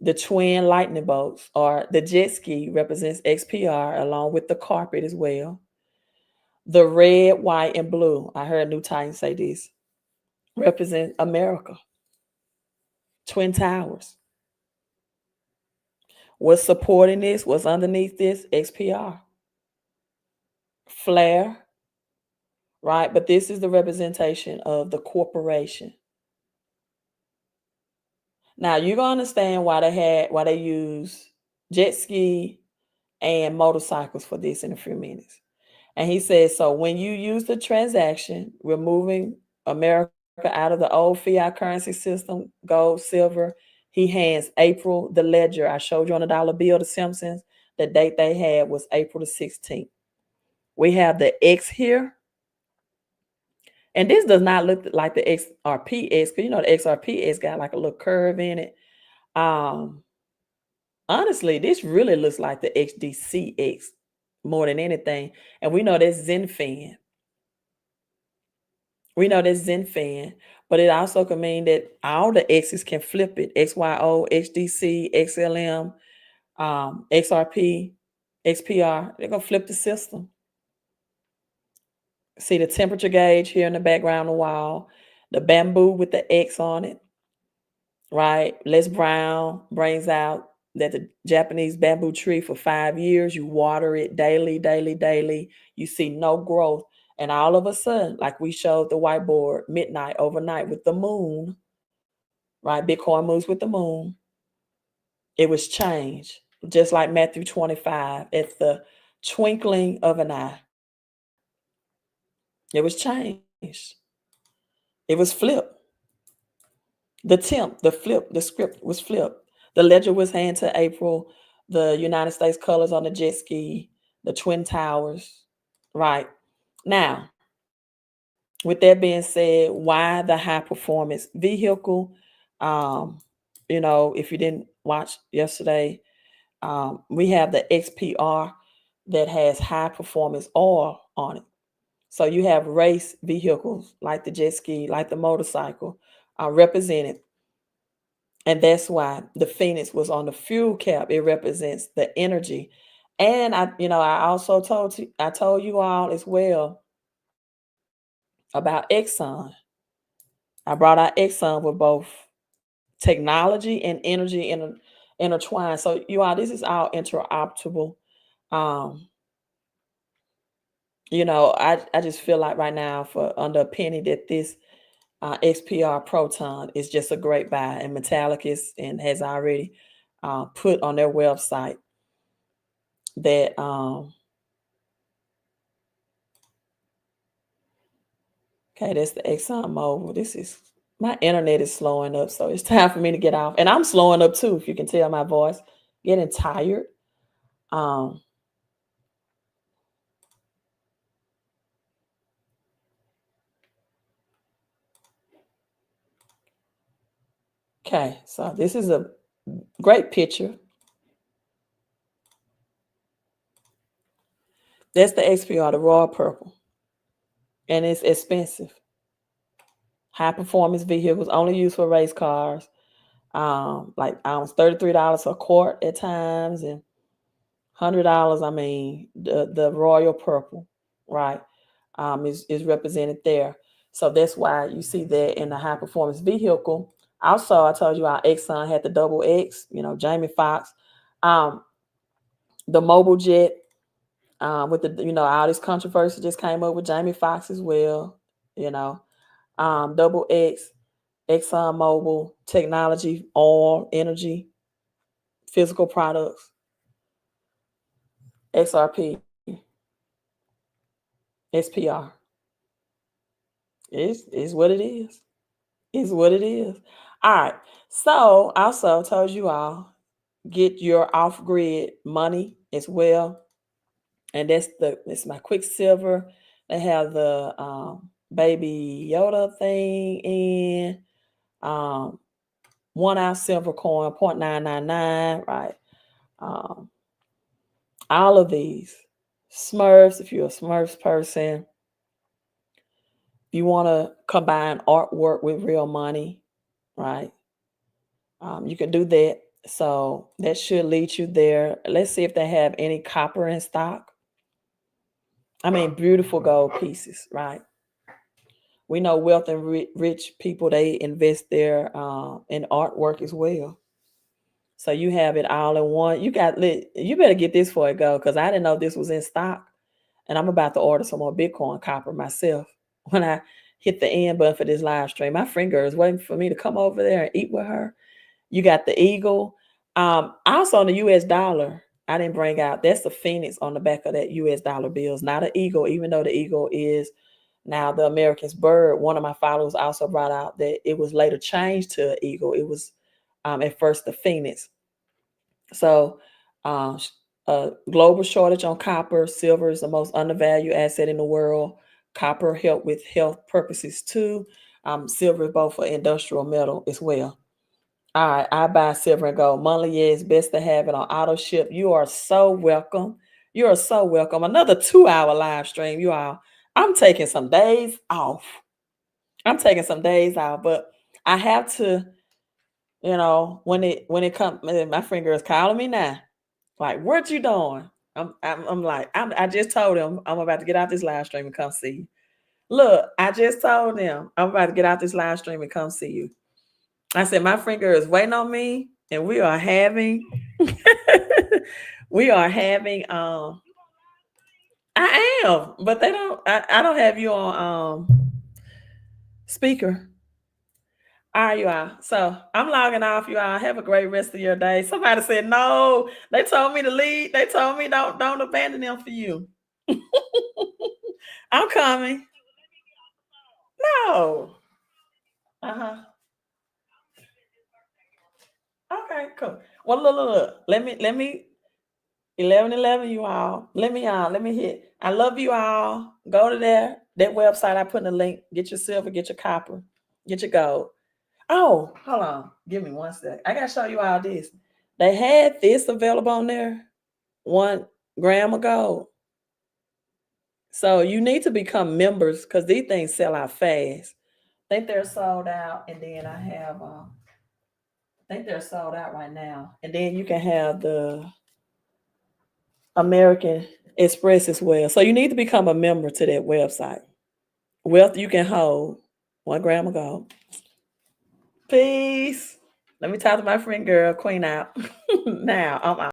The twin lightning bolts, or the jet ski, represents XPR, along with the carpet as well. The red, white, and blue, I heard New Titan say this, represent America. Twin towers. What's supporting this? What's underneath this? XPR. Flare, right? But this is the representation of the corporation. Now you're gonna understand why they use jet ski and motorcycles for this in a few minutes. And he says, so when you use the transaction, removing America out of the old fiat currency system, gold, silver, he hands April the ledger. I showed you on the dollar bill, the Simpsons, the date they had was April the 16th. We have the X here. And this does not look like the XRPX, because the XRPX got like a little curve in it. Honestly, this really looks like the XDCX more than anything. And we know that's Zenfin. But it also can mean that all the X's can flip it. XYO, XDC, XLM, XRP, XPR. They're going to flip the system. See the temperature gauge here in the background on the wall. The bamboo with the X on it. Right? Les Brown brings out that the Japanese bamboo tree for 5 years, you water it daily. You see no growth. And all of a sudden, like we showed the whiteboard, midnight, overnight with the moon, right? Bitcoin moves with the moon. It was changed, just like Matthew 25, at the twinkling of an eye. It was changed. It was flipped. The script was flipped. The ledger was handed to April, the United States colors on the jet ski, the Twin Towers. Right. Now, with that being said, why the high performance vehicle? If you didn't watch yesterday, we have the XPR that has high performance oil on it. So you have race vehicles like the jet ski, like the motorcycle, represented. And that's why the Phoenix was on the fuel cap. It represents the energy. And I also told you all as well about Exxon. I brought out Exxon with both technology and energy intertwined. So you all, this is all interoperable. Um, I just feel like right now for under a penny that this XPR Proton is just a great buy, and Metallic has already put on their website that okay, that's the Exxon Mobil. My internet is slowing up, so it's time for me to get off, and I'm slowing up too. If you can tell my voice, getting tired. Okay, so this is a great picture. That's the XPR, the royal purple, and it's expensive. High performance vehicles only used for race cars. Like $33 a quart at times, and $100. I mean, the royal purple, right? Is represented there. So that's why you see that in the high performance vehicle. Also, I told you our Exxon had the double X. Jamie Foxx, the mobile jet. With the all this controversy just came up with Jamie Foxx as well. Double X, Exxon Mobil, technology, oil, energy, physical products, XRP, SPR. Is what it is. Is what it is. All right. So also told you all get your off grid money as well, and it's my Quicksilver. They have the Baby Yoda thing in 1 ounce silver coin, 0.999, right? All of these Smurfs. If you're a Smurfs person, you want to combine artwork with real money, right? You can do that. So that should lead you there. Let's see if they have any copper in stock. I mean, beautiful gold pieces, right? We know wealth and rich people, they invest their in artwork as well. So you have it all in one. You better get this before it go, because I didn't know this was in stock. And I'm about to order some more Bitcoin copper myself when I hit the end button for this live stream. My friend girl is waiting for me to come over there and eat with her. You got the eagle. Also on the US dollar, I didn't bring out, that's the Phoenix on the back of that US dollar bills, not an eagle, even though the eagle is now the American's bird. One of my followers also brought out that it was later changed to an eagle. It was at first the Phoenix. So global shortage on copper. Silver is the most undervalued asset in the world. Copper help with health purposes too. Silver is both for industrial metal as well. All right, I buy silver and gold monthly. Yeah, it's best to have it on auto ship. You are so welcome. You are so welcome. Another 2-hour live stream, you all. I'm taking some days off. But I have to, when it comes, my friend girl's calling me now. Like, what you doing? I'm like, I just told him I'm about to get out this live stream and come see you. Look, I just told them I'm about to get out this live stream and come see you. I said, my friend girl is waiting on me, and we are having I am, but I don't have you on speaker. All right, you all. So I'm logging off, you all. Have a great rest of your day. Somebody said no. They told me to leave. They told me don't abandon them for you. I'm coming. No. Okay, cool. Well, look. Let me 11:11, you all. Let me hit. I love you all. Go to that website. I put in the link. Get your silver, get your copper, get your gold. Oh, hold on. Give me 1 sec. I gotta show you all this. They had this available on there 1 gram of gold. So you need to become members because these things sell out fast. I think they're sold out, and then I have I think they're sold out right now. And then you can have the American Express as well. So you need to become a member to that website. Wealth you can hold 1 gram of gold. Peace. Let me talk to my friend girl, Queen out. Now I'm out.